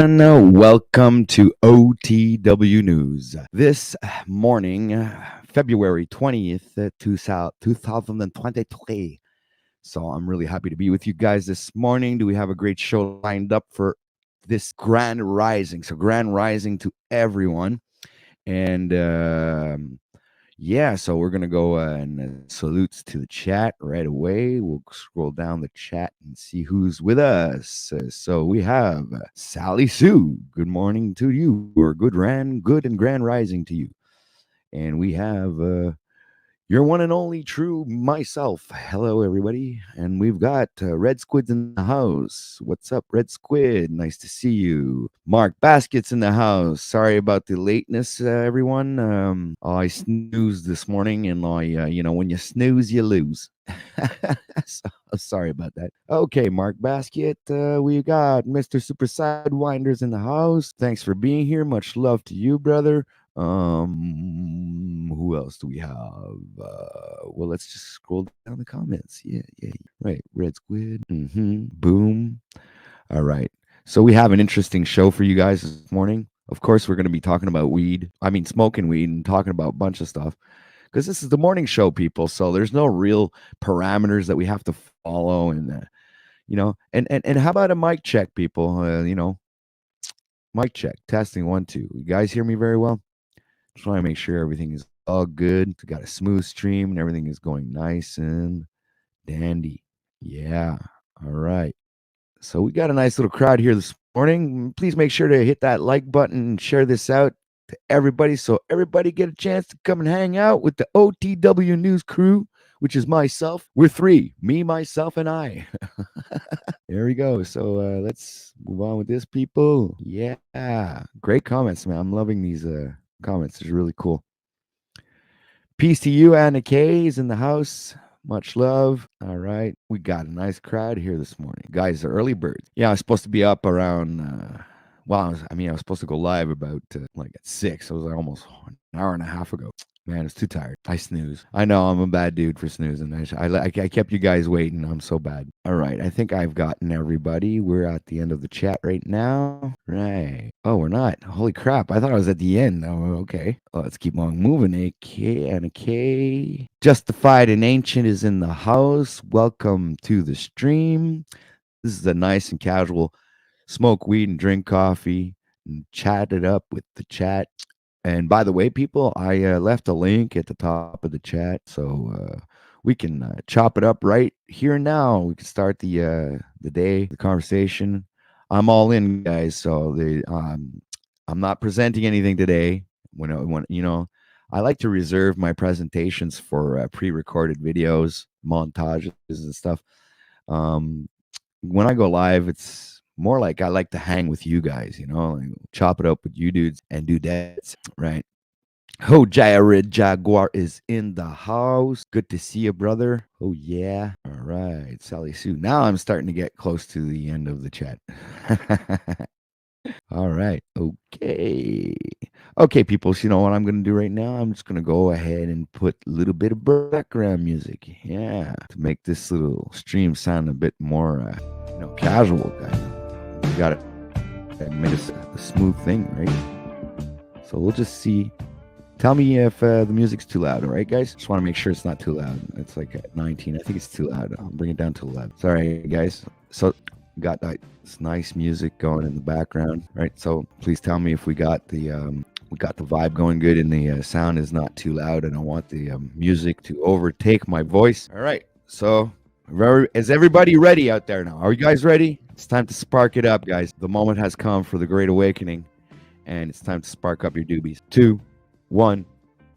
everyone. Welcome to OTW News. This morning, February 20th, 2023. So I'm really happy to be with you guys this morning. Do we have a great show lined up for this grand rising? So, grand rising to everyone. And yeah, so we're going to go and salutes to the chat right away. We'll scroll down the chat and see who's with us. So we have Sally Sue. Good morning to you, or good and grand rising to you. And we have your one and only true myself. Hello, everybody. And we've got Red Squid's in the house. What's up, Red Squid? Nice to see you. Mark Basket's in the house. Sorry about the lateness, everyone. I snoozed this morning, and when you snooze, you lose. So, sorry about that. Okay, Mark Basket. We got Mr. Super Sidewinders in the house. Thanks for being here. Much love to you, brother. Who else do we have? Well, let's just scroll down the comments. Yeah. Right. Red Squid. Boom. All right. So we have an interesting show for you guys this morning. Of course, we're going to be talking about smoking weed and talking about a bunch of stuff. Because this is the morning show, people. So there's no real parameters that we have to follow. And, and how about a mic check, people? Mic check. Testing 1, 2. You guys hear me very well? Just want to make sure everything is all good. We got a smooth stream and everything is going nice and dandy. Yeah. All right. So we got a nice little crowd here this morning. Please make sure to hit that like button and share this out to everybody so everybody get a chance to come and hang out with the OTW News crew, which is myself. We're 3, me, myself, and I. There we go. So let's move on with this, people. Yeah. Great comments, man. I'm loving these comments. It's really cool. Peace to you, Anna Kay is in the house. Much love. All right. We got a nice crowd here this morning. Guys, the early birds. Yeah, I was supposed to be up around, I was supposed to go live about at 6. It was almost an hour and a half ago. Man, I was too tired. I snooze. I know I'm a bad dude for snoozing. I kept you guys waiting. I'm so bad. All right. I think I've gotten everybody. We're at the end of the chat right now. Right. Oh, we're not. Holy crap. I thought I was at the end. Oh, okay. Oh, let's keep on moving. AK. Justified and Ancient is in the house. Welcome to the stream. This is a nice and casual smoke weed and drink coffee and chat it up with the chat. And by the way, people, I left a link at the top of the chat, so we can chop it up right here and now. We can start the day, the conversation. I'm all in, guys. So I'm not presenting anything today. When I like to reserve my presentations for pre-recorded videos, montages, and stuff. When I go live, it's more like I like to hang with you guys, like chop it up with you dudes and dudettes, right? Oh, Jared Jaguar is in the house. Good to see you, brother. Oh, yeah. All right, Sally Sue. Now I'm starting to get close to the end of the chat. All right. Okay, people. So you know what I'm going to do right now? I'm just going to go ahead and put a little bit of background music. Yeah. To make this little stream sound a bit more, casual, guys. We got it. That made it a smooth thing, right? So we'll just see. Tell me if the music's too loud, all right, guys? Just want to make sure it's not too loud. It's like at 19. I think it's too loud. I'll bring it down to 11. Sorry, guys. So got this nice music going in the background, right? So please tell me if we got the vibe going good and the sound is not too loud. I don't want the music to overtake my voice. All right. So is everybody ready out there now? Are you guys ready? It's time to spark it up, guys. The moment has come for the Great Awakening, and it's time to spark up your doobies. 2, 1,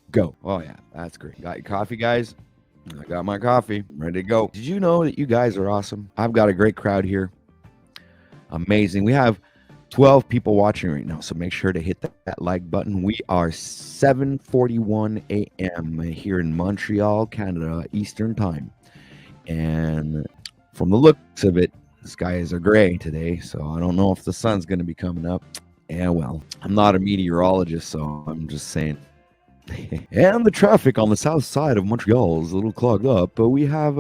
go. Oh, yeah, that's great. Got your coffee, guys? I got my coffee. I'm ready to go. Did you know that you guys are awesome? I've got a great crowd here. Amazing. We have 12 people watching right now, so make sure to hit that like button. We are 7:41 a.m. here in Montreal, Canada, Eastern Time. And from the looks of it, the skies are gray today, so I don't know if the sun's going to be coming up. Yeah, well, I'm not a meteorologist, so I'm just saying. And the traffic on the south side of Montreal is a little clogged up, but we have,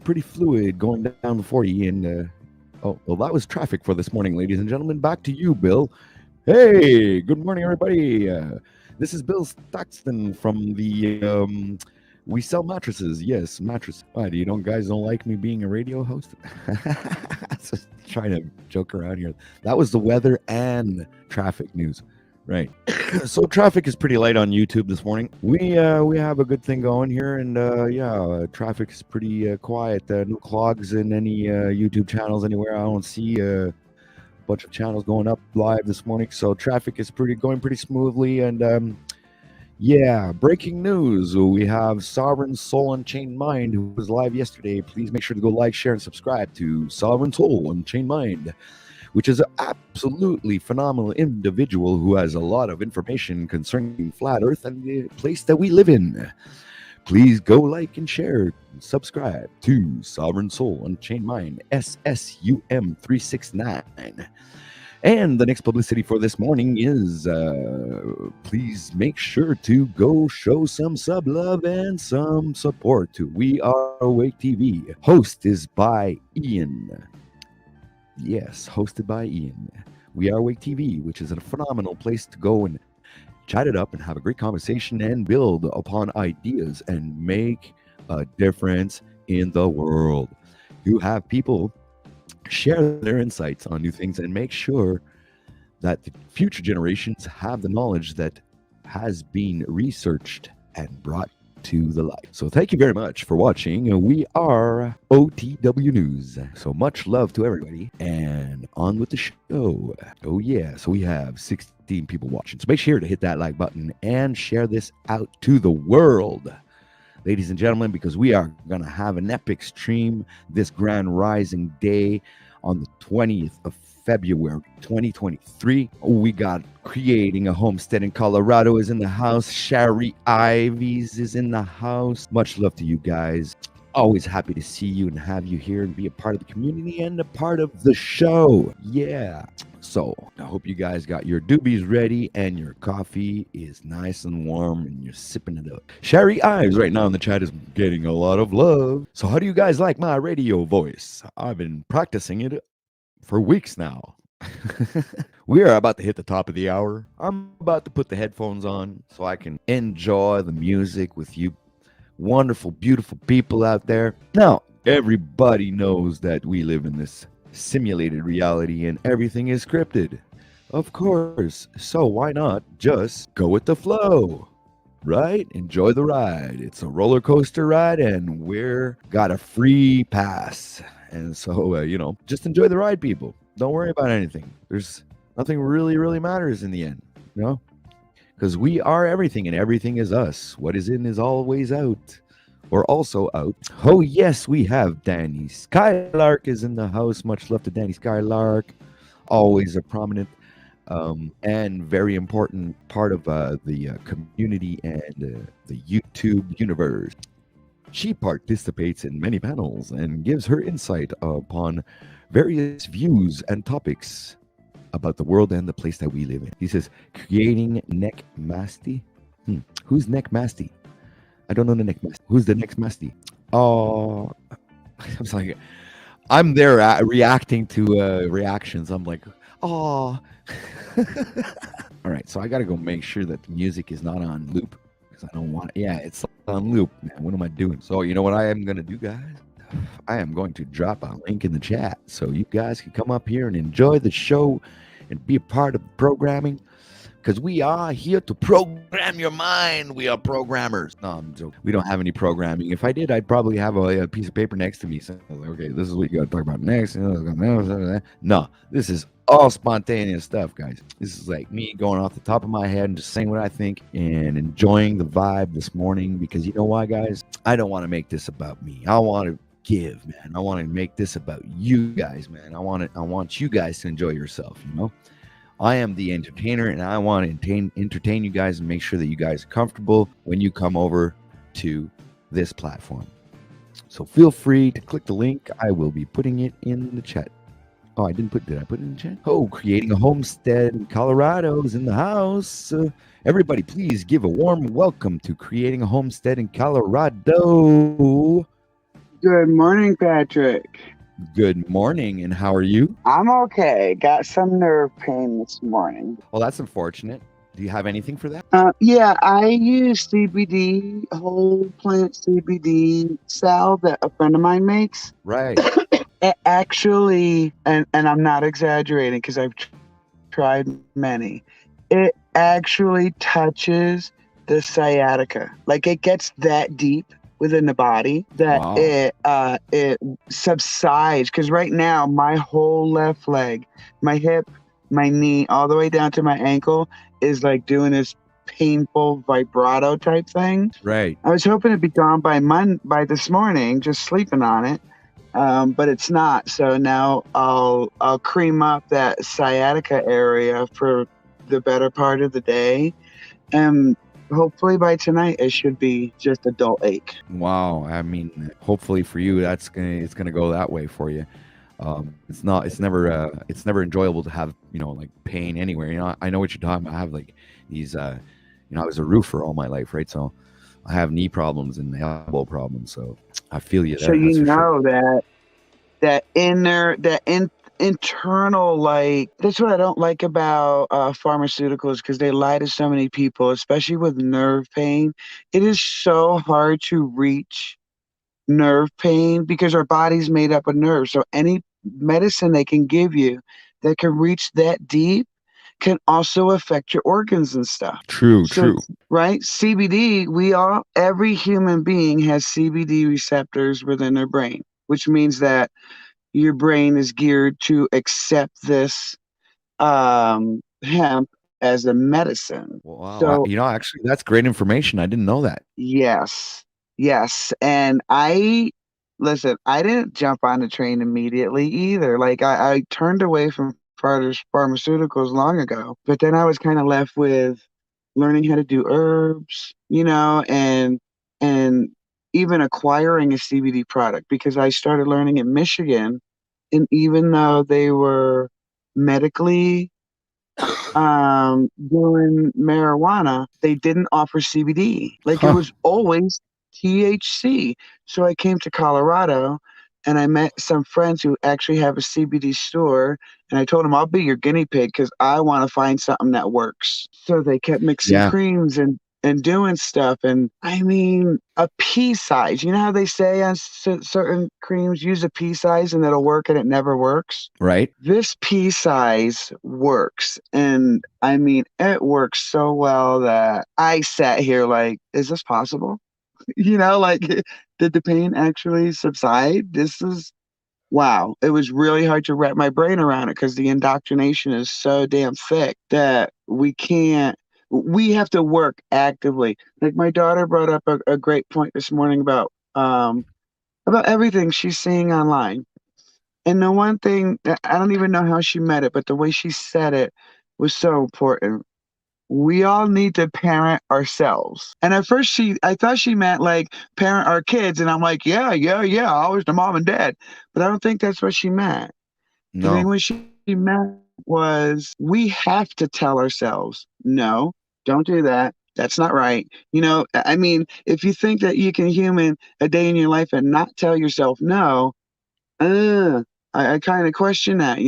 pretty fluid going down the 40 and Oh, well, that was traffic for this morning, ladies and gentlemen. Back to you, Bill. Hey, good morning, everybody. This is Bill Stockston from the We Sell Mattresses. Yes, mattress. Why, do you guys don't like me being a radio host? Just trying to joke around here. That was the weather and traffic news. Right. So traffic is pretty light on YouTube this morning. We have a good thing going here, and traffic is pretty quiet. No clogs in any YouTube channels anywhere. I don't see a bunch of channels going up live this morning, so traffic is going pretty smoothly. And breaking news: we have Sovereign Soul Unchained Mind, who was live yesterday. Please make sure to go like, share, and subscribe to Sovereign Soul Unchained Mind, which is an absolutely phenomenal individual who has a lot of information concerning flat Earth and the place that we live in. Please go like and share and subscribe to Sovereign Soul Unchained Mind, SSUM369. And the next publicity for this morning is please make sure to go show some sub love and some support to We Are Awake TV. Host is by Ian. Yes, hosted by Ian. We Are Awake TV, which is a phenomenal place to go and chat it up and have a great conversation and build upon ideas and make a difference in the world. You have people share their insights on new things and make sure that the future generations have the knowledge that has been researched and brought to the light. So thank you very much for watching. We are OTW News. So much love to everybody, and on with the show. Oh yeah, so we have 16 people watching. So make sure to hit that like button and share this out to the world, ladies and gentlemen, because we are going to have an epic stream this grand rising day on the 20th of February 2023. We got Creating a Homestead in Colorado is in the house. Sherry Ivies is in the house. Much love to you guys. Always happy to see you and have you here and be a part of the community and a part of the show. Yeah. So I hope you guys got your doobies ready and your coffee is nice and warm and you're sipping it up. Sherry Ives right now in the chat is getting a lot of love. So how do you guys like my radio voice? I've been practicing it for weeks now. We are about to hit the top of the hour. I'm about to put the headphones on so I can enjoy the music with you wonderful, beautiful people out there. Now, everybody knows that we live in this simulated reality and everything is scripted. Of course. So why not just go with the flow? Right? Enjoy the ride. It's a roller coaster ride and we're got a free pass. And so, just enjoy the ride, people. Don't worry about anything. There's nothing really matters in the end, because we are everything and everything is us. What is in is always out, or also out. Oh, yes, we have Danny Skylark is in the house. Much love to Danny Skylark. Always a prominent and very important part of the community and the YouTube universe. She participates in many panels and gives her insight upon various views and topics about the world and the place that we live in. He says, creating Neck Masty. Who's Neck Masty? I don't know the Neck Masty. Who's the Neck Masty? Oh, I'm there reacting to reactions. I'm like, oh. All right, so I got to go make sure that the music is not on loop. I don't want it. Yeah, it's on loop, man. What am I doing? So you know what I am going to do, guys? I am going to drop a link in the chat so you guys can come up here and enjoy the show and be a part of the programming, because we are here to program your mind. We are programmers. No, I'm joking. We don't have any programming. If I did, I'd probably have a piece of paper next to me saying, okay, this is what you got to talk about next. No, this is all spontaneous stuff, guys. This is like me going off the top of my head and just saying what I think and enjoying the vibe this morning, because you know why, guys? I don't want to make this about me. I want to give, man. I want to make this about you guys, man. I want you guys to enjoy yourself, I am the entertainer, and I want to entertain you guys and make sure that you guys are comfortable when you come over to this platform. So feel free to click the link. I will be putting it in the chat. Oh, did I put it in the chat? Oh, Creating a Homestead in Colorado is in the house. Everybody, please give a warm welcome to Creating a Homestead in Colorado. Good morning, Patrick. Good morning, and how are you? I'm okay. Got some nerve pain this morning. Well, that's unfortunate. Do you have anything for that? Yeah, I use CBD, whole plant CBD salve that a friend of mine makes. Right. It actually, and I'm not exaggerating because I've tried many, it actually touches the sciatica. Like it gets that deep within the body that Wow. it subsides. Because right now, my whole left leg, my hip, my knee, all the way down to my ankle is like doing this painful vibrato type thing. Right. I was hoping it'd be gone by this morning, just sleeping on it, but it's not. So now I'll cream up that sciatica area for the better part of the day, and hopefully by tonight it should be just a dull ache. Wow. I mean, hopefully for you, it's gonna go that way for you. It's not. It's never enjoyable to have like pain anywhere. I know what you're talking about. I have like these. I was a roofer all my life, right? So I have knee problems and elbow problems. So I feel you So there. That's you for sure. know that inner that internal, like, that's what I don't like about pharmaceuticals, because they lie to so many people, especially with nerve pain. It is so hard to reach nerve pain because our body's made up of nerves. So any medicine they can give you that can reach that deep can also affect your organs and stuff. True. So, True. right, CBD, every human being has CBD receptors within their brain, which means that your brain is geared to accept this hemp as a medicine. Wow. So, Actually, that's great information. I didn't know that. yes, yes. And listen, I didn't jump on the train immediately either. Like, I turned away from pharmaceuticals long ago, but then I was kind of left with learning how to do herbs, and even acquiring a CBD product, because I started learning in Michigan. And even though they were medically doing marijuana, they didn't offer CBD. Like it Huh. was always THC. So I came to Colorado and I met some friends who actually have a CBD store. And I told them, I'll be your guinea pig because I want to find something that works. So they kept mixing Yeah. creams and doing stuff. And I mean, a pea size. You know how they say on certain creams, use a pea size and it'll work, and it never works? Right. This pea size works. And I mean, it works so well that I sat here like, is this possible? Like, did the pain actually subside? This is wow. It was really hard to wrap my brain around it because the indoctrination is so damn thick that we have to work actively. Like my daughter brought up a great point this morning about everything she's seeing online. And the one thing that I don't even know how she met it, but the way she said it was so important. We all need to parent ourselves. And at first I thought she meant like parent our kids. And I'm like, yeah, yeah, yeah, always the mom and dad. But I don't think that's what she meant. I think No. what she meant was we have to tell ourselves, no, don't do that. That's not right. I mean, if you think that you can human a day in your life and not tell yourself no, uh, I kind of question that.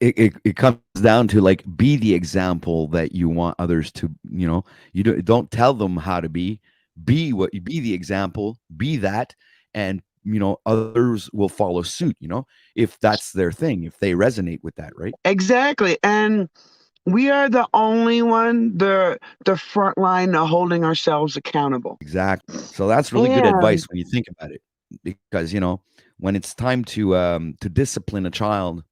It comes down to like be the example that you want others to, you don't tell them how to be the example, be that, and others will follow suit, if that's their thing, if they resonate with that, right? Exactly. And we are the only one, the front line of holding ourselves accountable. Exactly. So that's really good And advice when you think about it, because when it's time to discipline a child,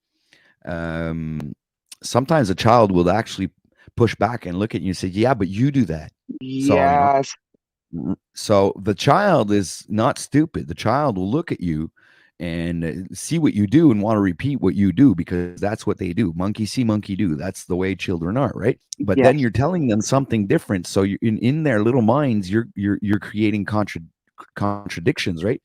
um, sometimes a child will actually push back and look at you and say, "Yeah, but you do that." So yes, so the child is not stupid. The child will look at you and see what you do and want to repeat what you do, because that's what they do. Monkey see, monkey do. That's the way children are, right? But then yes. you're telling them something different. So you in their little minds, you're creating contradictions, right?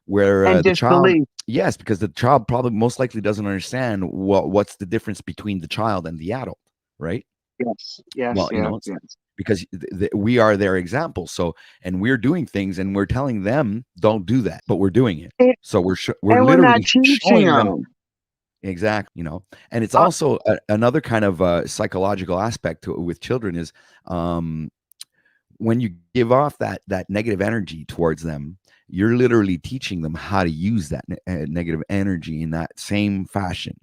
Where And the child, disbelief. yes, because the child probably most likely doesn't understand what's the difference between the child and the adult, right? Yes, yes, Well, yes, yes. because we are their example. So, and we're doing things and we're telling them don't do that, but we're doing it. And, So we're and we're not literally teaching showing them them. exactly, and it's Uh, also another kind of psychological aspect to it with children is um, when you give off that negative energy towards them, you're literally teaching them how to use that negative energy in that same fashion.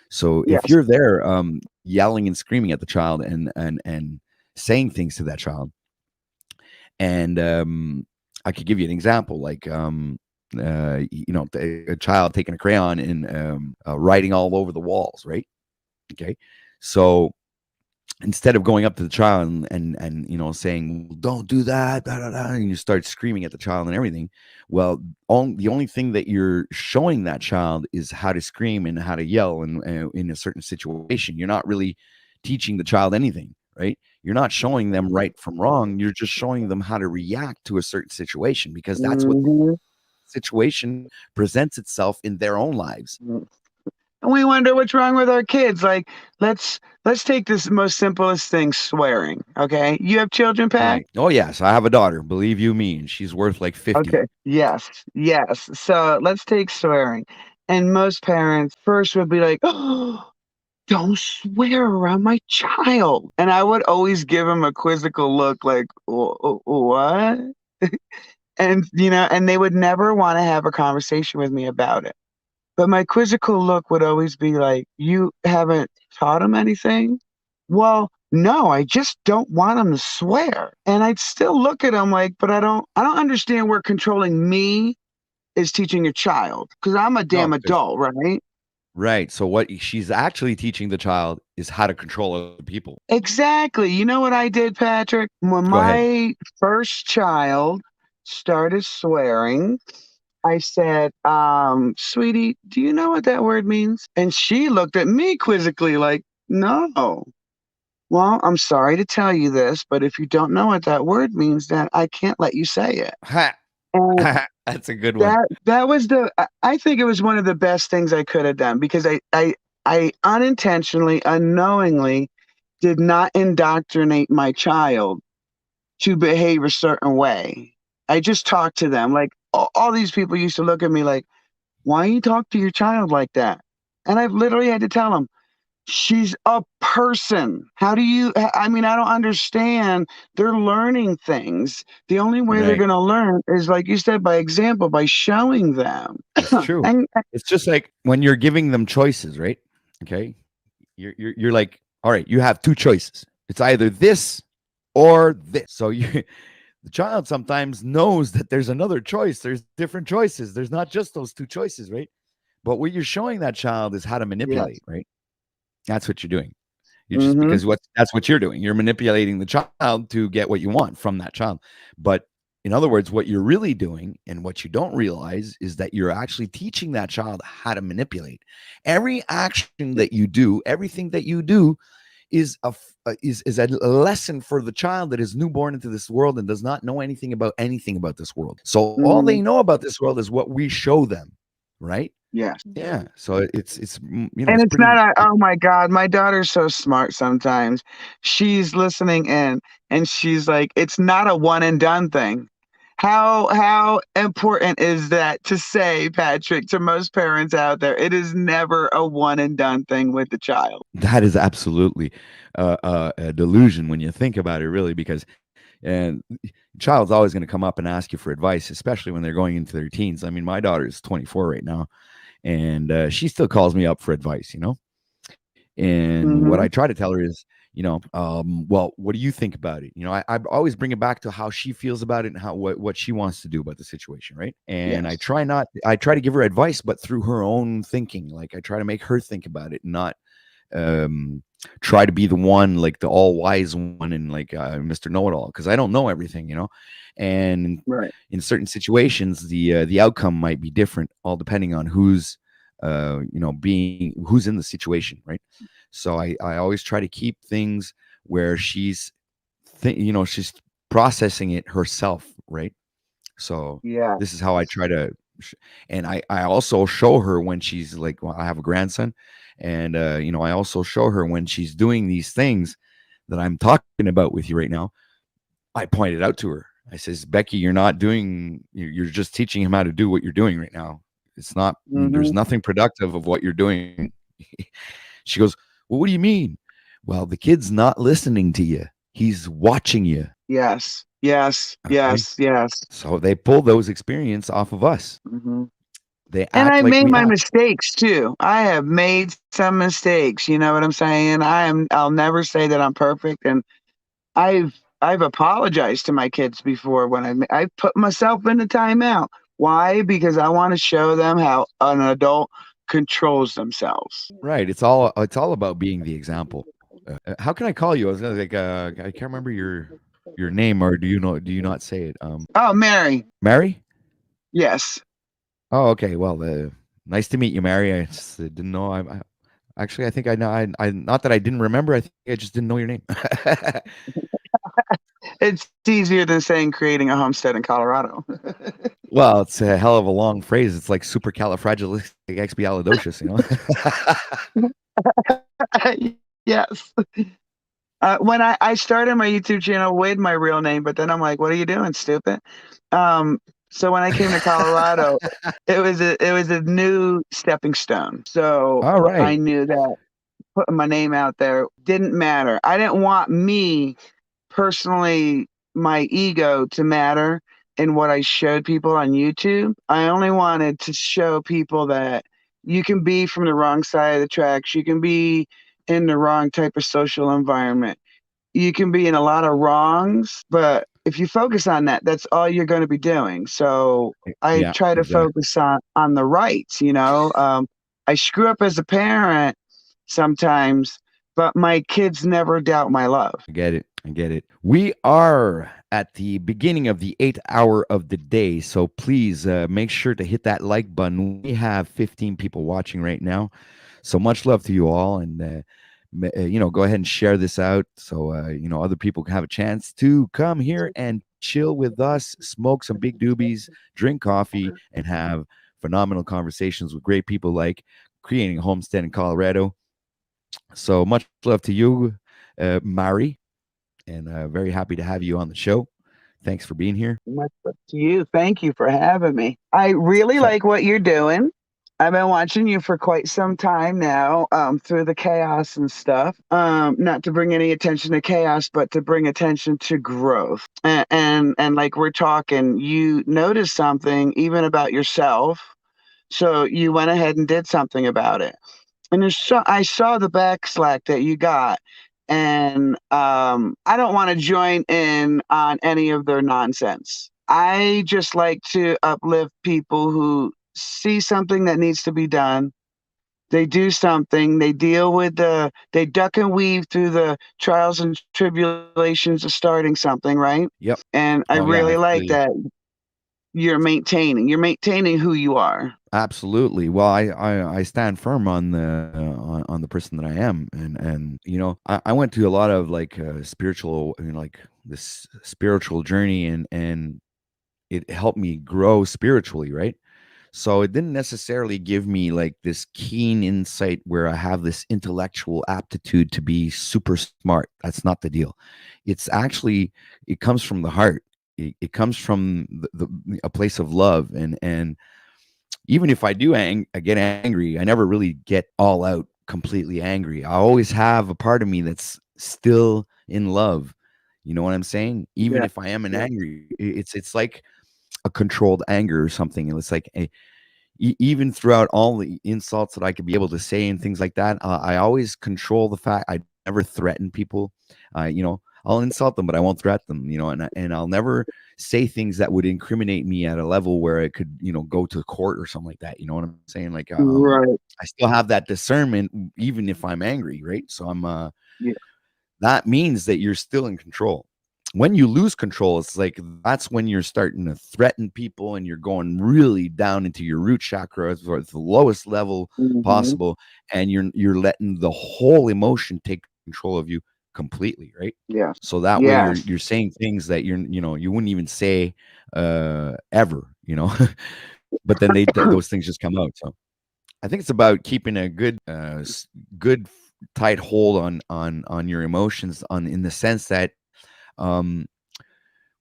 So if yes. you're there yelling and screaming at the child and saying things to that child, and I could give you an example, like a child taking a crayon and writing all over the walls, right? Okay, so instead of going up to the child and saying, well, don't do that, da, da, da, and you start screaming at the child and everything, well, the only thing that you're showing that child is how to scream and how to yell in a certain situation. You're not really teaching the child anything, right? You're not showing them right from wrong. You're just showing them how to react to a certain situation, because that's what Hmm. situation presents itself in their own lives. And we wonder what's wrong with our kids. Like, let's take this most simplest thing, swearing. Okay, you have children, Pat? Right. Oh yes, I have a daughter, believe you me, and she's worth like 50. Okay. Yes. Yes. So let's take swearing. And most parents first would be like, "Oh, don't swear around my child." And I would always give them a quizzical look, like, What?" And and they would never want to have a conversation with me about it. But my quizzical look would always be like, "You haven't taught him anything?" "Well, no, I just don't want him to swear." And I'd still look at him like, "But I don't understand where controlling me is teaching a child, because I'm a No, damn because adult, right?" right. So what she's actually teaching the child is how to control other people. Exactly. You know what I did, Patrick? When Go ahead. my first child started swearing, I said, "Sweetie, do you know what that word means?" And she looked at me quizzically like, "No." "Well, I'm sorry to tell you this, but if you don't know what that word means, then I can't let you say it." Ha! And That's a good one. that was I think it was one of the best things I could have done, because I unintentionally, unknowingly did not indoctrinate my child to behave a certain way. I just talked to them like all these people used to look at me like, "Why you talk to your child like that?" And I've literally had to tell them, "She's a person. How do you I mean, I don't understand. They're learning things. The only way they're Right. gonna learn is, like you said, by example, by showing them." It's true. And It's just like when you're giving them choices, right? Okay. You're like, all right, you have two choices. It's either this or this. So you the child sometimes knows that there's another choice. There's different choices. There's not just those two choices, right? But what you're showing that child is how to yes. manipulate, right? That's what you're doing. You just Mhm. because what that's what you're doing. You're manipulating the child to get what you want from that child. But in other words, what you're really doing and what you don't realize is that you're actually teaching that child how to manipulate. Every action that you do, everything that you do is a lesson for the child that is newborn into this world and does not know anything about this world. So all they Mhm. know about this world is what we show them, right? Yes. Yeah. So And it's it's not pretty. oh my god, my daughter's so smart sometimes. She's listening in and she's like, "It's not a one and done thing." How important is that to say, Patrick, to most parents out there? It is never a one and done thing with the child. That is absolutely a delusion when you think about it, really, because and child's always going to come up and ask you for advice, especially when they're going into their teens. I mean, my daughter is 24 right now, and she still calls me up for advice, And what I Mhm. try to tell her is, well, what do you think about it? I always bring it back to how she feels about it and how what she wants to do about the situation, right? And Yes. I try to give her advice, but through her own thinking. Like I try to make her think about it, not um try to be the one like the all wise one and like Mr. Know-it-all, because I don't know everything, and Right. in certain situations the outcome might be different, all depending on who's being who's in the situation, right? So I always try to keep things where she's processing it herself, right? So Yeah. this is how I try to, and I also show her when she's like, well, I have a grandson, and I also show her when she's doing these things that I'm talking about with you right now. I pointed out to her. I says, Becky, you're not doing. You're just teaching him how to do what you're doing right now. It's not. There's Mm-hmm. nothing productive of what you're doing. She goes, well, what do you mean? Well, the kid's not listening to you. He's watching you. Yes. Yes. Okay. Yes. Yes. So they pull those experience off of us. Mm-hmm. They And act I like made we my have. mistakes too. I have made some mistakes. You know what I'm saying? I'll never say that I'm perfect. And I've apologized to my kids before when I put myself in the timeout. Why? Because I want to show them how an adult controls themselves. Right. It's all about being the example. How can I call you? I was gonna like I can't remember your name, or do you not say it? Oh, Mary. Mary? Yes. Oh, okay. Well, nice to meet you, Mary. I just didn't know. Actually, I think I know. I not that I didn't remember. I think I just didn't know your name. It's easier than saying creating a homestead in Colorado. Well, it's a hell of a long phrase. It's like supercalifragilisticexpialidocious, you know. Yes. When I started my YouTube channel with my real name, but then I'm like, what are you doing, stupid? Um, so when I came to Colorado, it was a new stepping stone. So All I right. knew that putting my name out there didn't matter. I didn't want me personally, my ego to matter in what I showed people on YouTube. I only wanted to show people that you can be from the wrong side of the tracks. You can be in the wrong type of social environment. You can be in a lot of wrongs, but if you focus on that, that's all you're going to be doing. So I Yeah, try to exactly. focus on the rights. I screw up as a parent sometimes, but my kids never doubt my love. I get it. I get it. We are at the beginning of the 8 hour of the day. So please make sure to hit that like button. We have 15 people watching right now. So much love to you all. And, go ahead and share this out so, other people can have a chance to come here and chill with us, smoke some big doobies, drink coffee, and have phenomenal conversations with great people like creating a homestead in Colorado. So much love to you, Mari, and very happy to have you on the show. Thanks for being here. Much love to you. Thank you for having me. I really So, like what you're doing. I've been watching you for quite some time now, through the chaos and stuff. Not to bring any attention to chaos, but to bring attention to growth. And like we're talking, you noticed something even about yourself, so you went ahead and did something about it. And I saw the backslack that you got, and I don't want to join in on any of their nonsense. I just like to uplift people who see something that needs to be done. They do something. They duck and weave through the trials and tribulations of starting something, right? yep. And I Oh yeah, really I like feel you. that you're maintaining who you are. Absolutely. Well, I stand firm on on the person that I am, and I went to a lot of like spiritual, like this spiritual journey, and it helped me grow spiritually, right? So it didn't necessarily give me like this keen insight where I have this intellectual aptitude to be super smart. That's not the deal. It's actually it comes from the heart. It comes from a place of love, and even if I do get angry, I never really get all out completely angry. I always have a part of me that's still in love. You know what I'm saying? Even Yeah, if I am an yeah. angry, it's like a controlled anger or something. And it's like even throughout all the insults that I could be able to say and things like that, I always control the fact I never threaten people. I'll insult them, but I won't threaten them. And I'll never say things that would incriminate me at a level where it could, go to court or something like that. You know what I'm saying? Like, Right. I still have that discernment, even if I'm angry, right? So Yeah. that means that you're still in control. When you lose control, it's like that's when you're starting to threaten people and you're going really down into your root chakra or the lowest level Hmm. possible, and you're letting the whole emotion take control of you completely, right? Yes. So that way you're Yes. you're saying things that you wouldn't even say ever, but then those things just come out. So I think it's about keeping a good tight hold on your emotions on in the sense that um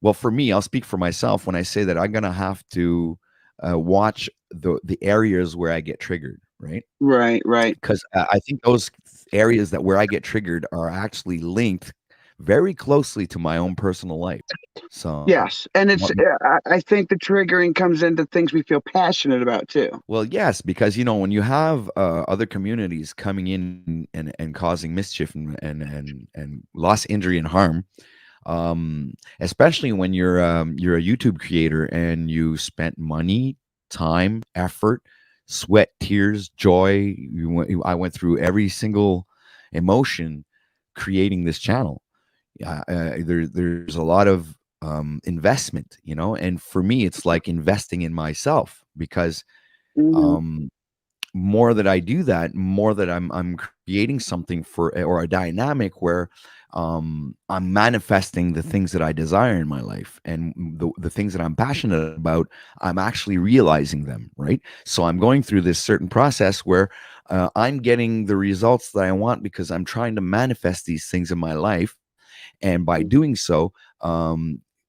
well, for me, I'll speak for myself when I say that I'm gonna have to watch the areas where I get triggered, right? Right, right. Because I think those areas that where I get triggered are actually linked very closely to my own personal life. So, Yes, and it's what I think the triggering comes into things we feel passionate about too. well, yes, because, when you have, other communities coming in and causing mischief and loss, injury, and harm, especially when you're a YouTube creator and you spent money, time, effort, sweat, tears, joy. I went through every single emotion creating this channel. There's a lot of investment, and for me, it's like investing in myself because Hmm. um, more that I do that, more that I'm creating something for or a dynamic where I'm manifesting the things that I desire in my life and the things that I'm passionate about, I'm actually realizing them, right? So I'm going through this certain process where I'm getting the results that I want because I'm trying to manifest these things in my life. And by doing so,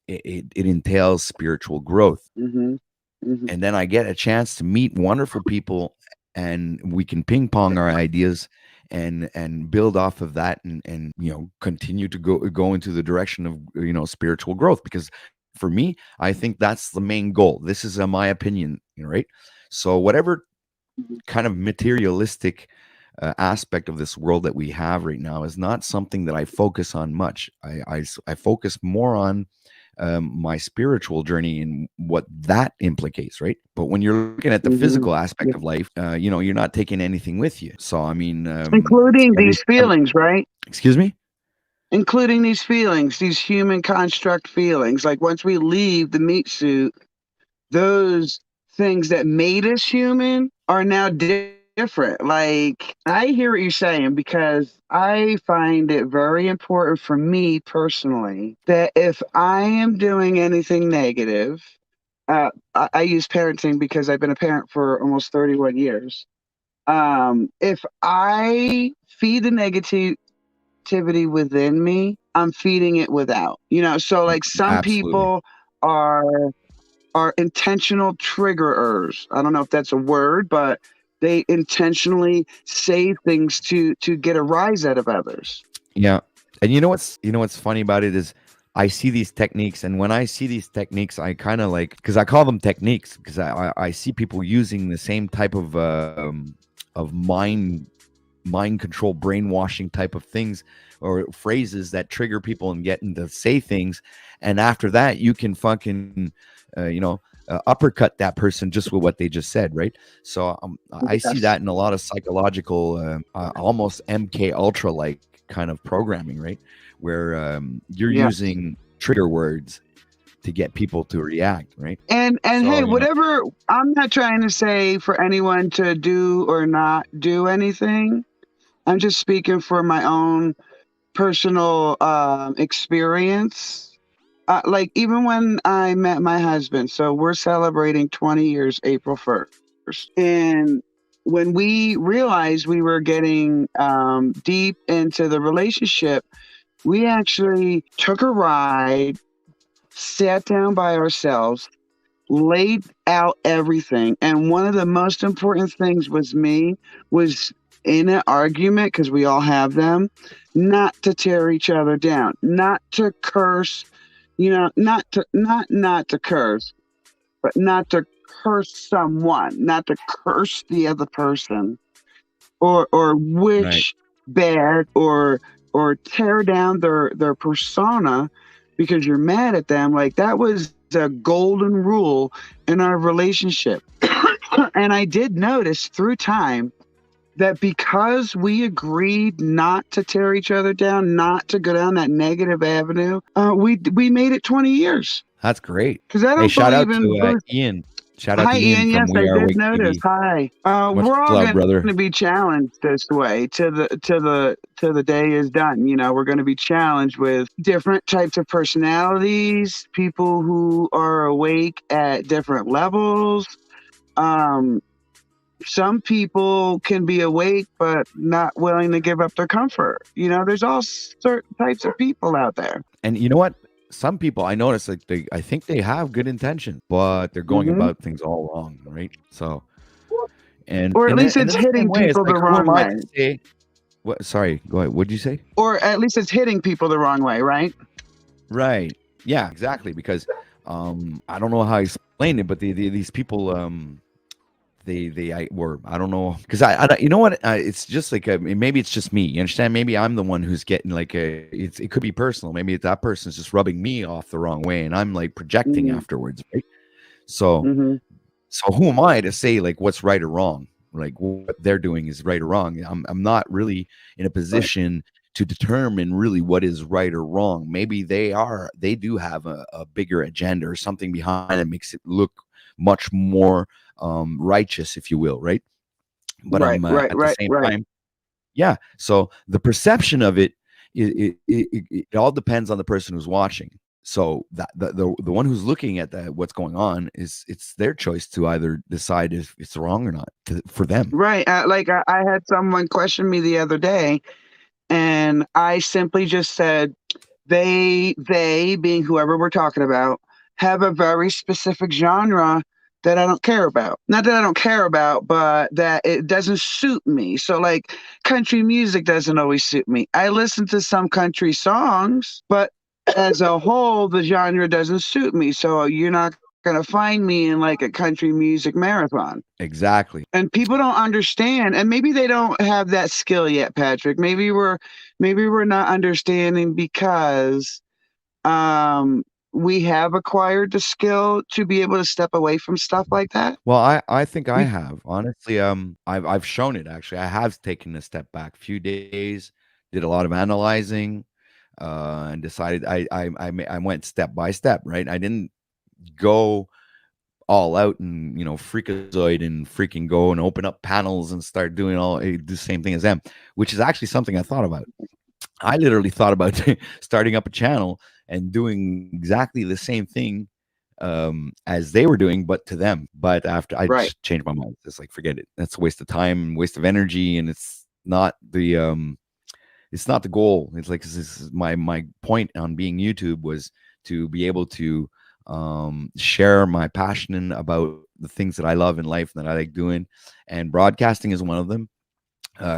it entails spiritual growth, Hmm. Hmm. and then I get a chance to meet wonderful people, and we can ping pong our ideas and build off of that, and continue to go into the direction of spiritual growth, because for me, I think that's the main goal. This is my opinion, right? So whatever kind of materialistic aspect of this world that we have right now is not something that I focus on much. I focus more on my spiritual journey and what that implicates, right? But when you're looking at the Hmm. physical aspect of life, you're not taking anything with you. So I mean, Including every, these every feelings, right? excuse me. Including these feelings, these human construct feelings. Like once we leave the meat suit, those things that made us human are now different. Like, I hear what you're saying because I find it very important for me personally that if I am doing anything negative, I use parenting because I've been a parent for almost 31 years. If I feed the negativity within me, I'm feeding it without. So like some Absolutely. people are intentional triggerers. I don't know if that's a word, but they intentionally say things to get a rise out of others. Yeah. And you know what's funny about it is I see these techniques, and when I see these techniques, I kind of like, because I call them techniques, because I see people using the same type of mind control, brainwashing type of things or phrases that trigger people and get them to say things, and after that you can fucking uppercut that person just with what they just said, right? So I see Yes. that in a lot of psychological, almost MK Ultra like kind of programming, right? Where you're Yes. using trigger words to get people to react, right? And So hey, whatever, I'm not trying to say for anyone to do or not do anything. I'm just speaking for my own personal experience. Like even when I met my husband, so we're celebrating 20 years April 1st. And when we realized we were getting deep into the relationship, we actually took a ride, sat down by ourselves, laid out everything. And one of the most important things was in an argument, because we all have them, not to tear each other down, not to curse, not to curse, but not to curse someone, not to curse the other person, or right, wish bad, or tear down their persona because you're mad at them. Like that was a golden rule in our relationship. And I did notice through time that because we agreed not to tear each other down, not to go down that negative avenue, we made it 20 years. that's great. Because I Hey, don't shout believe out in to boost. Ian. Shout out Hi, to Ian Ian. from Yes, We I Are did Awake notice. TV. Hi. Much We're all love, going brother. to be challenged this way to the day is done. We're going to be challenged with different types of personalities, people who are awake at different levels. Um, some people can be awake but not willing to give up their comfort. There's all certain types of people out there. And you know what? some people I notice, like, I think they have good intentions, but they're going Hmm. about things all wrong, right? So, and Or at least and it's in the same hitting way, it's people like, the who am wrong I way. to say what? Sorry, go ahead. What'd you say? Or at least it's hitting people the wrong way, right? Right. Yeah, exactly. Because I don't know how I explain it, but these people they I were I don't know because you know what, it's just like maybe it's just me. You understand? Maybe I'm the one who's getting like it could be personal. Maybe that person's just rubbing me off the wrong way, and I'm like projecting Hmm. afterwards, right? So Hmm. so who am I to say like what's right or wrong? Like what they're doing is right or wrong. I'm not really in a Right. position to determine really what is right or wrong. Maybe they do have a bigger agenda or something behind that makes it look much more righteous, if you will, right? But Right. Right. at the Right. same Right. time, yeah. So the perception of it all depends on the person who's watching. So that the one who's looking at that what's going on is it's their choice to either decide if it's wrong or not for them. Right. Like I had someone question me the other day, and I simply just said, they being whoever we're talking about, have a very specific genre that I don't care about. Not that I don't care about, but that it doesn't suit me. So like country music doesn't always suit me. I listen to some country songs, but as a whole, the genre doesn't suit me. So you're not gonna find me in like a country music marathon. Exactly. And people don't understand, and maybe they don't have that skill yet, Patrick. Maybe we're not understanding because we have acquired the skill to be able to step away from stuff like that. Well, I think I We have honestly. I've shown it actually. I have taken a step back, few days, did a lot of analyzing, and decided I went step by step. Right, I didn't go all out and freakazoid and freaking go and open up panels and start doing the same thing as them, which is actually something I thought about. I literally thought about starting up a channel and doing exactly the same thing as they were doing, but to them. But after I right. just changed my mind, it's like forget it. That's a waste of time, waste of energy, and it's not the goal. It's like this is my point on being YouTube was to be able to share my passion about the things that I love in life and that I like doing, and broadcasting is one of them.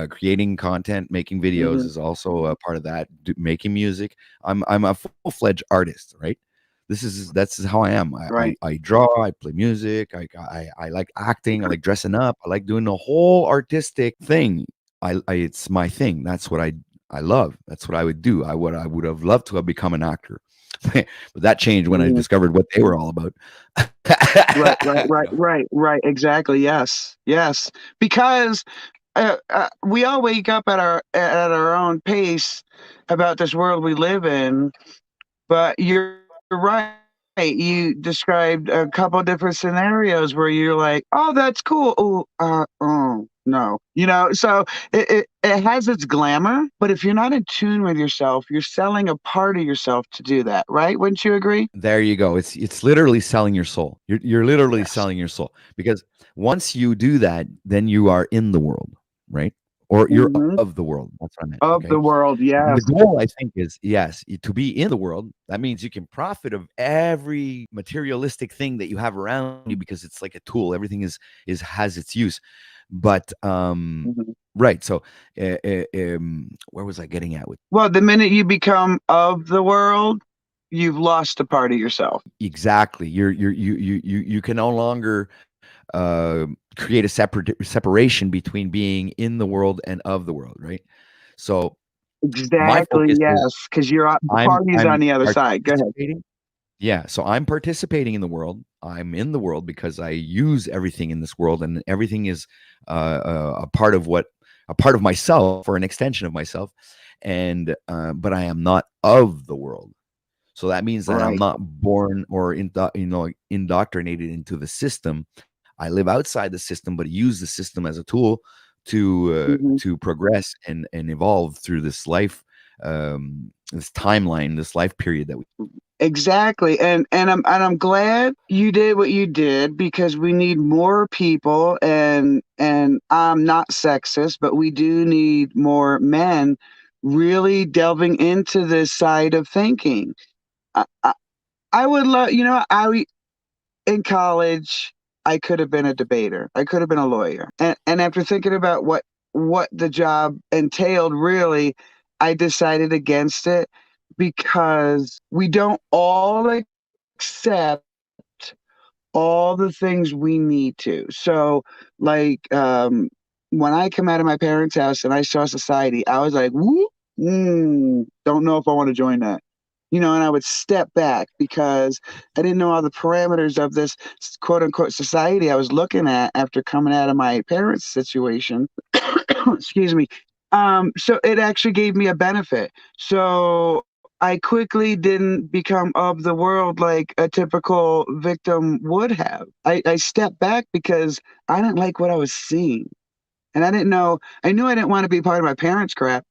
Creating content, making videos Hmm. is also a part of that. Making music. I'm a full fledged artist, right? That's how I am. Right. I draw. I play music. I like acting. I like dressing up. I like doing the whole artistic thing. It's my thing. That's what I love. That's what I would do. I would have loved to have become an actor, but that changed when I Hmm. discovered what they were all about. Right. Right. you Right. know, Right. Right. Exactly. Yes. Yes. Because we all wake up at our own pace about this world we live in. But you're right. You described a couple different scenarios where you're like, "Oh, that's cool." Oh, oh, no. So it has its glamour, but if you're not in tune with yourself, you're selling a part of yourself to do that, right? Wouldn't you agree? there you go. It's literally selling your soul. You're literally Yes. selling your soul because once you do that, then you are in the world, right? Or you're Hmm. of the world. That's what I meant. Of Okay. the world, And the yes. goal, I think, is yes, to be in the world. That means you can profit of every materialistic thing that you have around you because it's like a tool. Everything is has its use. But Mhm. right. So where was I getting at with Well, the minute you become of the world, you've lost a part of yourself. exactly? You can no longer create a separation between being in the world and of the world, right? So my Exactly, focus is yes, because you're on the party's on I'm the other side. Go ahead. participating. Yeah, so I'm participating in the world. I'm in the world because I use everything in this world, and everything is a part of a part of myself or an extension of myself. And but I am not of the world. So that means that I'm Right. not born or indoctrinated into the system. I live outside the system, but use the system as a tool Mhm. to progress and evolve through this life, this timeline, this life period that we. Exactly, and I'm glad you did what you did because we need more people, and I'm not sexist, but we do need more men really delving into this side of thinking. I, I would love, in college, I could have been a debater. I could have been a lawyer. And after thinking about what the job entailed, really, I decided against it because we don't all accept all the things we need to. So, like, when I come out of my parents' house and I saw society, I was like, whoop, don't know if I want to join that. And I would step back because I didn't know all the parameters of this quote unquote society I was looking at after coming out of my parents' situation. Excuse me. So it actually gave me a benefit. So I quickly didn't become of the world like a typical victim would have. I stepped back because I didn't like what I was seeing. And I knew I didn't want to be part of my parents' crap.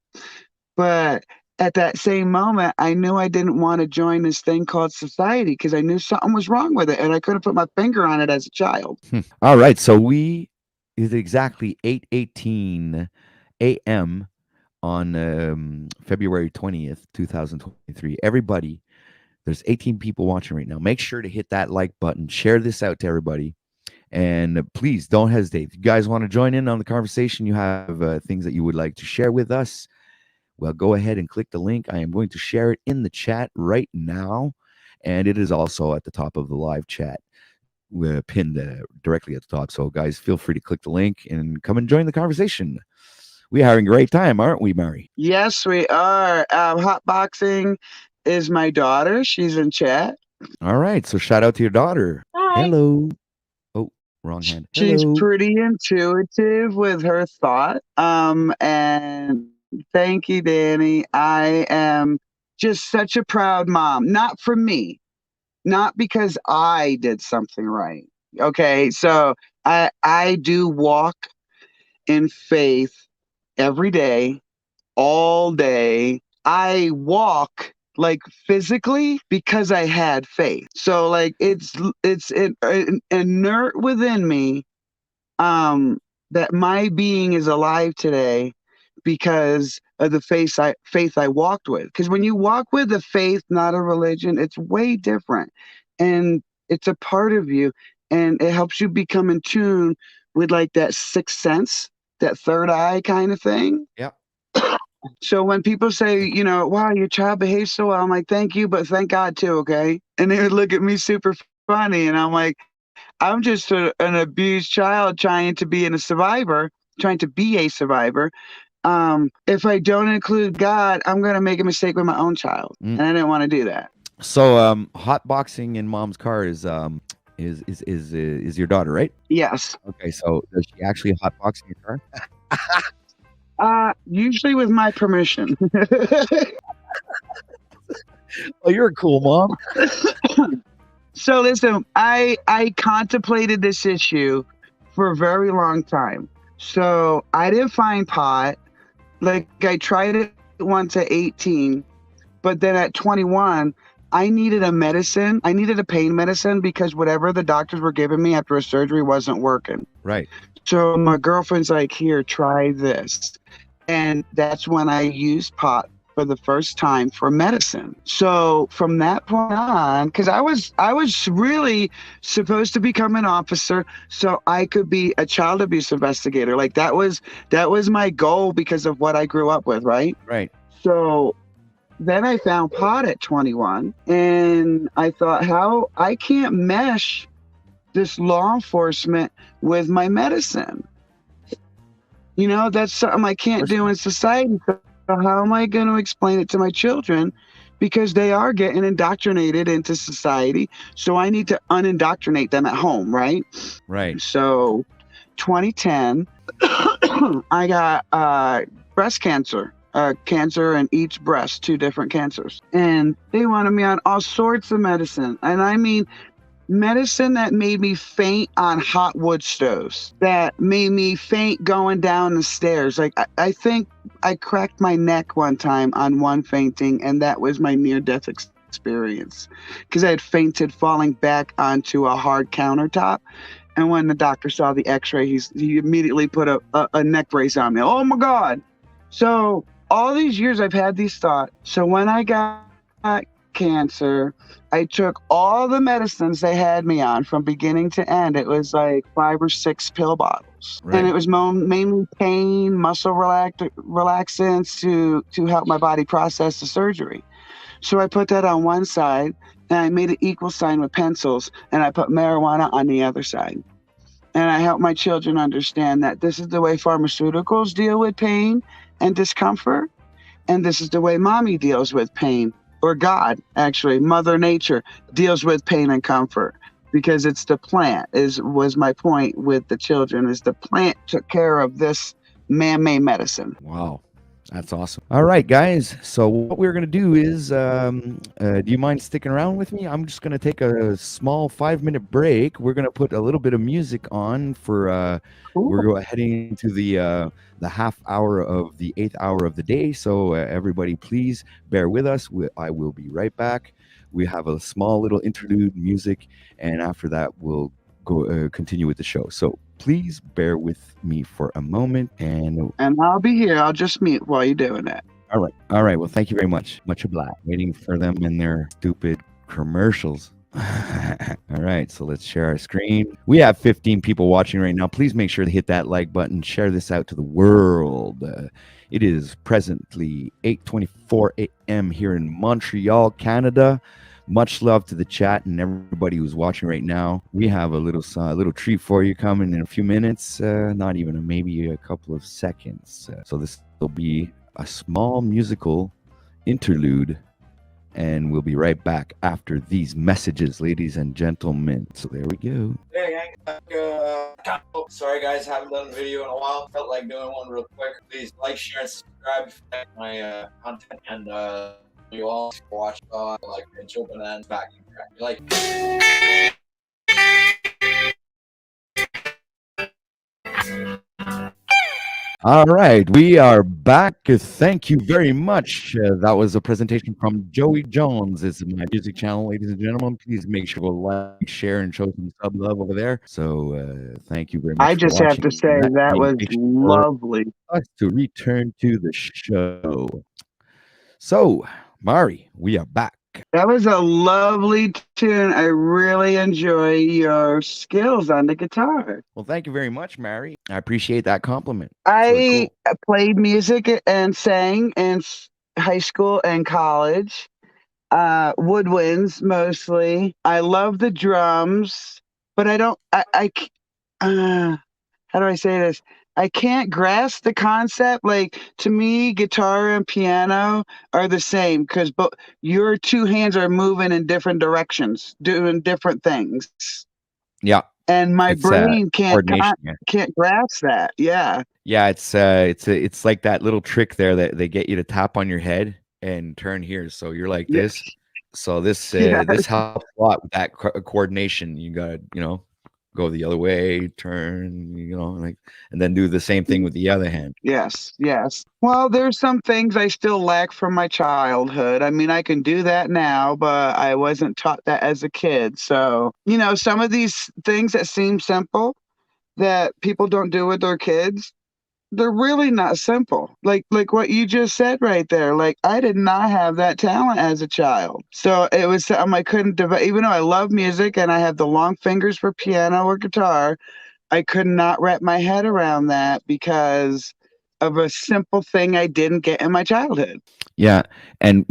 But at that same moment, I knew I didn't want to join this thing called society because I knew something was wrong with it and I couldn't put my finger on it as a child. All right, so we is exactly 8:18 a.m. on February 20th, 2023. Everybody, there's 18 people watching right now. Make sure to hit that like button, share this out to everybody, and please don't hesitate. If you guys want to join in on the conversation, you have things that you would like to share with us, well, go ahead and click the link. I am going to share it in the chat right now, and it is also at the top of the live chat. We're pinned directly at the top. So, guys, feel free to click the link and come and join the conversation. We're having a great time, aren't we, Mary? Yes, we are. Hotboxing is my daughter. She's in chat. All right. So, shout out to your daughter. Hi. Hello. Oh, wrong hand. She's Hello. pretty intuitive with her thought. And thank you, Danny. I am just such a proud mom. Not for me, not because I did something right. Okay, so I do walk in faith every day, all day. I walk like physically because I had faith. So like it's inert within me that my being is alive today because of the faith I walked with. Because when you walk with a faith, not a religion, it's way different, and it's a part of you, and it helps you become in tune with like that sixth sense, that third eye kind of thing. Yeah. So when people say, wow, your child behaves so well, I'm like, thank you, but thank God too, okay? And they would look at me super funny, and I'm like, I'm just an abused child trying to be a survivor. If I don't include God, I'm going to make a mistake with my own child, Mm. and I didn't want to do that. So, hot boxing in mom's car is your daughter, right? Yes. Okay. So, does she actually hot box in your car? Usually with my permission. Oh, you're a cool mom. So listen, I contemplated this issue for a very long time. So I didn't find pot. Like I tried it once at 18, but then at 21, I needed a medicine. I needed a pain medicine because whatever the doctors were giving me after a surgery wasn't working. Right. So my girlfriend's like, here, try this. And that's when I used pot for the first time for medicine. So from that point on, because I was really supposed to become an officer so I could be a child abuse investigator. Like that was my goal because of what I grew up with, right? Right. So then I found pot at 21 and I thought, how I can't mesh this law enforcement with my medicine. That's something I can't do in society. So how am I going to explain it to my children? Because they are getting indoctrinated into society. So I need to unindoctrinate them at home, right? Right. So 2010, I got breast cancer. Cancer in each breast, 2 different cancers. And they wanted me on all sorts of medicine. And I mean, medicine that made me faint on hot wood stoves, that made me faint going down the stairs. Like, I think I cracked my neck one time on one fainting, and that was my near-death experience because I had fainted falling back onto a hard countertop. And when the doctor saw the x-ray, he immediately put a neck brace on me. Oh, my God. So all these years I've had these thoughts. So when I got cancer. I took all the medicines they had me on from beginning to end. It was like 5 or 6 pill bottles. And Right. it was mainly pain, muscle relaxants to help my body process the surgery. So I put that on one side and I made an equal sign with pencils and I put marijuana on the other side. And I help my children understand that this is the way pharmaceuticals deal with pain and discomfort. And this is the way mommy deals with pain, or God, actually, Mother Nature deals with pain and comfort. Because it's the plant, is was my point with the children, is the plant took care of this man-made medicine. Wow. That's awesome. All right, guys. So what we're gonna do is, do you mind sticking around with me? I'm just gonna take a small 5 minute break. We're gonna put a little bit of music on for. We're heading into the half hour of the 8th hour of the day. So everybody, please bear with us. I will be right back. We have a small little interlude music, and after that, we'll go continue with the show. So please bear with me for a moment, and And I'll be here. I'll just mute while you're doing that. all right. All right. Well, thank you very much. Much obliged. Waiting for them in their stupid commercials. All right. So let's share our screen. We have 15 people watching right now. Please make sure to hit that like button. Share this out to the world. It is presently 8:24 a.m. here in Montreal, Canada. Much love to the chat and everybody who's watching right now. We have a little treat for you coming in a few minutes, not even maybe a couple of seconds. So this will be a small musical interlude, and we'll be right back after these messages, ladies and gentlemen. So there we go. Hey, sorry guys, haven't done a video in a while. Felt like doing one real quick. Please like, share, and subscribe if you like my content, and you all watch like and open and back track. Like. All right, we are back. Thank you very much. That was a presentation from Joey Jones. It's my music channel, ladies and gentlemen. Please make sure to like, share, and show some sub love over there. So thank you very much I for just have watching. to say that was Make sure lovely. us to return to the show. So, Mari, we are back. That was a lovely tune. I really enjoy your skills on the guitar. Well, thank you very much, Mari. I appreciate that compliment. It's really I cool. played music and sang in high school and college, woodwinds mostly. I love the drums, but I don't, how do I say this? I can't grasp the concept. Like, to me, guitar and piano are the same because your two hands are moving in different directions, doing different things, Yeah, and my it's brain coordination. Yeah. can't grasp that. Yeah. Yeah, it's like that little trick there that they get you to tap on your head and turn here. So you're like Yeah. this. So this Yeah. this helps a lot with that coordination. You got to, go the other way, turn, like, and then do the same thing with the other hand. Yes, yes. Well, there's some things I still lack from my childhood. I mean, I can do that now, but I wasn't taught that as a kid. So, some of these things that seem simple that people don't do with their kids, they're really not simple. Like what you just said right there. Like, I did not have that talent as a child. So it was something I couldn't develop. Even though I love music and I have the long fingers for piano or guitar, I could not wrap my head around that because of a simple thing I didn't get in my childhood. Yeah, and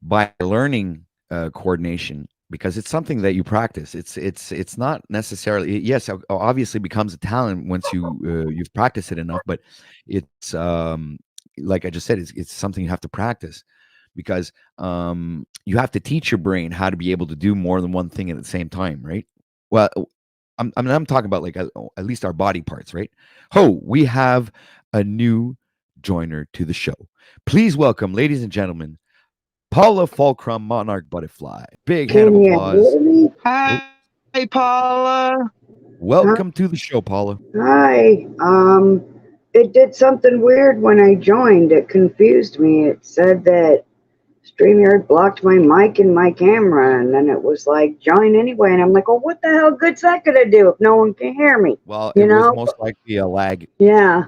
by learning coordination, because it's something that you practice. It's not necessarily, yes, obviously becomes a talent once you've practiced it enough, but it's like I just said, it's something you have to practice, because you have to teach your brain how to be able to do more than one thing at the same time, right? Well, I'm talking about, like, at least our body parts, right? We have a new joiner to the show. Please welcome, ladies and gentlemen, Paula Fulcrum, Monarch Butterfly. Big hand of Can you applause. hear me? Hi, Paula. Welcome to the show, Paula. Hi. It did something weird when I joined. It confused me. It said that StreamYard blocked my mic and my camera, and then it was like, join anyway. And I'm like, oh, what the hell good's that gonna do if no one can hear me? Well, it was most likely a lag. Yeah.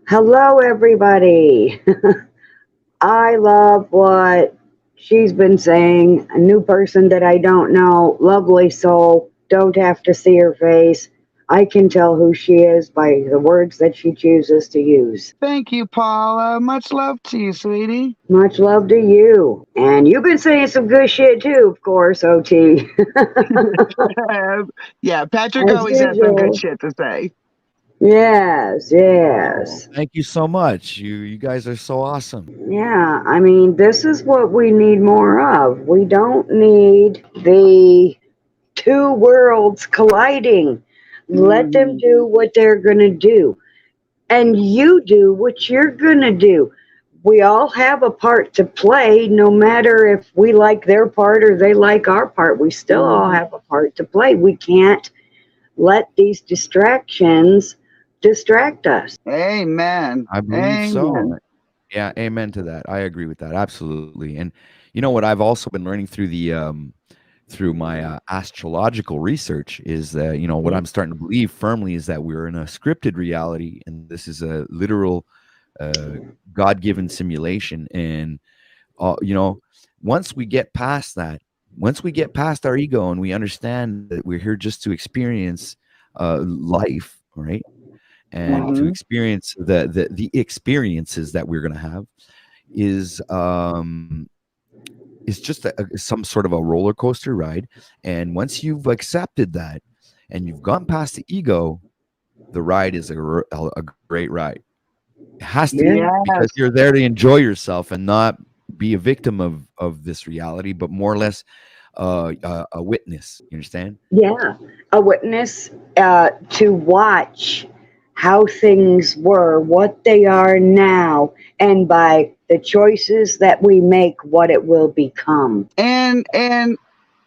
Hello, everybody. I love what she's been saying, a new person that I don't know, lovely soul, don't have to see her face. I can tell who she is by the words that she chooses to use. Thank you, Paula. Much love to you, sweetie. Much love to you. And you've been saying some good shit too, of course, OT. Yeah, Patrick As always has some good usual. shit to say. Yes, Oh, yes. thank you so much. You guys are so awesome. Yeah, I mean, this is what we need more of. We don't need the two worlds colliding. Let them Hmm. do what they're going to do. And you do what you're going to do. We all have a part to play, no matter if we like their part or they like our part. We still all have a part to play. We can't let these distractions distract us. Amen. I believe so. Amen. Yeah, amen to that. I agree with that absolutely. And you know what I've also been learning through the through my astrological research is that what I'm starting to believe firmly is that we're in a scripted reality, and this is a literal uh, God-given simulation. And once we get past that, once we get past our ego and we understand that we're here just to experience life, right? And to Hmm. experience the experiences that we're going to have is just some sort of a roller coaster ride. And once you've accepted that and you've gone past the ego, the ride is a great ride. It has to Yeah. be, because Yes. you're there to enjoy yourself and not be a victim of this reality, but more or less a witness. You understand? Yeah, a witness to watch how things were, what they are now, and by the choices that we make, what it will become. And in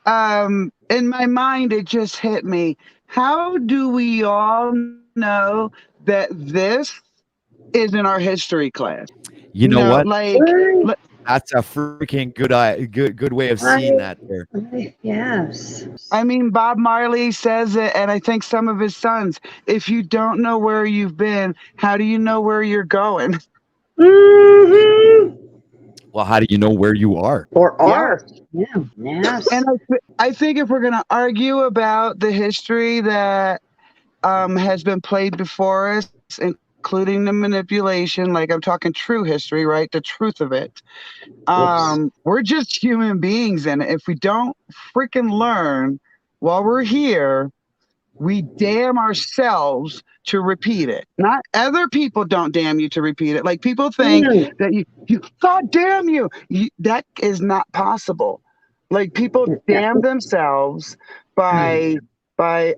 my mind it just hit me. How do we all know that this is in our history class? You know what? Right. Li- That's a freaking good way of seeing I, that there. yes. I mean, Bob Marley says it, and I think some of his sons. If you don't know where you've been, how do you know where you're going? Hmm. Well, how do you know where you are? Or Yeah. are. Yeah. And Yes. I think if we're going to argue about the history that has been played before us, including the manipulation, like I'm talking true history, right? The truth of it. Yes. We're just human beings, and if we don't freaking learn while we're here, we damn ourselves to repeat it. Not other people don't damn you to repeat it. Like people think Mm. that you God damn you. That is not possible. Like people damn themselves by by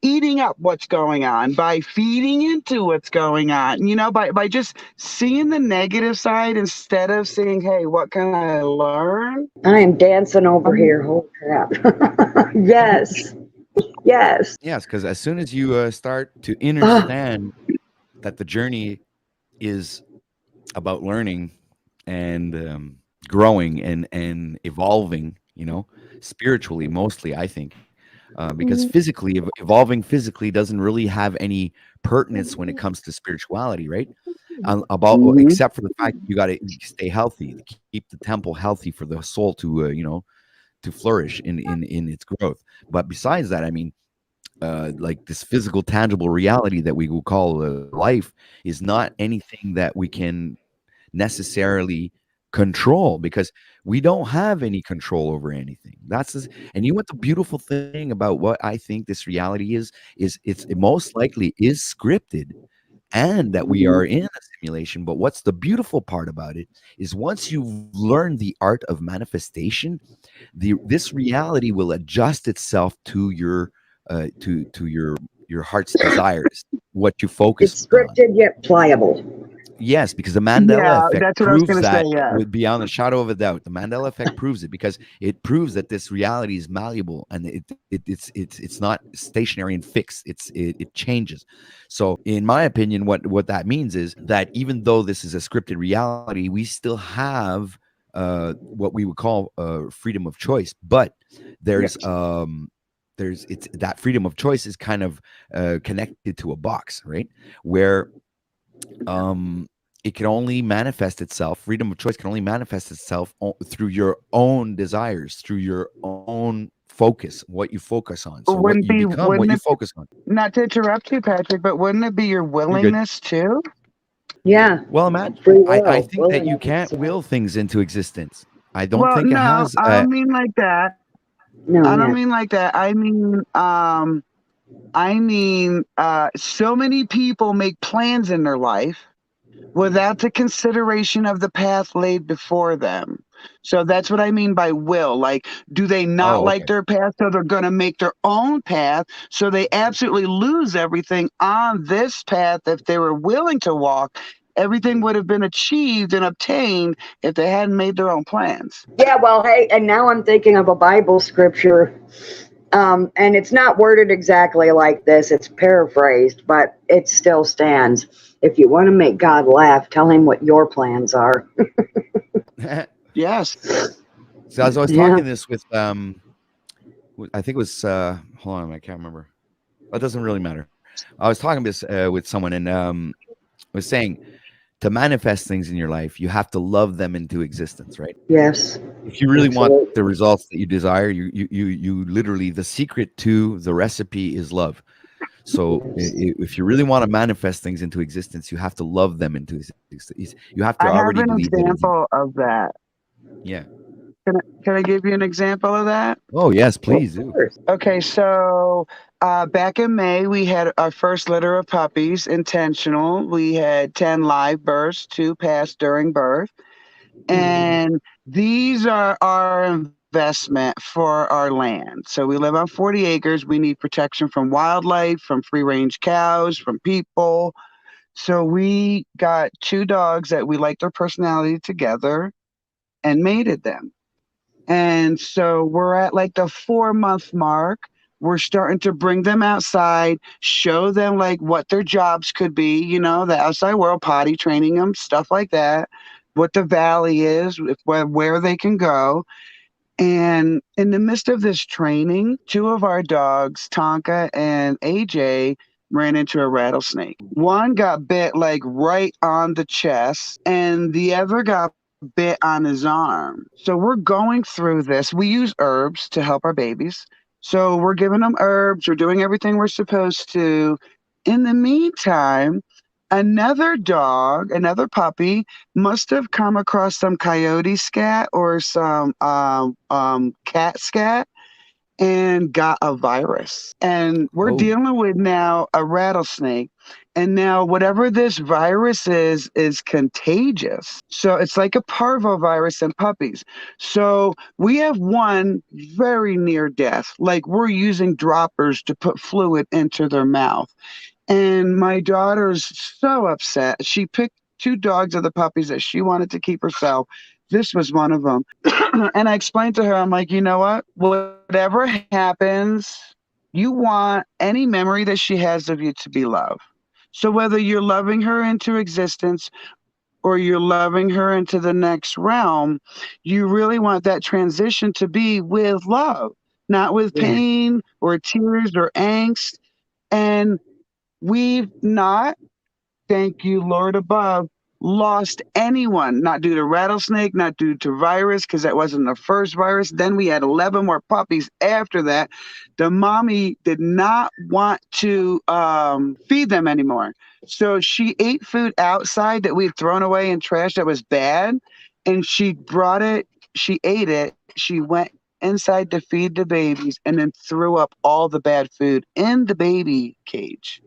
eating up what's going on, by feeding into what's going on, by just seeing the negative side instead of saying, hey, what can I learn? I am dancing over Um, here. Holy crap. Yes. Yes. Yes, because as soon as you start to Ah. understand that the journey is about learning and growing and evolving, spiritually mostly, I think, because physically evolving physically doesn't really have any pertinence when it comes to spirituality, right? About mhm. except for the fact that you got to stay healthy, to keep the temple healthy for the soul to to flourish in its growth. But besides that, I mean, like this physical tangible reality that we will call life is not anything that we can necessarily control, because we don't have any control over anything. And you know what the beautiful thing about what I think this reality is it most likely is scripted, and that we Mhm. are in a simulation. But what's the beautiful part about it is once you've learned the art of manifestation, the this reality will adjust itself to your heart's desires, what you focus It's on. scripted yet pliable. Yes, because the Mandela Yeah, effect that's what I was proves going to say. that Yeah. with beyond a shadow of a doubt. The Mandela effect proves it, because it proves that this reality is malleable, and it's not stationary and fixed. It changes. So, in my opinion, what that means is that even though this is a scripted reality, we still have what we would call freedom of choice. But there's Yes. it's that freedom of choice is kind of connected to a box, right? Where um it can only manifest itself. Freedom of choice can only manifest itself through your own desires, through your own focus, what you focus on. So what you become, what Wouldn't you it, focus on. not to interrupt you, Patrick, but wouldn't it be your You're good. willingness too? Yeah, Well, Matt, free I will, think that you willingness. can't will things into existence. I don't Well, think it no, has I a. don't mean like that. No, I don't yeah. mean like that. So many people make plans in their life without the consideration of the path laid before them. So that's what I mean by will. Like, do they not Oh, like okay. their path, so they're going to make their own path? So they absolutely lose everything on this path. If they were willing to walk, everything would have been achieved and obtained if they hadn't made their own plans. Yeah, well, hey, and now I'm thinking of a Bible scripture, and it's not worded exactly like this, it's paraphrased, but it still stands. If you want to make God laugh, tell him what your plans are. Yes. So as I was Yeah. talking this with I think it was hold on, I can't remember. That doesn't really matter. I was talking this with someone, and was saying to manifest things in your life, you have to love them into existence, right? Yes. If you really want Absolutely. the results that you desire, you literally, the secret to the recipe is love. So Yes. if you really want to manifest things into existence, you have to love them into existence. You have to I have already an believe that it's example of that. yeah. Can I give you an example of that? Oh yes, Of please do. course. Okay, so back in May, we had our first litter of puppies, intentional. We had 10 live births, 2 passed during birth. And these are our investment for our land. So we live on 40 acres. We need protection from wildlife, from free range cows, from people. So we got 2 dogs that we liked their personality together and mated them. And so we're at like the 4-month mark. We're starting to bring them outside, show them like what their jobs could be, the outside world, potty training them, stuff like that, what the valley is, where they can go. And in the midst of this training, 2 of our dogs, Tonka and AJ, ran into a rattlesnake. One got bit like right on the chest, and the other got bit on his arm. So we're going through this. We use herbs to help our babies. So we're giving them herbs, we're doing everything we're supposed to. In the meantime, another dog, another puppy, must have come across some coyote scat or some cat scat and got a virus. And we're Oh, dealing with now a rattlesnake. And now whatever this virus is contagious. So it's like a parvovirus in puppies. So we have one very near death. Like we're using droppers to put fluid into their mouth. And my daughter's so upset. She picked 2 dogs of the puppies that she wanted to keep herself. This was one of them. And I explained to her, I'm like, you know what? Whatever happens, you want any memory that she has of you to be love. So whether you're loving her into existence or you're loving her into the next realm, you really want that transition to be with love, not with Yeah. pain or tears or angst. And we've not, thank you, Lord above, lost anyone, not due to rattlesnake, not due to virus, because that wasn't the first virus. Then we had 11 more puppies after that. The mommy did not want to feed them anymore. So she ate food outside that we had thrown away in trash that was bad. And she brought it, she ate it, she went inside to feed the babies and then threw up all the bad food in the baby cage.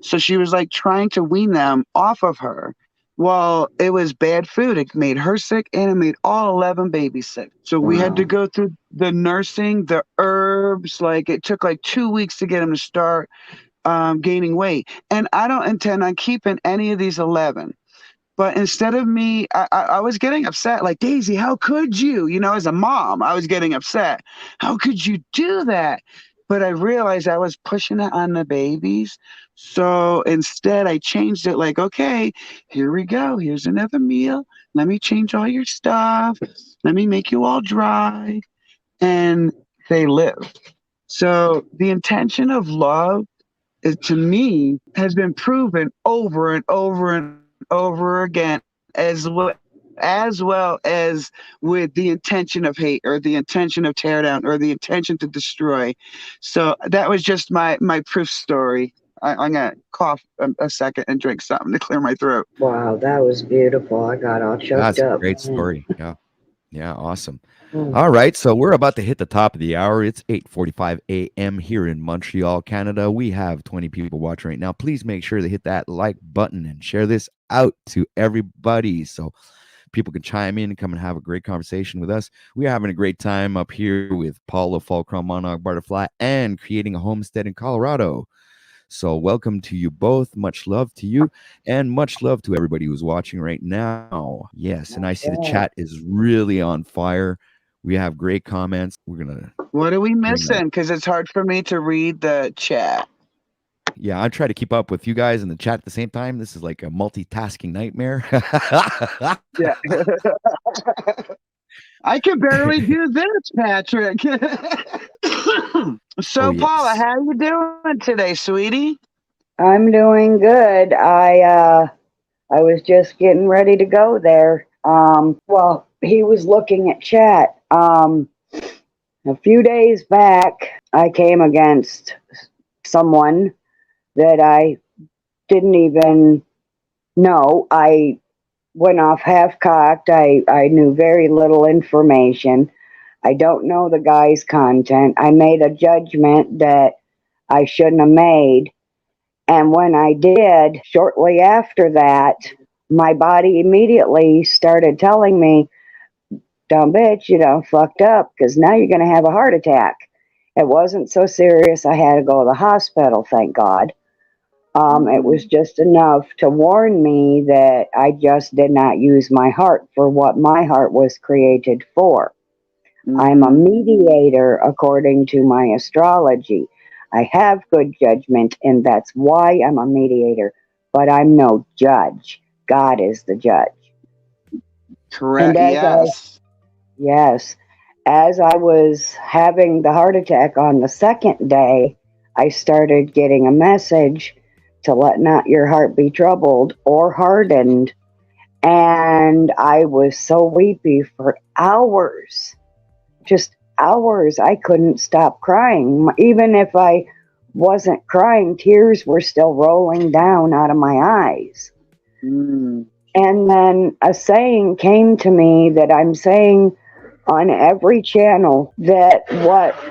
So she was like trying to wean them off of her. Well, it was bad food. It made her sick and it made all 11 babies sick. So we had to Wow. go through the nursing, the herbs. Like it took like 2 weeks to get them to start gaining weight. And I don't intend on keeping any of these 11. But instead of me, I was getting upset. Like, Daisy, how could you? As a mom, I was getting upset. How could you do that? But I realized I was pushing it on the babies. So instead, I changed it like, okay, here we go. Here's another meal. Let me change all your stuff. Let me make you all dry. And they live. So the intention of love is, to me, has been proven over and over and over again, as well as with the intention of hate or the intention of tear down or the intention to destroy. So that was just my proof story. I'm gonna cough a second and drink something to clear my throat. Wow, that was beautiful. I got all choked That's a up. great Man. story. Yeah. Yeah, awesome. Mm. All right, so we're about to hit the top of the hour. It's 8:45 a.m. here in Montreal, Canada. We have 20 people watching right now. Please make sure to hit that like button and share this out to everybody so people can chime in and come and have a great conversation with us. We're having a great time up here with Paula Falcron Monarch Butterfly and creating a homestead in Colorado. So, welcome to you both. Much love to you, and much love to everybody who's watching right now. Yes, and I see the Yeah. chat is really on fire. We have great comments. We're gonna What are we bring that. missing? Because it's hard for me to read the chat. Yeah, I try to keep up with you guys in the chat at the same time. This is like a multitasking nightmare. Yeah. I can barely do this, Patrick. Oh So, Paula, yes. how you doing today, sweetie? I'm doing good. I was just getting ready to go there. Well, he was looking at chat. A few days back, I came against someone that I didn't even know. I went off half cocked. I knew very little information. I don't know the guy's content. I made a judgment that I shouldn't have made. And when I did, shortly after that, my body immediately started telling me, dumb bitch, you know, fucked up because now you're going to have a heart attack. It wasn't so serious. I had to go to the hospital, thank God. It was just enough to warn me that I just did not use my heart for what my heart was created for. I'm a mediator according to my astrology. I have good judgment, and that's why I'm a mediator, but I'm no judge. God is the judge. And Correct. Yes. yes, as I was having the heart attack on the second day, I started getting a message to let not your heart be troubled or hardened. And I was so weepy for hours, just hours. I couldn't stop crying. Even if I wasn't crying, tears were still rolling down out of my eyes. Mm. And then a saying came to me that I'm saying on every channel, that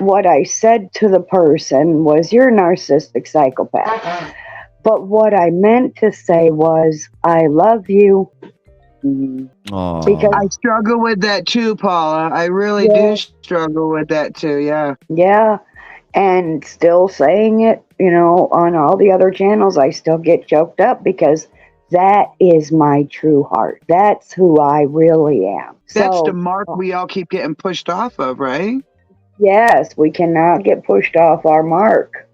what I said to the person was, you're a narcissistic psychopath. But what I meant to say was, I love you. Mhm. Because I struggle with that too, Paula. I really do struggle with that too. Yeah. yeah, and still saying it, you know, on all the other channels, I still get choked up because that is my true heart. That's who I really am. That's the So, mark we all keep getting pushed off of, right? yes, we cannot get pushed off our mark.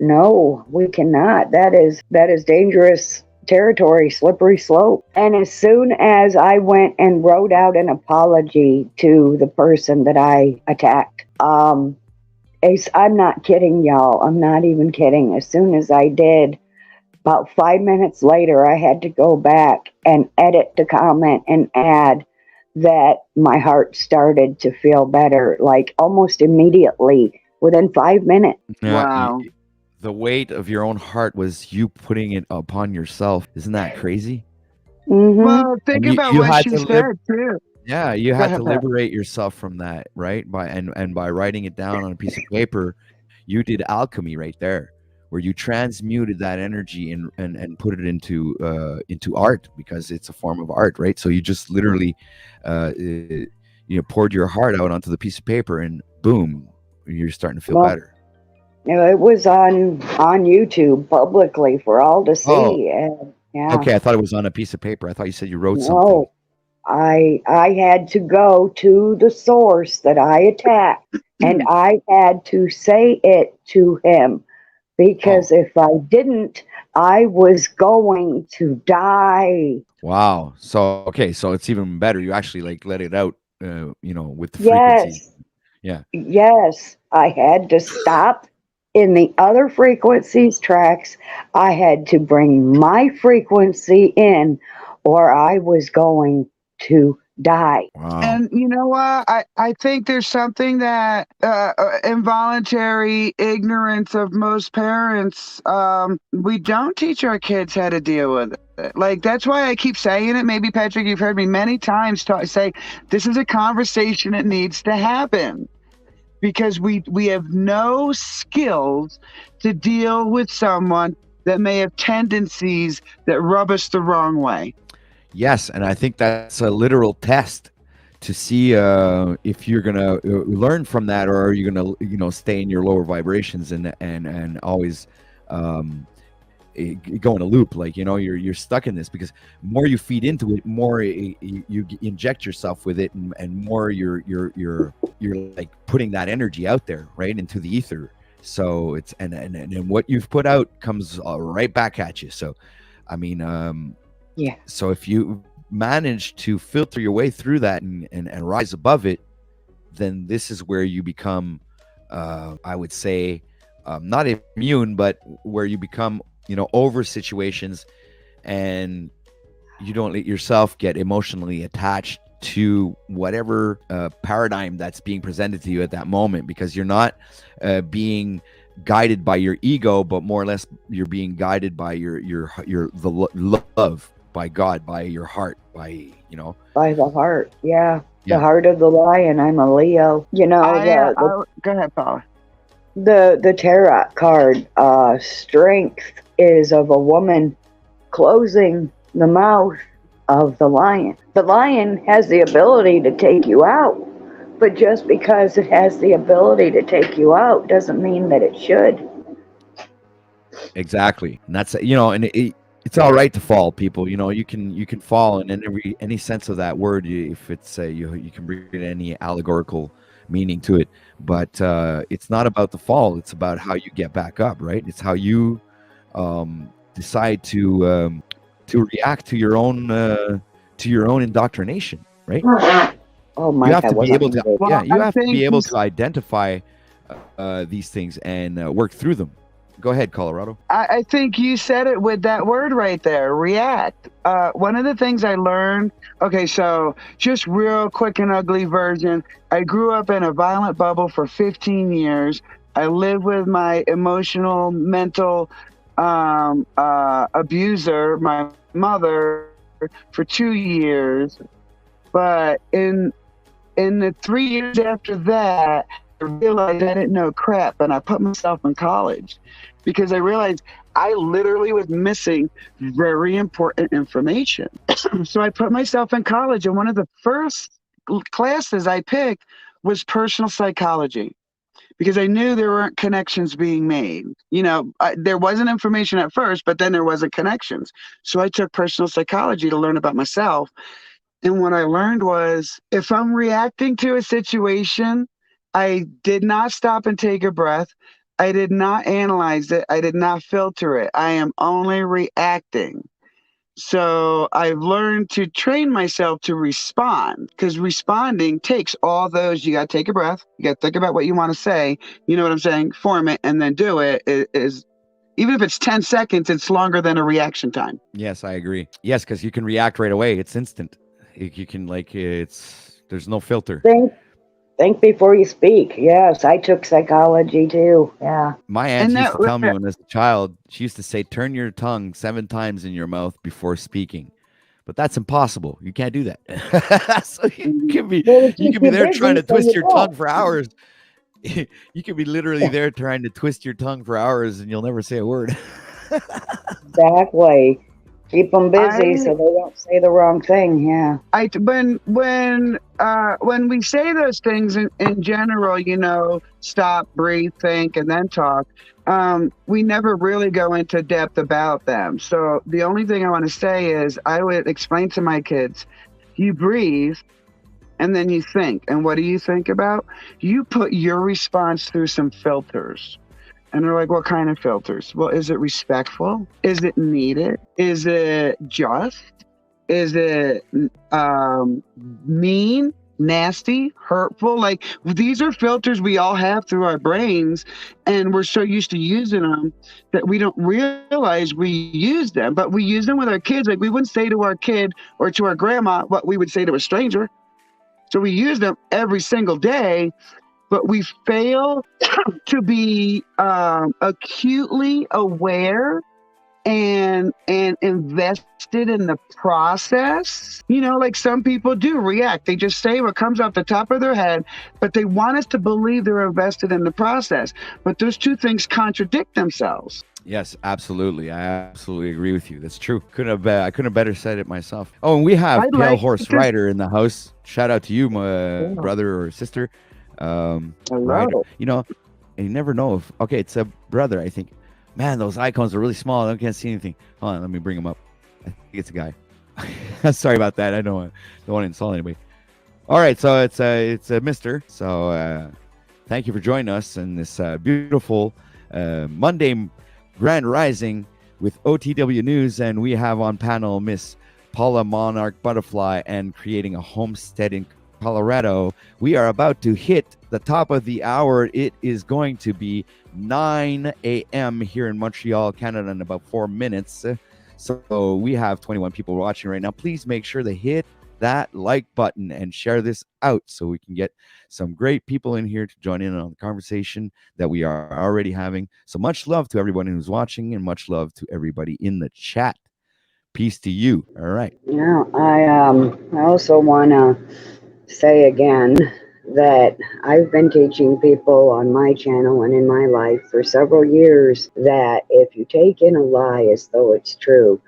No, we cannot. That is dangerous territory, slippery slope. And as soon as I went and wrote out an apology to the person that I attacked, I'm not kidding, y'all. I'm not even kidding. As soon as I did, about 5 minutes later, I had to go back and edit the comment and add that my heart started to feel better, like almost immediately within 5 minutes. Yeah, Wow. the weight of your own heart was you putting it upon yourself. Isn't that crazy? Mm-hmm. Well, think And about you what had she to said too. yeah, you Go had ahead, to Pat. liberate yourself from that, right? And by writing it down on a piece of paper, you did alchemy right there, where you transmuted that energy and put it into art because it's a form of art, right? So you just literally, poured your heart out onto the piece of paper, and boom, you're starting to feel Well, better. you know, it was on YouTube publicly for all to Oh, see, and yeah, okay. I thought it was on a piece of paper. I thought you said you wrote something. no, I had to go to the source that I attacked, and I had to say it to him because Oh, if I didn't, I was going to die. wow. So okay, so it's even better. You actually like let it out, with the frequencies. Yes, Yeah. yes, I had to stop in the other frequencies tracks, I had to bring my frequency in, or I was going to die. Wow. And you know what? I think there's something that involuntary ignorance of most parents. We don't teach our kids how to deal with it. Like, that's why I keep saying it. Maybe, Patrick, you've heard me many times say this is a conversation that needs to happen, because we have no skills to deal with someone that may have tendencies that rub us the wrong way. Yes, and I think that's a literal test to see if you're gonna learn from that, or are you gonna stay in your lower vibrations and always go in a loop, like you're stuck in this, because more you feed into it, more you inject yourself with it, and more you're like putting that energy out there, right, into the ether. So it's and what you've put out comes right back at you. So I mean, Yeah. so if you manage to filter your way through that and rise above it, then this is where you become, I would say, not immune, but where you become, over situations, and you don't let yourself get emotionally attached to whatever paradigm that's being presented to you at that moment, because you're not being guided by your ego, but more or less you're being guided by the love, by God, by your heart, by By the heart, yeah. Yeah. The heart of the lion. I'm a Leo. Go ahead, Paula. The tarot card, strength, is of a woman closing the mouth of the lion. The lion has the ability to take you out, but just because it has the ability to take you out doesn't mean that it should. Exactly. And that's and it's all right to fall, people. You can fall, and in any sense of that word, if it's you can bring any allegorical meaning to it, but it's not about the fall, it's about how you get back up, right? It's how you decide to react to your own indoctrination, right? Oh my You have God, to be able to Well, you I have to think be able to identify these things and work through them. Go ahead, Colorado. I think you said it with that word right there, react. One of the things I learned, okay, so just real quick and ugly version. I grew up in a violent bubble for 15 years. I lived with my emotional, mental abuser, my mother, for 2 years. But in the 3 years after that, I realized I didn't know crap, and I put myself in college because I realized I literally was missing very important information. So I put myself in college, and one of the first classes I picked was personal psychology, because I knew there weren't connections being made. There wasn't information at first, but then there wasn't connections. So I took personal psychology to learn about myself. And what I learned was, if I'm reacting to a situation, I did not stop and take a breath. I did not analyze it. I did not filter it. I am only reacting. So I've learned to train myself to respond, because responding takes all those. You got to take a breath. You got to think about what you want to say. You know what I'm saying? Form it and then do it. Even if it's 10 seconds, it's longer than a reaction time. Yes, I agree. Yes, because you can react right away. It's instant. You can there's no filter. Think before you speak. Yes, I took psychology too. Yeah. My aunt used to tell me when I was a child, she used to say, turn your tongue 7 times in your mouth before speaking. But that's impossible. You can't do that. So you can be there trying to twist your tongue for hours. You can be literally there trying to twist your tongue for hours, and you'll never say a word. Exactly. Keep them busy so they don't say the wrong thing. Yeah. When we say those things in general, stop, breathe, think, and then talk, we never really go into depth about them. So the only thing I want to say is, I would explain to my kids, you breathe and then you think. And what do you think about? You put your response through some filters. And they're like, what kind of filters? Well, is it respectful? Is it needed? Is it just? Is it mean? nasty, hurtful. Like these are filters we all have through our brains, and we're so used to using them that we don't realize we use them. But we use them with our kids. Like we wouldn't say to our kid or to our grandma what we would say to a stranger. So we use them every single day, but we fail to be acutely aware and invested in the process. Like some people do react. They just say what comes off the top of their head, but they want us to believe they're invested in the process. But those two things contradict themselves. Yes, absolutely. I absolutely agree with you. That's true. I couldn't have better said it myself. Oh, and we have I'd Pale like Horse to- Rider in the house. Shout out to you, my brother or sister. Rider. Hello. And you never know if it's a brother, I think. Man, those icons are really small. I can't see anything. Hold on, let me bring him up. I think it's a guy. Sorry about that. I don't want to insult anybody. All right, so it's a Mister. So thank you for joining us in this beautiful Monday Grand Rising with OTW News, and we have on panel Miss Paula Monarch Butterfly and creating a homestead in Colorado. We are about to hit the top of the hour. It is going to be 9 a.m. here in Montreal, Canada, in about 4 minutes. So we have 21 people watching right now. Please make sure to hit that like button and share this out so we can get some great people in here to join in on the conversation that we are already having. So much love to everyone who's watching, and much love to everybody in the chat. Peace to you. All right. Yeah, I also want to say again that I've been teaching people on my channel and in my life for several years that if you take in a lie as though it's true,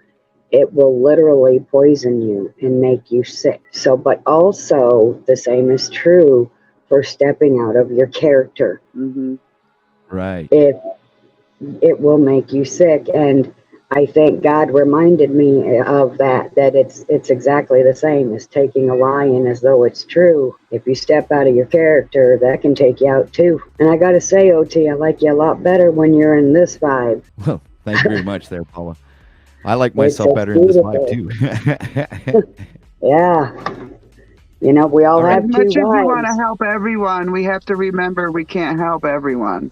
it will literally poison you and make you sick. So, but also the same is true for stepping out of your character. Mm-hmm. Right. It will make you sick. And I think God reminded me of that it's exactly the same as taking a lie in as though it's true. If you step out of your character, that can take you out too. And I got to say, OT, I like you a lot better when you're in this vibe. Well, thank you very much there, Paula. I like myself better in this vibe too. Yeah. We all have As two much as we want to vibes. help everyone, we have to remember we can't help everyone.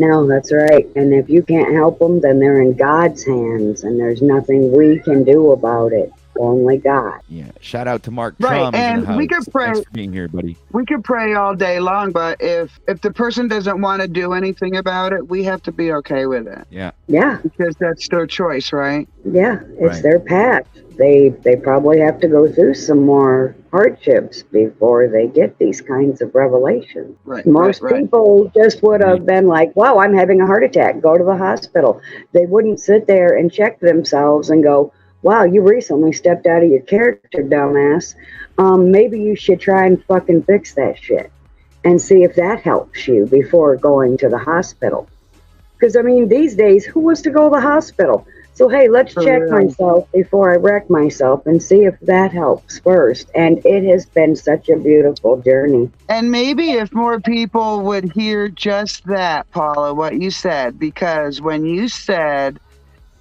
No, that's right. And if you can't help them, then they're in God's hands, and there's nothing we can do about it. Only God. Yeah. Shout out to Mark Right, Trom in the and house. we could pray. Thanks for being here, buddy. We could pray all day long, but if the person doesn't want to do anything about it, we have to be okay with it. Yeah. Yeah. Because that's their choice, right? Yeah, it's Right. their path. They probably have to go through some more hardships before they get these kinds of revelations. Right. Most right. people just would have been like, wow, I'm having a heart attack. Go to the hospital. They wouldn't sit there and check themselves and go, wow, you recently stepped out of your character, dumbass. Maybe you should try and fucking fix that shit and see if that helps you before going to the hospital. Because, these days, who wants to go to the hospital? So, hey, let's check myself before I wreck myself and see if that helps first. And it has been such a beautiful journey. And maybe if more people would hear just that, Paula, what you said, because when you said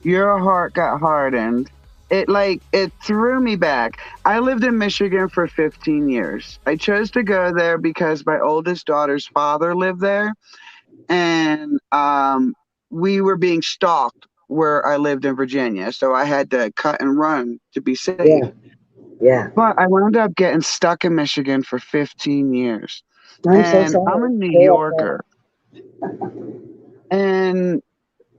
your heart got hardened, it threw me back. I lived in Michigan for 15 years. I chose to go there because my oldest daughter's father lived there. And we were being stalked where I lived in Virginia. So I had to cut and run to be safe. Yeah. But I wound up getting stuck in Michigan for 15 years. I'm so And sorry. I'm a New Yorker. And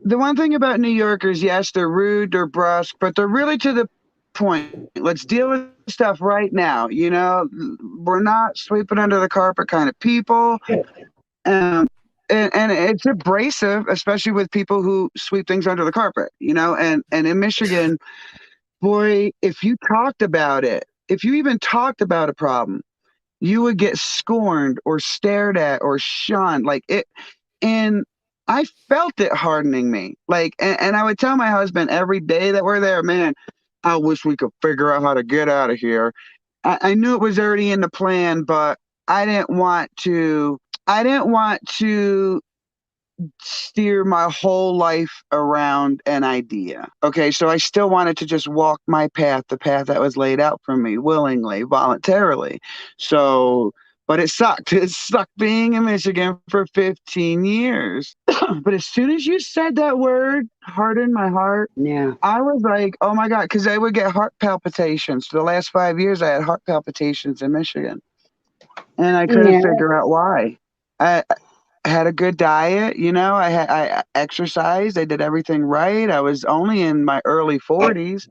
the one thing about New Yorkers, yes, they're rude, they're brusque, but they're really to the point. Let's deal with stuff right now. We're not sweeping under the carpet kind of people. And it's abrasive, especially with people who sweep things under the carpet, and in Michigan, boy, if you talked about it, if you even talked about a problem, you would get scorned or stared at or shunned like it. And I felt it hardening me. And I would tell my husband every day that we're there, man, I wish we could figure out how to get out of here. I knew it was already in the plan, but I didn't want to steer my whole life around an idea. Okay, so I still wanted to just walk my path, the path that was laid out for me willingly, voluntarily. So, but it sucked. It sucked being in Michigan for 15 years. But as soon as you said that word, hardened my heart, Yeah. I was like, oh my God, because I would get heart palpitations. For the last 5 years, I had heart palpitations in Michigan, and I couldn't Yeah. figure out why. I had a good diet, I exercised, I did everything right. I was only in my early 40s.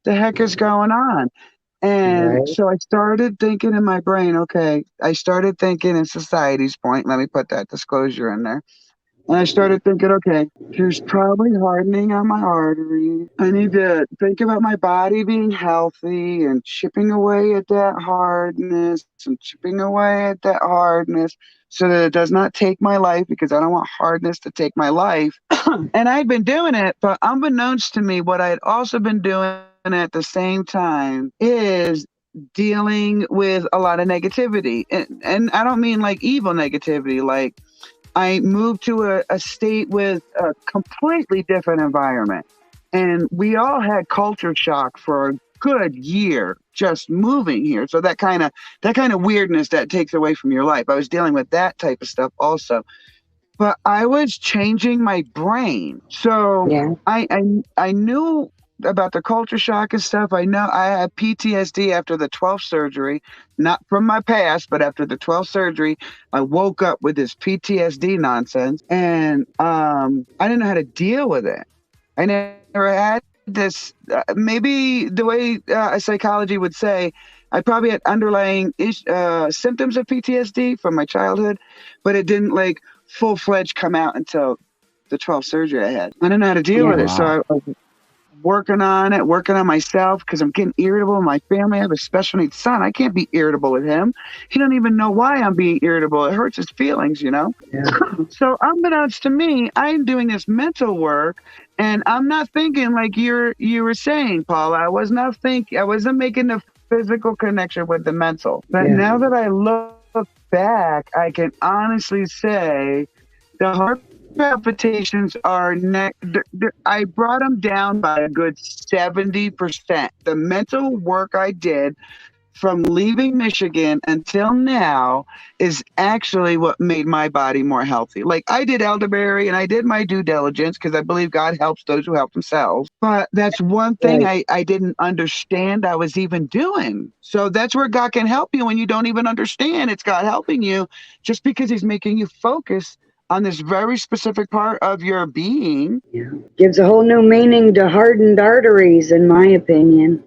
The heck is going on? And Right. so I started thinking in my brain, okay, I started thinking in society's point, let me put that disclosure in there. And I started thinking, okay, there's probably hardening on my artery. I need to think about my body being healthy and chipping away at that hardness and chipping away at that hardness so that it does not take my life, because I don't want hardness to take my life. And I'd been doing it, but unbeknownst to me, what I had also been doing at the same time is dealing with a lot of negativity. And I don't mean like evil negativity, like I moved to a state with a completely different environment. And we all had culture shock for a good year just moving here. So that kind of weirdness that takes away from your life. I was dealing with that type of stuff also. But I was changing my brain. So Yeah. I knew about the culture shock and stuff. I know I had PTSD after the 12th surgery, not from my past, but after the 12th surgery, I woke up with this PTSD nonsense, and I didn't know how to deal with it. I never had this. Maybe the way psychology would say, I probably had underlying symptoms of PTSD from my childhood, but it didn't like full-fledged come out until the 12th surgery I had. I didn't know how to deal Yeah. with it. So Wow. I was working on it, working on myself, because I'm getting irritable in my family. I have a special needs son. I can't be irritable with him. He don't even know why I'm being irritable. It hurts his feelings. Yeah. So unbeknownst to me, I'm doing this mental work, and I'm not thinking like you were saying, Paula. I wasn't making the physical connection with the mental. But Yeah. now that I look back, I can honestly say the heart palpitations are I brought them down by a good 70%. The mental work I did from leaving Michigan until now is actually what made my body more healthy. Like, I did elderberry and I did my due diligence because I believe God helps those who help themselves. But that's one thing Right. I didn't understand I was even doing. So that's where God can help you when you don't even understand. It's God helping you just because He's making you focus on this very specific part of your being. Yeah. Gives a whole new meaning to hardened arteries, in my opinion.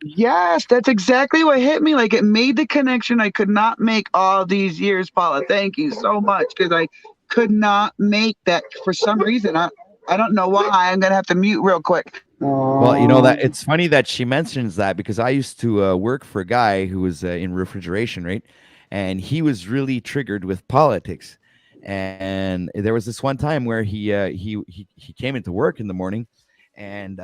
Yes, that's exactly what hit me. Like, it made the connection I could not make all these years, Paula. Thank you so much, because I could not make that for some reason. I don't know why. I'm gonna have to mute real quick. Well, that Oh. it's funny that she mentions that because I used to work for a guy who was in refrigeration, right? And he was really triggered with politics. And there was this one time where he came into work in the morning, and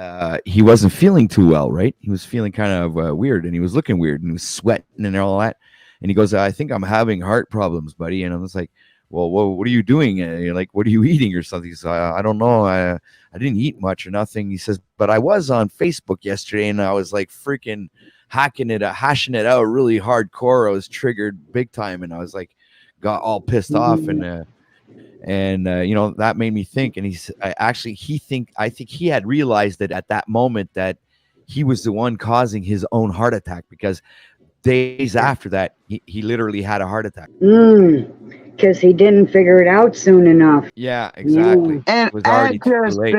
he wasn't feeling too well, right? He was feeling kind of weird, and he was looking weird, and he was sweating and all that. And he goes, "I think I'm having heart problems, buddy." And I was like, "Well, what are you doing? You're like, what are you eating or something?" He's like, I don't know. I didn't eat much or nothing. He says, but I was on Facebook yesterday and I was like freaking hashing it out really hardcore. I was triggered big time, and I was like, got all pissed off, Mhm. that made me think. And I think he had realized that at that moment that he was the one causing his own heart attack, because days after that he literally had a heart attack. Because he didn't figure it out soon enough. Yeah, exactly. Yeah. And It was already too late.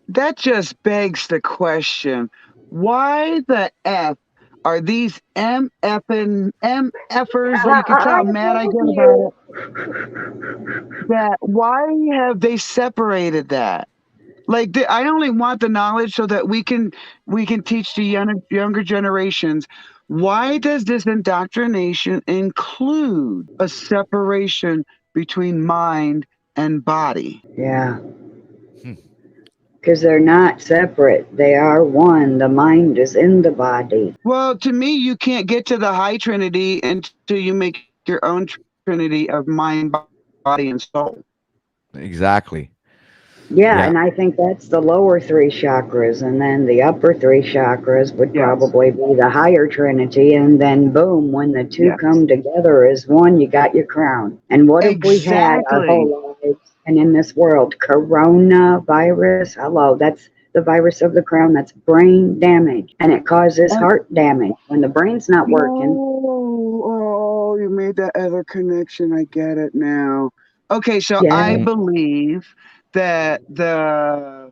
that just begs the question: why the f are these MFers? You can tell I how mad I told get about you. it. That why have they separated that? Like, I only want the knowledge so that we can teach the younger generations. Why does this indoctrination include a separation between mind and body? Yeah. Hmm. Because they're not separate. They are one. The mind is in the body. Well, to me, you can't get to the high trinity until you make your own trinity of mind, body, and soul. Exactly. Yeah, Yeah. and I think that's the lower three chakras, and then the upper three chakras would Yes. probably be the higher trinity, and then boom, when the two Yes. come together as one, you got your crown. And what have we had our Exactly. whole lives? And in this world, coronavirus, hello, that's the virus of the crown. That's brain damage, and it causes And heart damage when the brain's not working. you made that other connection. I get it now. Okay, so I Yeah, Mhm. believe that the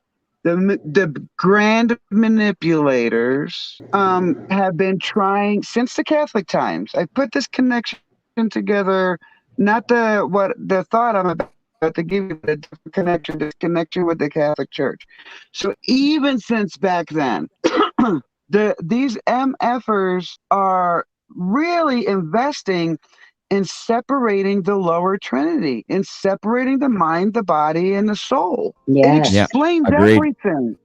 grand manipulators have been trying since the Catholic times. I put this connection together, not the thought I'm about to give you, but a different connection, this connection with the Catholic Church. So even since back then, these MFers are really investing in separating the lower trinity, in separating the mind, the body, and the soul. It Yeah. yes. explains Agreed. everything.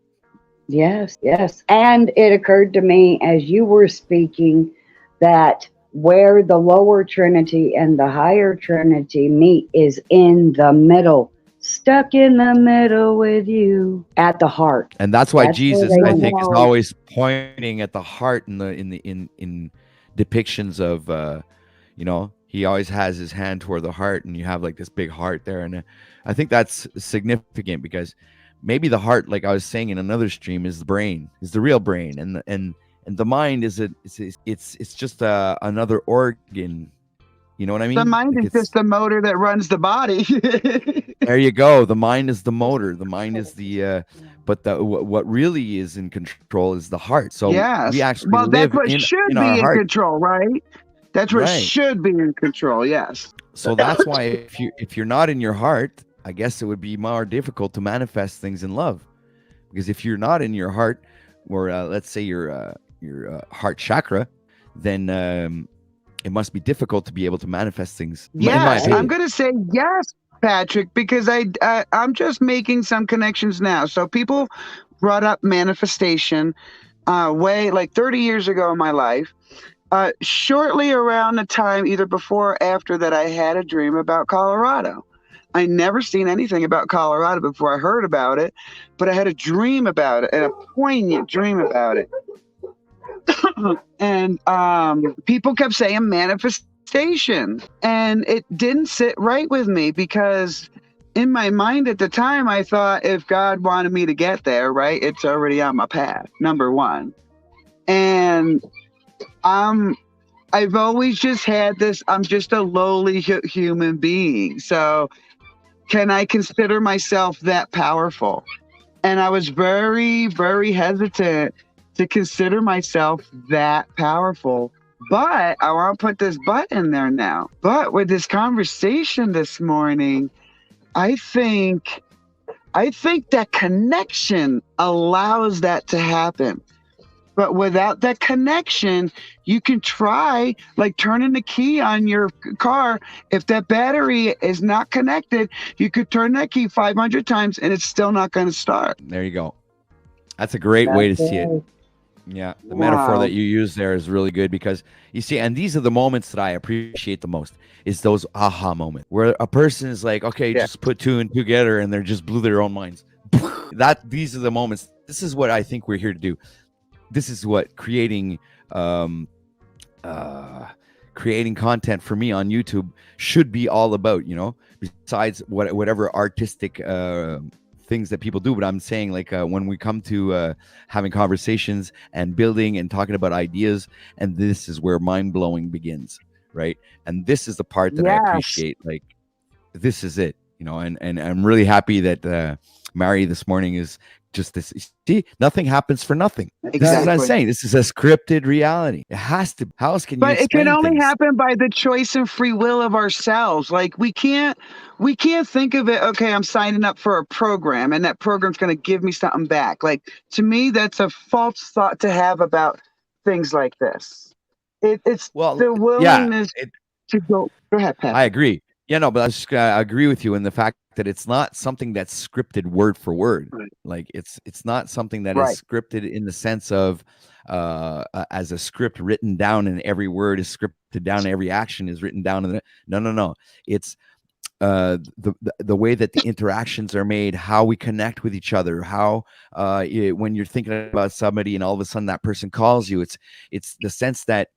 Yes, yes. And it occurred to me as you were speaking that where the lower Trinity and the higher Trinity meet is in the middle, stuck in the middle with you at the heart. And that's why That's where Jesus, they I meet. think, is Wow. always pointing at the heart in depictions of he always has his hand toward the heart, and you have like this big heart there, and I think that's significant because maybe the heart, like I was saying in another stream, is the brain, is the real brain, and the mind is it's just another organ. You know what I The mean? mind Like is just it's the motor that runs the body. there you go. The mind is the motor. The mind is the but what really is in control is the heart. So we Yes. actually Well, that's live what in should our be in heart. control, right? That's what Right. should be in control. Yes. So that's why if you're not in your heart, I guess it would be more difficult to manifest things in love. Because if you're not in your heart, or let's say your heart chakra, then it must be difficult to be able to manifest things, in my Yes, I'm opinion. Right. going to say yes, Patrick, because I'm just making some connections now. So people brought up manifestation way like 30 years ago in my life. Shortly around the time, either before or after that, I had a dream about Colorado. I never seen anything about Colorado before I heard about it, but I had a dream about it and a poignant dream about it. And people kept saying manifestation, and it didn't sit right with me because in my mind at the time I thought if God wanted me to get there, right, it's already on my path, number one. And um I've always just had this, I'm just a lowly human being, so can I consider myself that powerful? And I was very, very hesitant to consider myself that powerful. But I want to put this but in there now. But with this conversation this morning, I think I think that connection allows that to happen. But without that connection, you can try like turning the key on your car. If that battery is not connected, you could turn that key 500 times and it's still not going to start. There you go. That's a great way That's to see it. right. Yeah, the metaphor Wow. that you use there is really good because you see, and these are the moments that I appreciate the most. Is those aha moments where a person is like, okay, Yeah. just put two and two together, and they're just blew their own minds. These are the moments. This is what I think we're here to do. This is what um, uh, creating content for me on YouTube should be all about. Besides whatever artistic things that people do, but I'm saying like when we come to having conversations and building and talking about ideas, and this is where mind blowing begins, right? And this is the part that I Yes. appreciate. Like this is it, and I'm really happy that Mary this morning is just this. See, nothing happens for nothing. That's This is what right. I'm Exactly. saying. This is a scripted reality. It has to. How else can you But it can explain only things? happen by the choice and free will of ourselves. Like we can't think of it, okay, I'm signing up for a program and that program's going to give me something back. Like to me that's a false thought to have about things like this. It's Well, the yeah, willingness to go ahead, I Patrick. agree. Yeah, no, but I agree with you in the fact that it's not something that's scripted word for word. Right. Like it's not something that is Right. scripted in the sense of as a script written down, and every word is scripted down, every action is written down. No, no, no. It's the way that the interactions are made, how we connect with each other, how when you're thinking about somebody and all of a sudden that person calls you, it's the sense that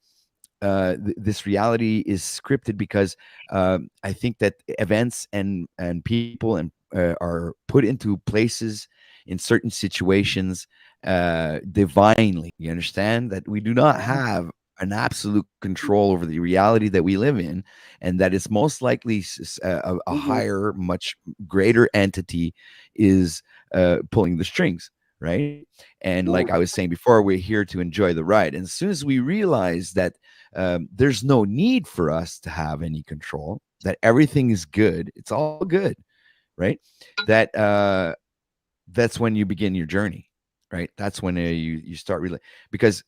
this reality is scripted because I think that events and people and are put into places in certain situations divinely. You understand that we do not have an absolute control over the reality that we live in, and that it's most likely a higher, much greater entity is pulling the strings, right? And like I was saying before, we're here to enjoy the ride. And as soon as we realize that there's no need for us to have any control, that everything is good, it's all good, right? That that's when you begin your journey, right? That's when you start really, because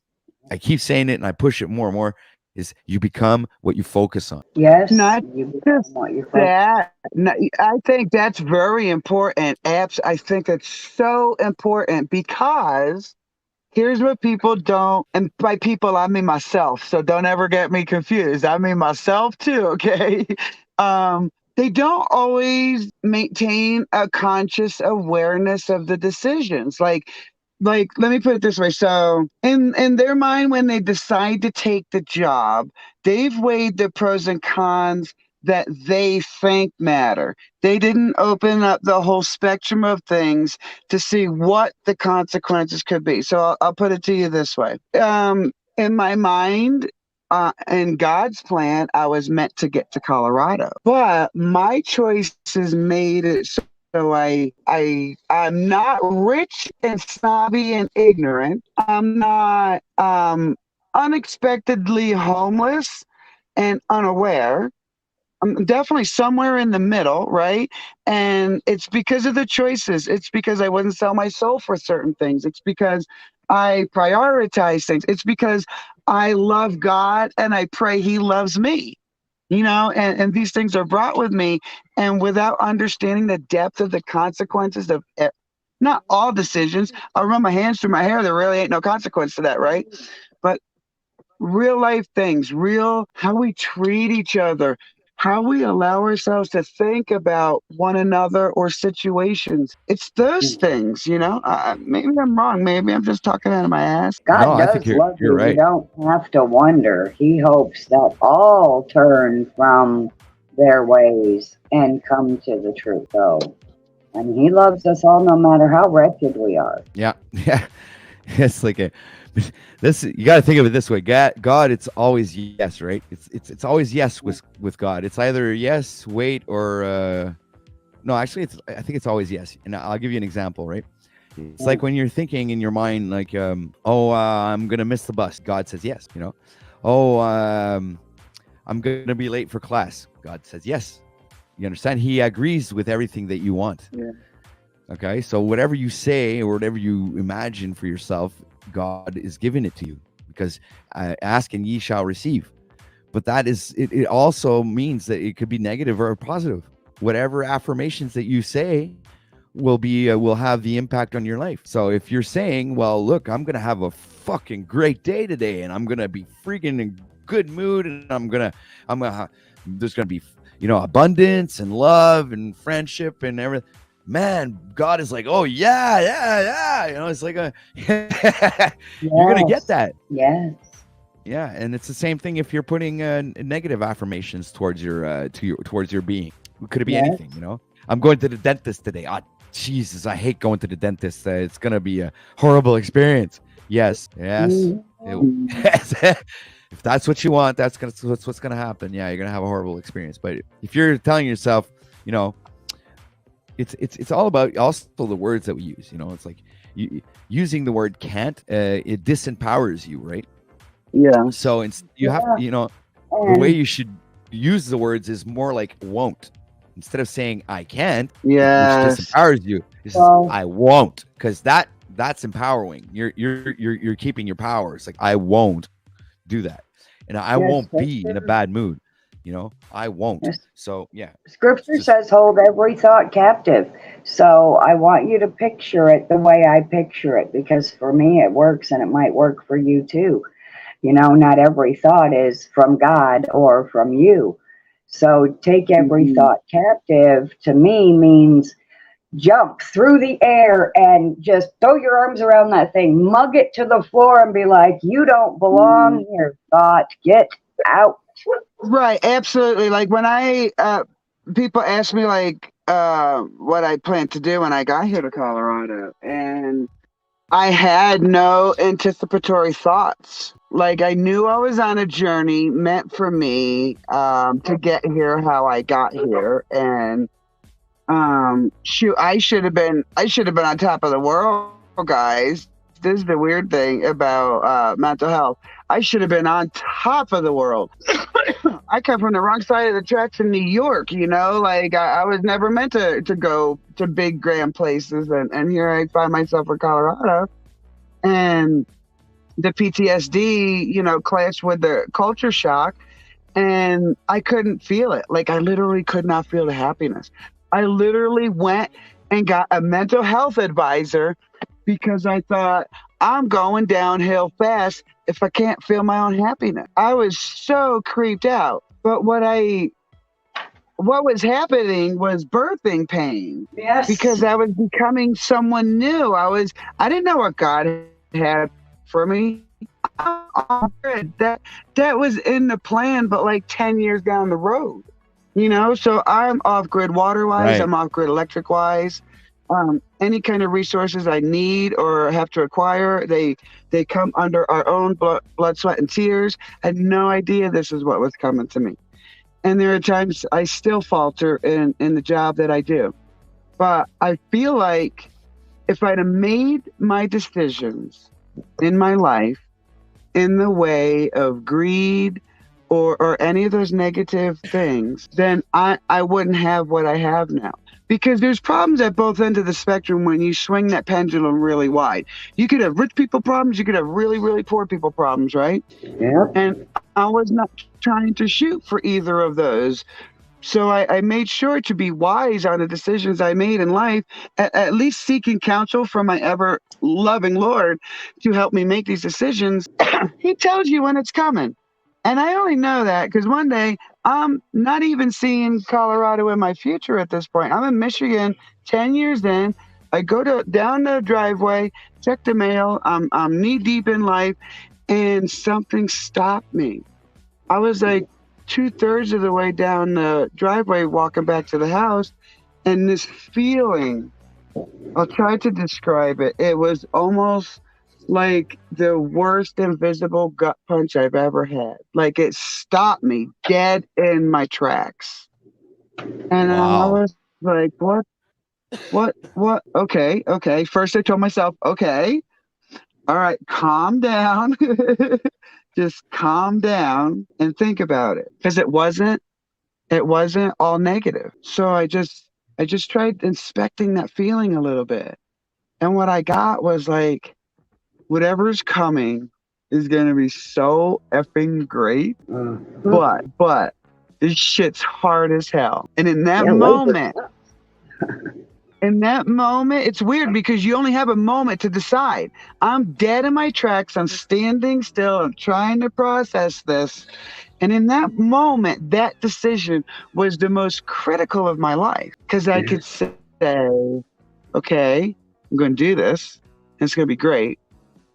I keep saying it and I push it more and more, is you become what you focus on. Yes, Not you become just what you focus. that. I think that's very important. Apps, I think it's so important because here's what people don't, and by people, I mean myself. So don't ever get me confused. I mean myself too, okay? They don't always maintain a conscious awareness of the decisions. Like let me put it this way. So in their mind, when they decide to take the job, they've weighed the pros and cons that they think matter. They didn't open up the whole spectrum of things to see what the consequences could be. So I'll put it to you this way. In my mind, in God's plan, I was meant to get to Colorado, but my choices made it so I'm not rich and snobby and ignorant. I'm not unexpectedly homeless and unaware. I'm definitely somewhere in the middle, right? And it's because of the choices. It's because I wouldn't sell my soul for certain things. It's because I prioritize things. It's because I love God and I pray He loves me. And these things are brought with me. And without understanding the depth of the consequences of not all decisions, I'll run my hands through my hair. There really ain't no consequence to that, right? But real life things, real how we treat each other, how we allow ourselves to think about one another or situations. It's those things. Maybe I'm wrong. Maybe I'm just talking out of my ass. No, God I think does love you're you. You right. don't have to wonder. He hopes that all turn from their ways and come to the truth, though. And He loves us all no matter how wretched we are. Yeah, yeah. It's like a this. You got to think of it this way. God, it's always yes, right? It's always yes with God. It's either yes, wait, or no. Actually, I think it's always yes. And I'll give you an example, right? It's like when you're thinking in your mind, like, I'm gonna miss the bus. God says yes. Oh, I'm gonna be late for class. God says yes. You understand? He agrees with everything that you want. Yeah. Okay, so whatever you say or whatever you imagine for yourself, God is giving it to you, because ask and ye shall receive. But that is it also means that it could be negative or positive. Whatever affirmations that you say will have the impact on your life. So if you're saying, well, look, I'm gonna have a fucking great day today, and I'm gonna be freaking in good mood, and there's gonna be abundance and love and friendship and everything. Man, God is like, oh yeah, yeah, yeah. It's like you're gonna get Yes. that. Yes. Yeah, and it's the same thing if you're putting negative affirmations towards your being. Could it be Yes. anything? I'm going to the dentist today. Ah, Jesus, I hate going to the dentist. It's gonna be a horrible experience. Yes. If that's what you want, that's what's gonna happen. Yeah, you're gonna have a horrible experience. But if you're telling yourself, it's all about also the words that we use. It's like using the word can't. It disempowers you, right? Yeah. So you have the way you should use the words is more like won't. Instead of saying I can't, which Yes. disempowers you, this is I won't, because that's empowering. You're keeping your power. It's like I won't do that, and I won't be in a bad mood. I won't. Yes. So yeah. Scripture says, hold every thought captive. So I want you to picture it the way I picture it, because for me it works and it might work for you too. Not every thought is from God or from you. So take every thought captive to me means jump through the air and just throw your arms around that thing, mug it to the floor and be like, you don't belong here, thought, get out. Right, absolutely. Like when I people ask me like what I plan to do when I got here to Colorado, and I had no anticipatory thoughts. Like I knew I was on a journey meant for me to get here how I got here, and shoot, I should have been on top of the world, guys. This is the weird thing about mental health. I should have been on top of the world. I come from the wrong side of the tracks in New York, like I was never meant to go to big grand places, and here I find myself in Colorado, and the PTSD, clashed with the culture shock, and I couldn't feel it. Like I literally could not feel the happiness. I literally went and got a mental health advisor because I thought I'm going downhill fast if I can't feel my own happiness. I was so creeped out. But what was happening was birthing pain. Yes. Because I was becoming someone new. I didn't know what God had for me. That was in the plan, but like 10 years down the road. So I'm off grid water wise, Right. I'm off grid electric wise. Any kind of resources I need or have to acquire, they come under our own blood, sweat, and tears. I had no idea this is what was coming to me. And there are times I still falter in the job that I do. But I feel like if I'd have made my decisions in my life in the way of greed or any of those negative things, then I wouldn't have what I have now. Because there's problems at both ends of the spectrum when you swing that pendulum really wide. You could have rich people problems, you could have really, really poor people problems, right? Yep. And I was not trying to shoot for either of those. So I made sure to be wise on the decisions I made in life, at least seeking counsel from my ever loving Lord to help me make these decisions. He tells you when it's coming. And I only know that because one day I'm not even seeing Colorado in my future at this point. I'm in Michigan 10 years in. I go down the driveway, check the mail. I'm knee deep in life, and something stopped me. I was like 2/3 of the way down the driveway walking back to the house, and this feeling, I'll try to describe it. It was almost like the worst invisible gut punch I've ever had. Like it stopped me dead in my tracks. And I Wow. was like, what? Okay. First I told myself, okay, all right, calm down. Just calm down and think about it. Because it wasn't all negative. So I just tried inspecting that feeling a little bit. And what I got was like, whatever's coming is gonna be so effing great. But this shit's hard as hell. And in that moment, it's weird because you only have a moment to decide. I'm dead in my tracks. I'm standing still. I'm trying to process this. And in that moment, that decision was the most critical of my life because I could say, okay, I'm going to do this. And it's going to be great.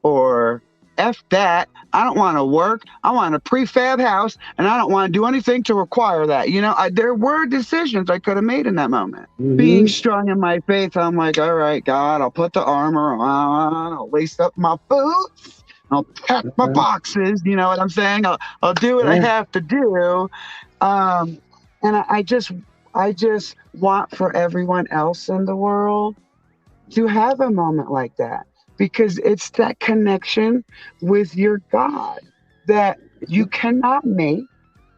Or F that. I don't want to work. I want a prefab house, and I don't want to do anything to require that. There were decisions I could have made in that moment. Being strong in my faith, I'm like, all right, God, I'll put the armor on. I'll lace up my boots. I'll pack my boxes. You know what I'm saying? I'll do what I have to do. And I just want for everyone else in the world to have a moment like that. Because it's that connection with your God that you cannot make,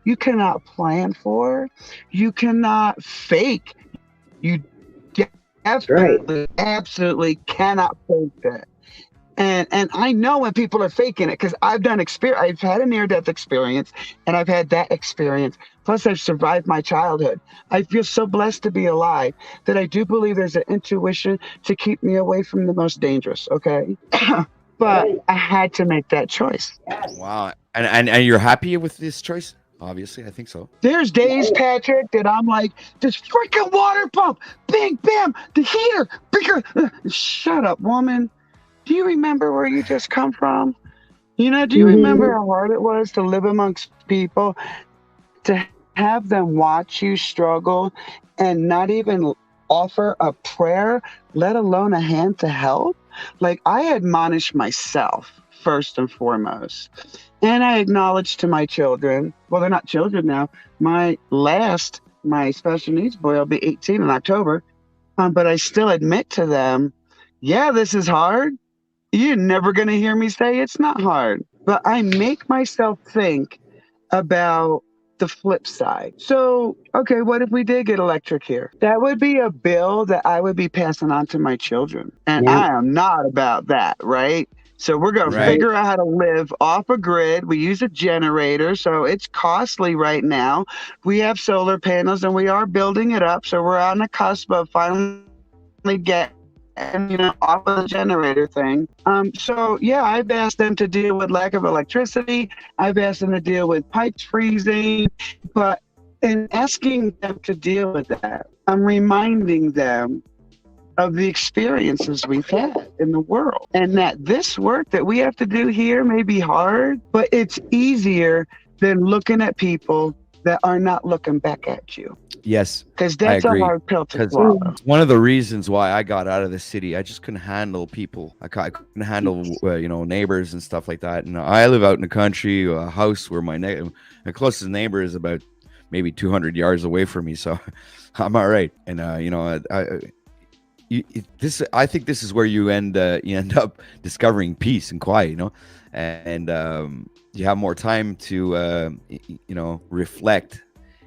you cannot plan for, you cannot fake. You absolutely cannot fake that. And I know when people are faking it because I've had a near-death experience, and I've had that experience. Plus, I've survived my childhood. I feel so blessed to be alive that I do believe there's an intuition to keep me away from the most dangerous. Okay, but I had to make that choice. Wow. And you're happy with this choice? Obviously, I think so. There's days, Patrick, that I'm like, this freaking water pump, bing, bam, the heater, bigger. Shut up, woman. Do you remember where you just come from? Do you remember Mhm. how hard it was to live amongst people, to have them watch you struggle and not even offer a prayer, let alone a hand to help? Like, I admonish myself first and foremost. And I acknowledge to my children, well, they're not children now. My special needs boy will be 18 in October. But I still admit to them, yeah, this is hard. You're never going to hear me say it's not hard. But I make myself think about the flip side. So, okay, what if we did get electric here? That would be a bill that I would be passing on to my children. And Yeah. I am not about that, right? So we're going to Right. figure out how to live off a grid. We use a generator, so it's costly right now. We have solar panels and we are building it up. So we're on the cusp of finally getting, off of the generator thing. So yeah, I've asked them to deal with lack of electricity. I've asked them to deal with pipes freezing, but in asking them to deal with that, I'm reminding them of the experiences we've had in the world, and that this work that we have to do here may be hard, but it's easier than looking at people that are not looking back at you, Yes, because I that's a agree. hard pill to Because swallow. one of the reasons why I got out of the city, I just couldn't handle people. I couldn't handle, neighbors and stuff like that. And I live out in the country, a house where my closest neighbor is about maybe 200 yards away from me, so I'm all right. And I think this is where you end up discovering peace and quiet, and you have more time to reflect,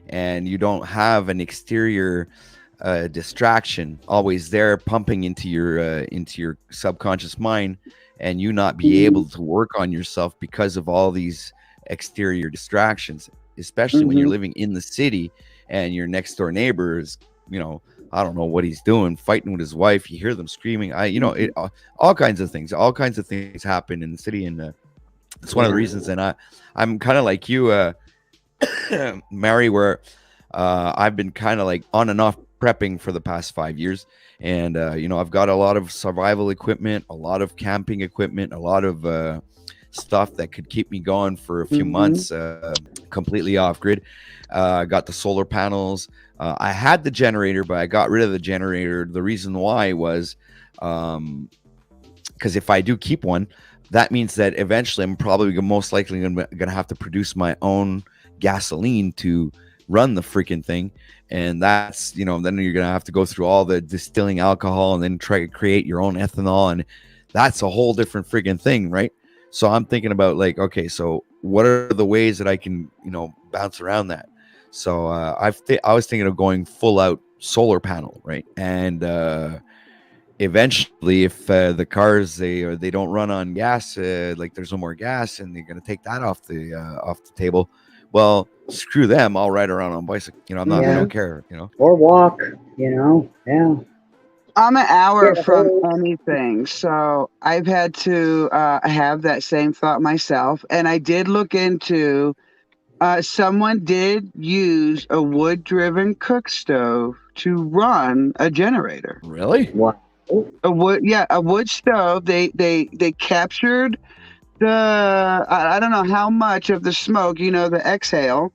and you don't have an exterior distraction always there pumping into your subconscious mind, and you not be able to work on yourself because of all these exterior distractions, especially when you're Mhm. living in the city and your next door neighbor is, I don't know what he's doing, fighting with his wife. You hear them screaming. All kinds of things. All kinds of things happen in the city, and it's one of the reasons. And I'm kind of like you, Mary, where I've been kind of like on and off prepping for the past 5 years, and I've got a lot of survival equipment, a lot of camping equipment, a lot of stuff that could keep me going for a few months, completely off grid. I got the solar panels. I had the generator, but I got rid of the generator. The reason why was because if I do keep one, that means that eventually I'm probably most likely going to have to produce my own gasoline to run the freaking thing. And that's, then you're going to have to go through all the distilling alcohol and then try to create your own ethanol. And that's a whole different freaking thing, right? So I'm thinking about like, okay, so what are the ways that I can, bounce around that? So I was thinking of going full out solar panel, right? And eventually, if the cars they don't run on gas, like there's no more gas, and they're going to take that off the table. Well, screw them. I'll ride around on a bicycle. I'm not. I Yeah. don't care. Or walk, yeah. I'm an hour Yeah, from anything, so I've had to have that same thought myself. And I did look into. Someone did use a wood-driven cook stove to run a generator. Really? Wow. A wood stove. They captured the I don't know how much of the smoke, the exhale,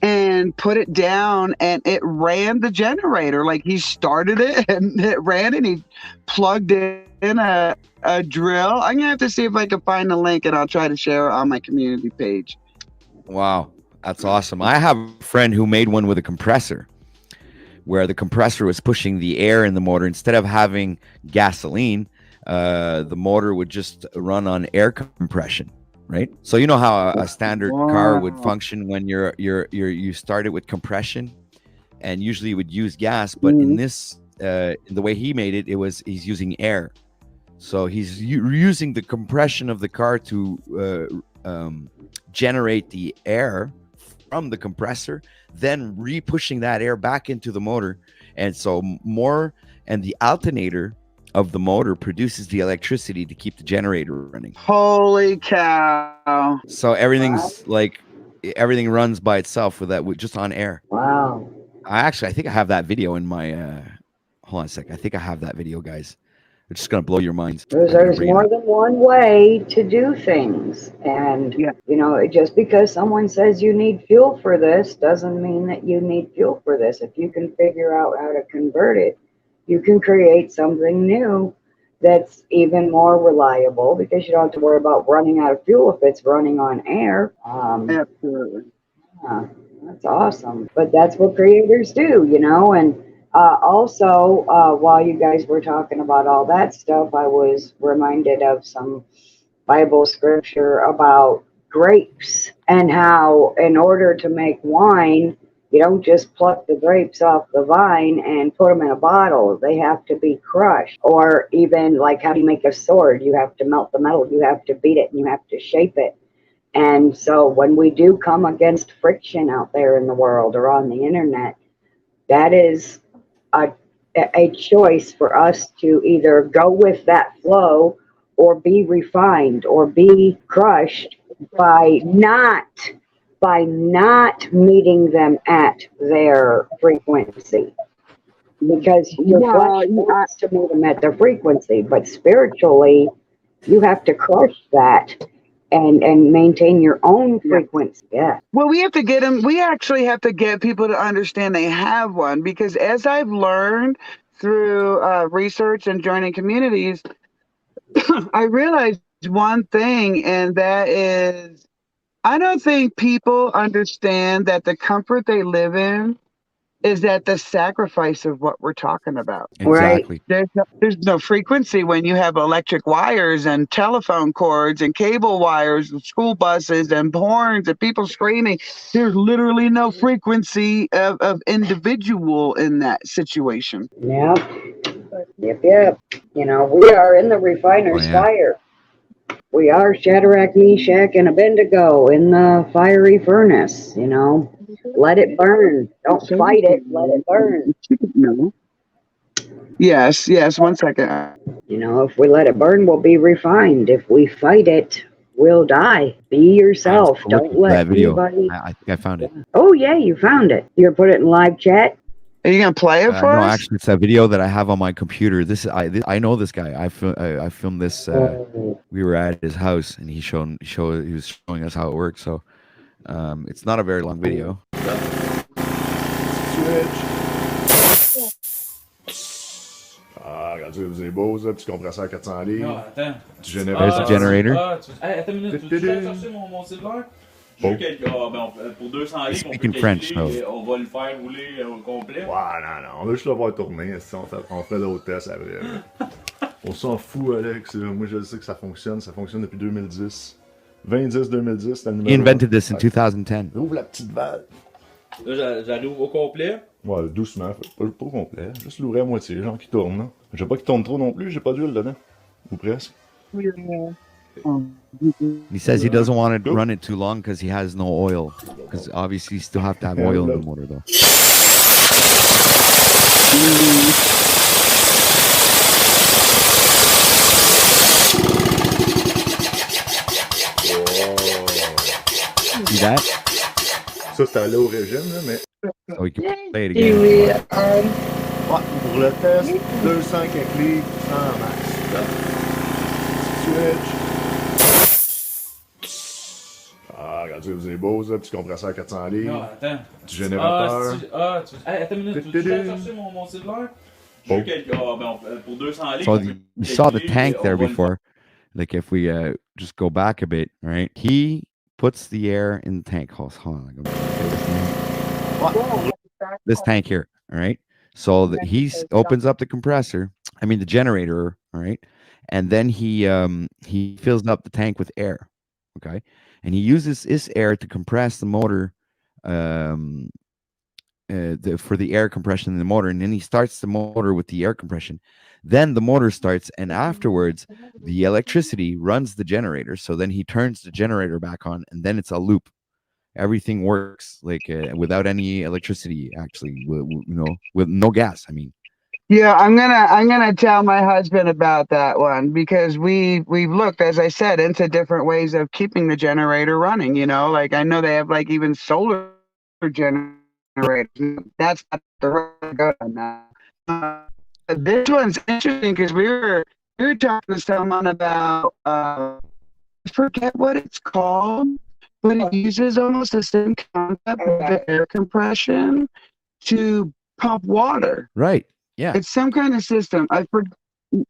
and put it down, and it ran the generator. Like, he started it and it ran, and he plugged in a drill. I'm gonna have to see if I can find the link, and I'll try to share it on my community page. Wow, that's awesome. I have a friend who made one with a compressor, where the compressor was pushing the air in the motor instead of having gasoline. The motor would just run on air compression, right? So you know how a standard car would Wow. function when you start it with compression, and usually you would use gas, but in this, the way he made it, he's using air. So he's using the compression of the car to generate the air from the compressor, then re-pushing that air back into the motor, and so and the alternator of the motor produces the electricity to keep the generator running. Holy cow. So everything's like everything runs by itself just on air. Wow. I think I have that video in my. Hold on a sec. I think I have that video, guys. It's just gonna blow your minds. There's more than one way to do things. And, Yeah. just because someone says you need fuel for this doesn't mean that you need fuel for this. If you can figure out how to convert it, you can create something new that's even more reliable because you don't have to worry about running out of fuel if it's running on air. Absolutely. Yeah, that's awesome. But that's what creators do, and also, while you guys were talking about all that stuff, I was reminded of some Bible scripture about grapes and how, in order to make wine, you don't just pluck the grapes off the vine and put them in a bottle. They have to be crushed. Or even like, how do you make a sword? You have to melt the metal, you have to beat it, and you have to shape it. And so when we do come against friction out there in the world or on the internet, that is a choice for us to either go with that flow or be refined or be crushed by not meeting them at their frequency, because your flesh wants to meet them at their frequency, but spiritually you have to crush that and maintain your own frequency. Yeah. Well, we have to get them. We actually have to get people to understand they have one, because as I've learned through research and joining communities, I realized one thing, and that is, I don't think people understand that the comfort they live in is at the sacrifice of what we're talking about. Exactly. There's no frequency when you have electric wires and telephone cords and cable wires and school buses and horns and people screaming. There's literally no frequency of individual in that situation. Yep. Yep. We are in the refiner's fire. We are Shadrach, Meshach, and Abednego in the fiery furnace. Let it burn. Don't fight it. Let it burn. No. Yes. 1 second. If we let it burn, we'll be refined. If we fight it, we'll die. Be yourself. Don't let that video. anybody. I think I found it. Oh yeah, you found it. You put it in live chat. Are you gonna play it for No, us? actually, it's a video that I have on my computer. I know this guy. I filmed this. We were at his house, and he was showing us how it works. So, it's not a very long video. Ah, regarde, c'est beau, ça, petit compresseur à 400 livres. Non, attends. Du There's générateur. a generator. Hey, attends une minute, tu veux chercher mon cellulaire? Oh. Pour 200 livres, on peut Speaking French, calculer, so. on va le faire rouler au complet. Ouais, non, on va juste le voir tourner. On fait d'autres tests après. On s'en fout, Alex. Moi, je sais que ça fonctionne. Ça fonctionne depuis 2010. 2010, c'était le numéro. He invented this in 2010. Ouvre la petite valve. Là, j'allouvre au complet. Ouais, doucement. Pas au complet. Juste l'ouvrir à moitié, genre qui tourne. Là. Je veux pas qu'il tourne trop non plus. J'ai pas d'huile dedans. Ou presque. He says he doesn't want to run it too long because he has no oil. Because obviously you still have to have oil in the motor, though. See that? Ça, c'était à l'origine, là, mais. So we can play it again. Ouais, pour le test, 200 quelques livres, 100 max. Switch. Ah, regarde, c'est beau, ça, petit compresseur à 400 livres. Non, attends. Du générateur. Hey, attends une minute, tu veux chercher mon cellulaire? Je veux pour 200 livres. So you saw the tank there before. Like if we just go back a bit, right? He puts the air in the tank. Hold on. This tank here, all right? So he opens up the compressor. I mean the generator, all right? And then he fills up the tank with air, okay? And he uses this air to compress the motor, for the air compression in the motor. And then he starts the motor with the air compression. Then the motor starts, and afterwards the electricity runs the generator. So then he turns the generator back on, and then it's a loop. Everything works like without any electricity, actually, with no gas. I mean, Yeah, I'm gonna tell my husband about that one because we've looked, as I said, into different ways of keeping the generator running. Like I know they have like even solar generators. That's not the right go on now. This one's interesting because we were talking to someone about I forget what it's called, but it uses almost the same concept of the air compression to pump water. Right. Yeah. It's some kind of system.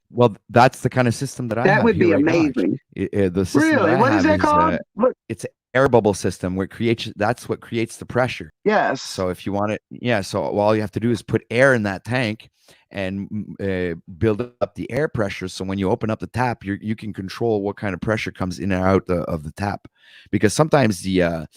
Well, that's the kind of system that I That have would here be right now. Actually, amazing. the system that Really? I What is have that is called? Look, it's an air bubble system where it creates. That's what creates the pressure. yes. So if you want it, yeah. So all you have to do is put air in that tank and build up the air pressure. So when you open up the tap, you can control what kind of pressure comes in and out of the tap, because sometimes the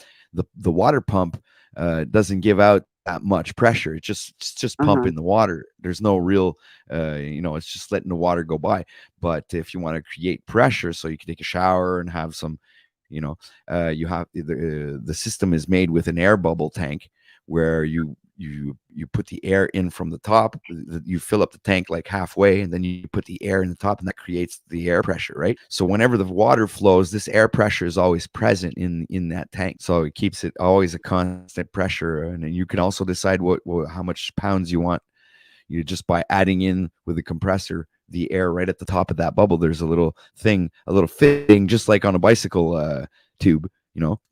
water pump doesn't give out that much pressure. It's just Uh-huh. pumping the water. There's no real, it's just letting the water go by. But if you want to create pressure, so you can take a shower and have some, you have the system is made with an air bubble tank where you put the air in from the top. You fill up the tank like halfway, and then you put the air in the top, and that creates the air pressure, right? So whenever the water flows, this air pressure is always present in that tank, so it keeps it always a constant pressure. And then you can also decide how much pounds you want. You just by adding in with the compressor the air right at the top of that bubble. There's a little thing, a little fitting, just like on a bicycle tube.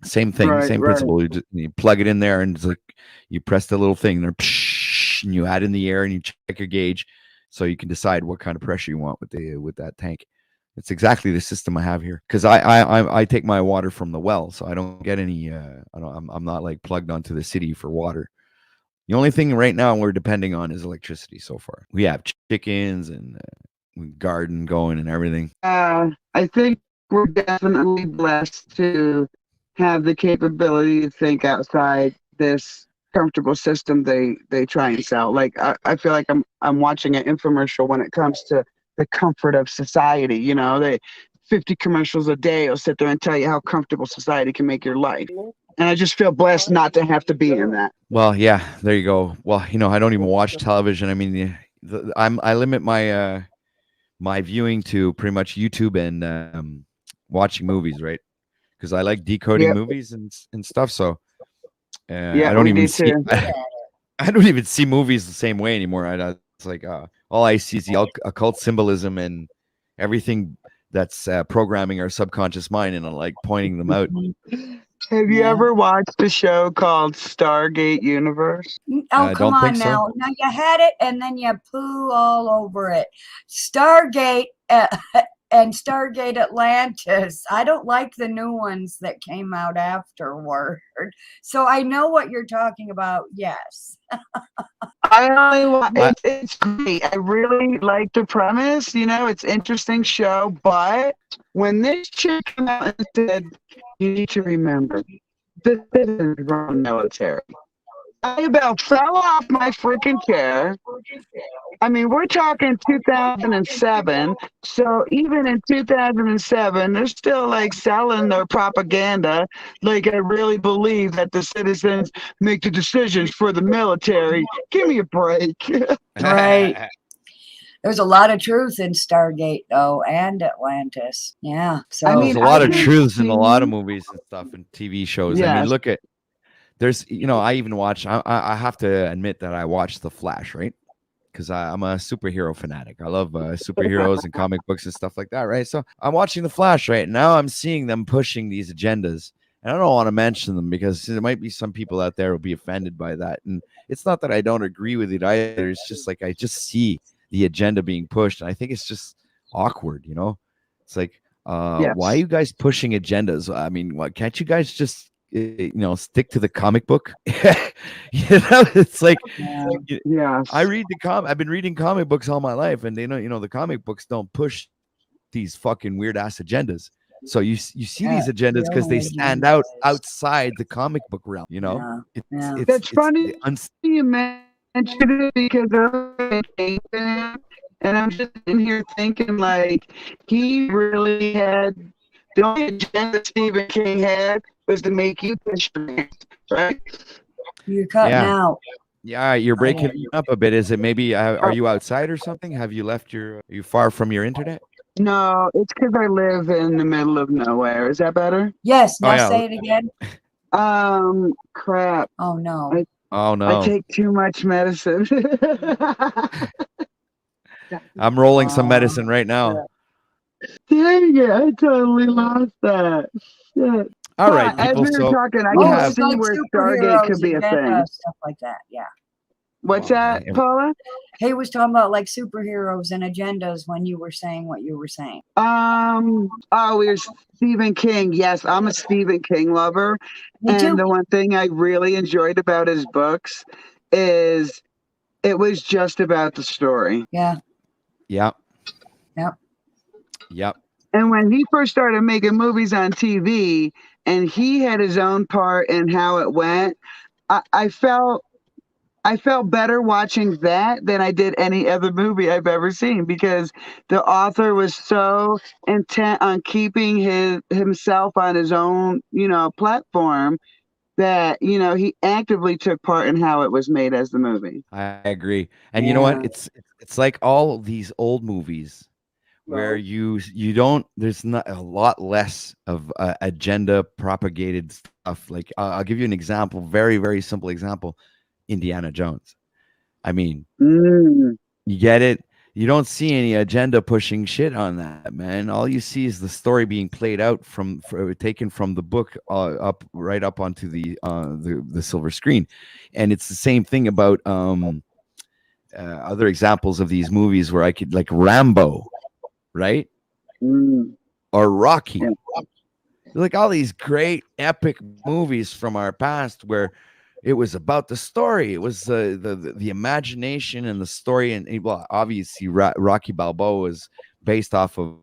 Same thing, Right, same right. principle. You plug it in there, and it's like you press the little thing there, and you add in the air, and you check your gauge, so you can decide what kind of pressure you want with that tank. It's exactly the system I have here, because I take my water from the well, so I don't get any. I'm not like plugged onto the city for water. The only thing right now we're depending on is electricity so far. We have chickens and garden going and everything. I think we're definitely blessed to have the capability to think outside this comfortable system they try and sell. Like I feel like I'm watching an infomercial when it comes to the comfort of society. They 50 commercials a day will sit there and tell you how comfortable society can make your life. And I just feel blessed not to have to be in that. Well, yeah, there you go. Well, I don't even watch television. I mean, I limit my viewing to pretty much YouTube and watching movies, right? Because I like decoding Yep. movies and stuff. So Yeah, I don't we even do see. too. I don't even see movies the same way anymore. It's like all I see is the occult symbolism and everything that's programming our subconscious mind, and I like pointing them out. Have you Yeah. ever watched a show called Stargate Universe? Oh, I come don't think on so. now. Now you had it and then you poo all over it. Stargate and Stargate Atlantis. I don't like the new ones that came out afterward. So I know what you're talking about. Yes. I only want it's great. I really like the premise. It's interesting show, but when this chick came out and said, "You need to remember, this isn't the military," I about fell off my freaking chair. I mean, we're talking 2007. So even in 2007, they're still like selling their propaganda. Like, I really believe that the citizens make the decisions for the military. Give me a break. Right. There's a lot of truth in Stargate, though, and Atlantis. Yeah. So I There's mean, a lot I of can truths in a lot of see, movies and stuff and TV shows. I mean, yes, look at there's I even watch. I have to admit that I watch The Flash, right? Because I'm a superhero fanatic. I love superheroes and comic books and stuff like that, right? So I'm watching The Flash right now. I'm seeing them pushing these agendas, and I don't want to mention them because there might be some people out there who'll be offended by that. And it's not that I don't agree with it either. It's just like I just see the agenda being pushed, and I think it's just awkward. It's like, why are yes, you guys pushing agendas? I mean, what can't you guys just stick to the comic book? It's like yes. I've been reading comic books all my life, and the comic books don't push these fucking weird ass agendas. So you see these agendas because they stand out outside the comic book realm. Yeah. That's funny the you mentioned it because I'm a King fan, and I'm just in here thinking like he really had the only agenda Stephen King had was to make you push your hands, right? You're cutting out. Yeah, you're I breaking didn't. up a bit. Is it maybe are you outside or something? Have you left your are you far from your internet? No, it's because I live in the middle of nowhere. Is that better? Yes, Oh now yeah. say it again. Crap. Oh no. Oh I no. take too much medicine. I'm rolling some Oh, medicine right now. dang it, I totally lost that. Shit. All right, But as people. we were So talking, I we Oh, can have it's see like where Stargate could superheroes, be a agenda, thing. stuff like that. Yeah. What's well, that, Paula? He was talking about like superheroes and agendas when you were saying what you were saying. Oh, we were Stephen King. Yes, I'm a Stephen King lover. Me And too. the one thing I really enjoyed about his books is it was just about the story. Yeah. Yep. Yep. Yep. And when he first started making movies on TV and he had his own part in how it went, I felt better watching that than I did any other movie I've ever seen because the author was so intent on keeping himself on his own, platform that, he actively took part in how it was made as the movie. I agree. And you know what? Yeah. It's like all these old movies where Right. you don't there's not a lot less of agenda propagated stuff. Like I'll give you an example, very simple example. Indiana Jones. I mean, Mm, you get it. You don't see any agenda pushing shit on that, man. All you see is the story being played out taken from the book up right up onto the silver screen, and it's the same thing about other examples of these movies where I could like Rambo, right, mm, or Rocky, yeah. like all these great epic movies from our past where it was about the story. It was the imagination and the story. And well, obviously, Rocky Balboa is based off of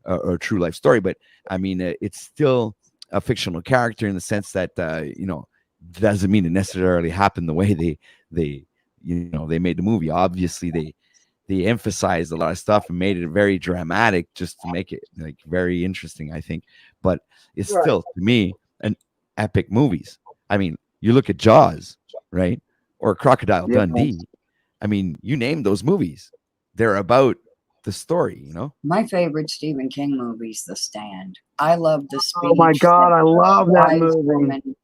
a true life story, but I mean, it's still a fictional character in the sense that doesn't mean it necessarily happened the way they they made the movie. Obviously, they emphasized a lot of stuff and made it very dramatic just to make it like very interesting, I think. But it's Right. still to me an epic movies. I mean, you look at Jaws, right? Or Crocodile Yeah. Dundee. I mean, you name those movies. They're about the story, you know? My favorite Stephen King movie is The Stand. I love the Oh my speech God, that I love that movie.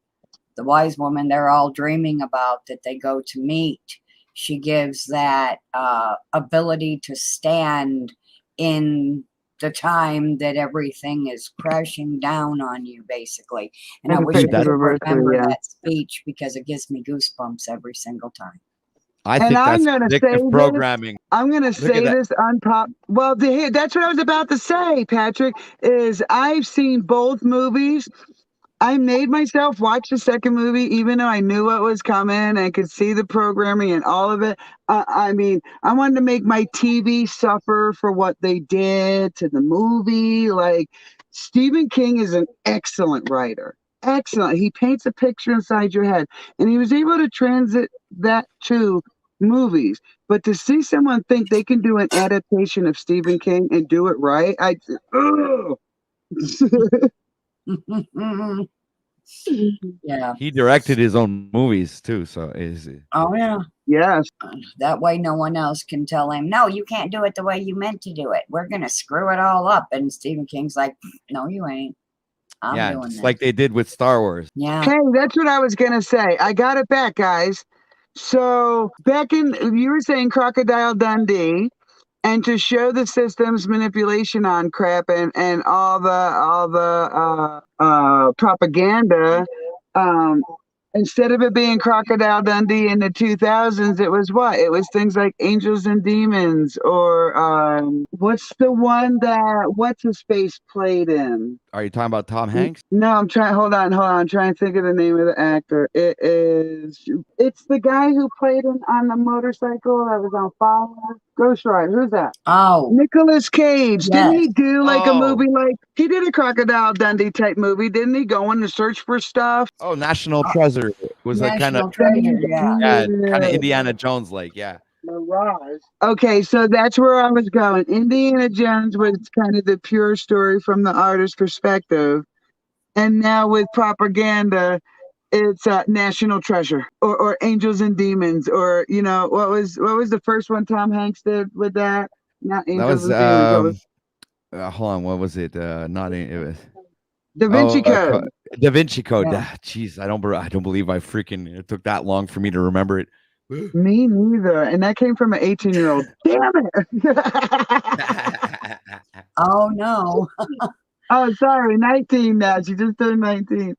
the wise woman they're all dreaming about that they go to meet. She gives that ability to stand in the time that everything is crashing down on you, basically. And I And wish I Dude, Fix that could Anniversary, remember yeah. that speech because it gives me goosebumps every single time. I And think I'm that's gonna say predictive this. programming. I'm gonna Look at say that. this Well, that's what I was about to say, Patrick. Is I've seen both movies. I made myself watch the second movie, even though I knew what was coming and could see the programming and all of it. I mean, I wanted to make my TV suffer for what they did to the movie. Like, Stephen King is an excellent writer. Excellent. He paints a picture inside your head, and he was able to transit that to movies. But to see someone think they can do an adaptation of Stephen King and do it right, ugh. Yeah. He directed his own movies too, so is it? Oh, yeah. Yes. That way no one else can tell him, no, you can't do it the way you meant to do it. We're going to screw it all up. And Stephen King's like, no, you ain't. I'm Yeah, doing just this. like they did with Star Wars. Yeah. Hey, that's what I was gonna say. I got it back, guys. So back in, you were saying Crocodile Dundee, and to show the system's manipulation on crap and all the propaganda, um, instead of it being Crocodile Dundee in the 2000s, it was what? It was things like Angels and Demons, or what's the one that what's his face played in? Are you talking about Tom Hanks? No, I'm trying. Hold on. I'm trying to think of the name of the actor. It's the guy who played on the motorcycle that was on fire. Ghost Rider. Who's that? Oh, Nicolas Cage. Didn't yes. he do like a Oh, movie he did a Crocodile Dundee type movie? Didn't he go in to search for stuff? oh, National Treasure. It was like kind of National Treasure. Yeah. kind of Indiana Jones like, yeah. Mirage. Okay, so that's where I was going. Indiana Jones was kind of the pure story from the artist's perspective. And now with propaganda, It's National Treasure or Angels and Demons, or what was the first one Tom Hanks did with that? Not That Angels was and Demons. What was hold on, what was it? Not it was Da Vinci Code? Da Vinci Code. Yeah. Jeez, I don't believe I freaking it took that long for me to remember it. Me neither. And that came from an 18-year-old. Damn it. Oh no. Oh, sorry, 19 now. She just turned 19.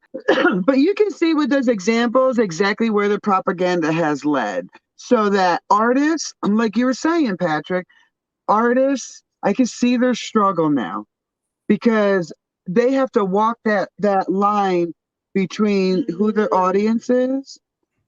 But you can see with those examples exactly where the propaganda has led. So that artists, like you were saying, Patrick, artists, I can see their struggle now because they have to walk that line between who their audience is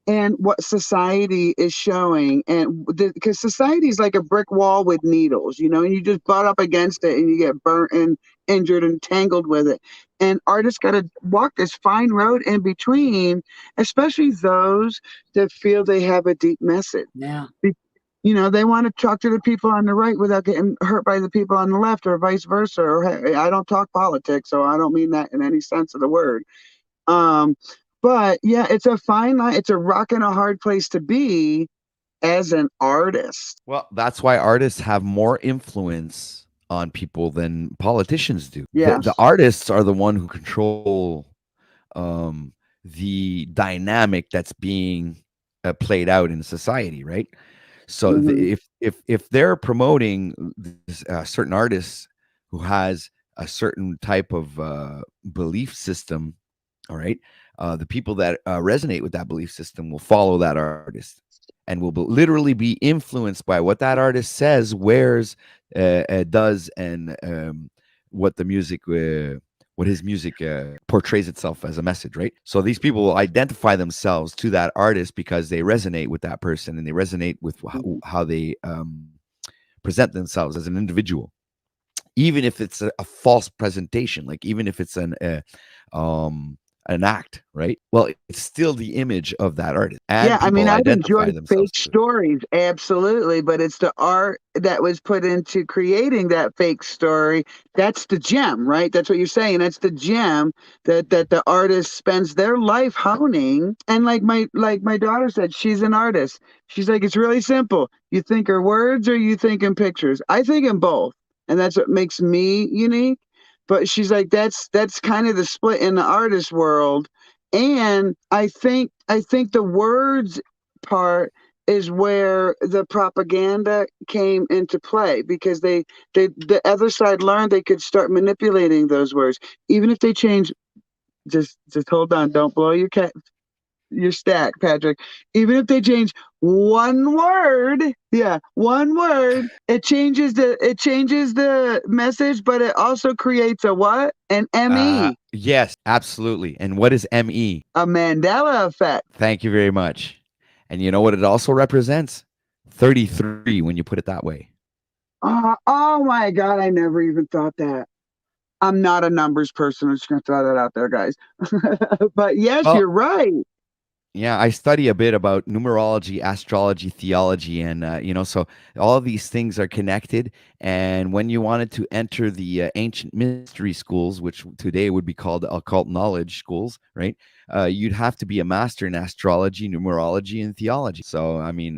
and what society is showing. And because society is like a brick wall with needles, and you just butt up against it and you get burnt and injured and tangled with it. And artists got to walk this fine road in between, especially those that feel they have a deep message. Yeah. They want to talk to the people on the right without getting hurt by the people on the left, or vice versa. Or hey, I don't talk politics, so I don't mean that in any sense of the word. Um, but yeah, it's a fine line. It's a rock and a hard place to be as an artist. Well, that's why artists have more influence on people than politicians do. The Yes. artists are the one who control the dynamic that's being played out in society, right? So Mhm. if they're promoting this, certain artists who has a certain type of belief system, all right, the people that resonate with that belief system will follow that artist and will literally be influenced by what that artist says, wears, does, and what the music, what his music portrays itself as a message, right? So these people will identify themselves to that artist because they resonate with that person and they resonate with how they present themselves as an individual, even if it's a false presentation, like even if it's an act, right? Well, it's still the image of that artist, Yeah, and I mean, people I've identify enjoyed themselves fake to it. stories, absolutely, but it's the art that was put into creating that fake story. That's the gem, right? That's what you're saying. That's the gem that the artist spends their life honing. And like my daughter said, she's an artist. She's like, it's really simple. You think in words or you think in pictures? I think in both, and that's what makes me unique. But she's like, that's kind of the split in the artist world. And I think the words part is where the propaganda came into play, because the other side learned they could start manipulating those words, even if they change. Just hold on, don't blow your stack, Patrick. Even if they change one word, yeah, one word, it changes the message, but it also creates a what? An ME, Yes, absolutely. And what is ME? a Mandela effect. Thank you very much. And you know what it also represents? 33 when you put it that way. Oh my God, I never even thought that. I'm not a numbers person. I'm just gonna throw that out there, guys. But yes, Well, you're right. yeah, I study a bit about numerology, astrology, theology, and so all of these things are connected. And when you wanted to enter the ancient mystery schools, which today would be called occult knowledge schools, right? You'd have to be a master in astrology, numerology, and theology. So, I mean,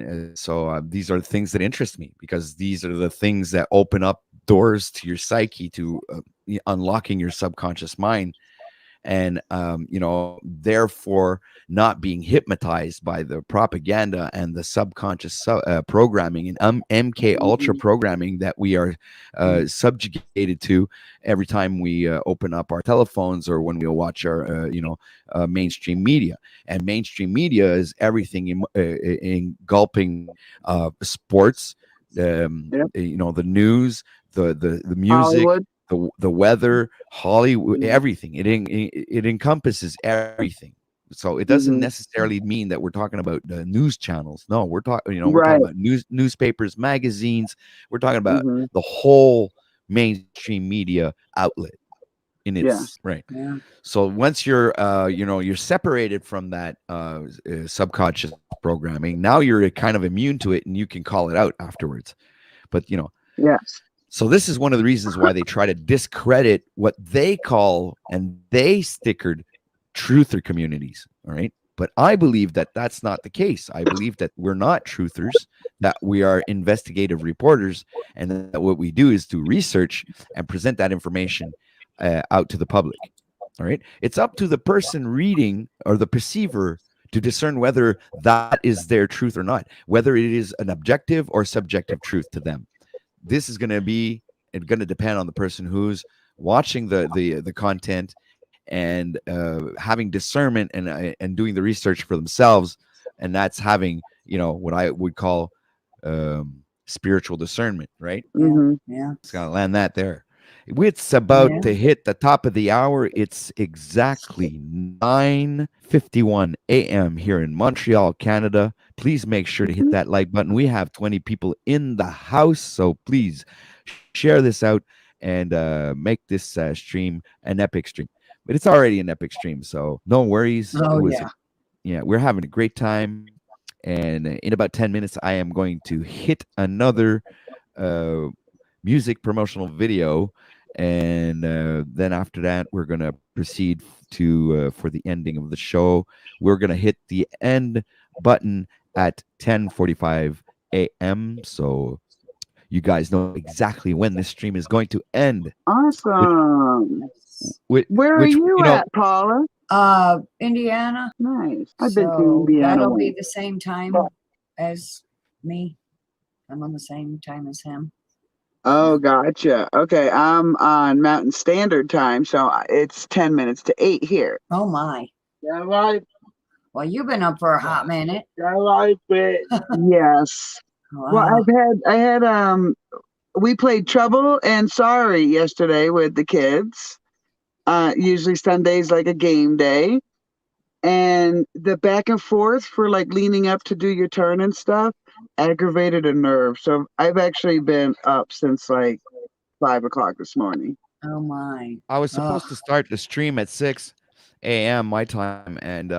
these are the things that interest me because these are the things that open up doors to your psyche, to unlocking your subconscious mind, and therefore not being hypnotized by the propaganda and the subconscious programming and MK ultra programming that we are subjugated to every time we open up our telephones or when we watch our mainstream media. And mainstream media is everything engulfing sports, Yep. the news, the music, Hollywood. the weather, Hollywood, Mhm. everything. It encompasses everything. So it doesn't Mhm. necessarily mean that we're talking about news channels. No, we're talking Right. about newspapers, magazines. We're talking about Hmm. the whole mainstream media outlet in Yeah. its right. Yeah. So once you're you're separated from that subconscious programming, now you're kind of immune to it and you can call it out afterwards. But Yes. so this is one of the reasons why they try to discredit what they call and they stickered truther communities. All right. But I believe that that's not the case. I believe that we're not truthers, that we are investigative reporters, and that what we do is do research and present that information out to the public. All right. It's up to the person reading or the perceiver to discern whether that is their truth or not, whether it is an objective or subjective truth to them. This is going to be going to depend on the person who's watching the content and having discernment and doing the research for themselves, and that's having what I would call spiritual discernment, right? Mm-hmm. Yeah. It's got to land that there. It's about to hit the top of the hour. It's exactly 9:51 a.m. here in Montreal, Canada. Please make sure to hit that like button. We have 20 people in the house, so please share this out and make this stream an epic stream. But it's already an epic stream, so no worries. Oh, We're having a great time. And in about 10 minutes, I am going to hit another music promotional video. And then after that, we're going to proceed to for the ending of the show. We're going to hit the end button at 10:45 a.m. So you guys know exactly when this stream is going to end. Awesome. Where are you at, Paula? Indiana. Nice. I've been to So Indiana. that'll be the same time as me. I'm on the same time as him. Oh, gotcha. Okay, I'm on Mountain Standard Time, so it's 10 minutes to 8 here. Oh my. Yeah, right. Well, you've been up for a hot minute. I like it. Yes. Wow. Well, I had we played Trouble and Sorry yesterday with the kids. Usually Sunday's like a game day. And the back and forth for like leaning up to do your turn and stuff aggravated a nerve. So I've actually been up since like 5 o'clock this morning. Oh my. I was supposed to start the stream at 6 a.m. my time, and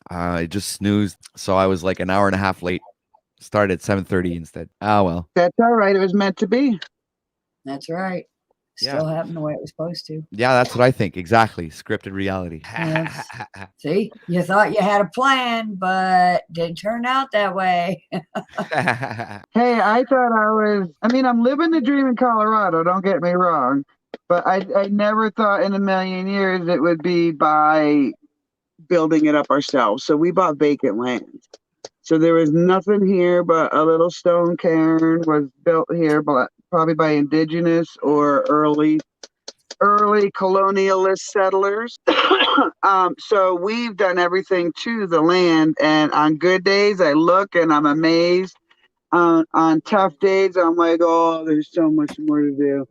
I just snoozed. So I was like an hour and a half late. Started at 7:30 instead. Ah, well. That's all right. It was meant to be. That's right. Still happened the way it was supposed to. Yeah, that's what I think. Exactly. Scripted reality. Yes. See, you thought you had a plan, but didn't turn out that way. Hey, I thought I'm living the dream in Colorado, don't get me wrong, but I never thought in a million years it would be by building it up ourselves. So we bought vacant land. So there was nothing here but a little stone cairn was built here, but probably by indigenous or early colonialist settlers. So we've done everything to the land, and on good days I look and I'm amazed. On tough days I'm like, oh, there's so much more to do.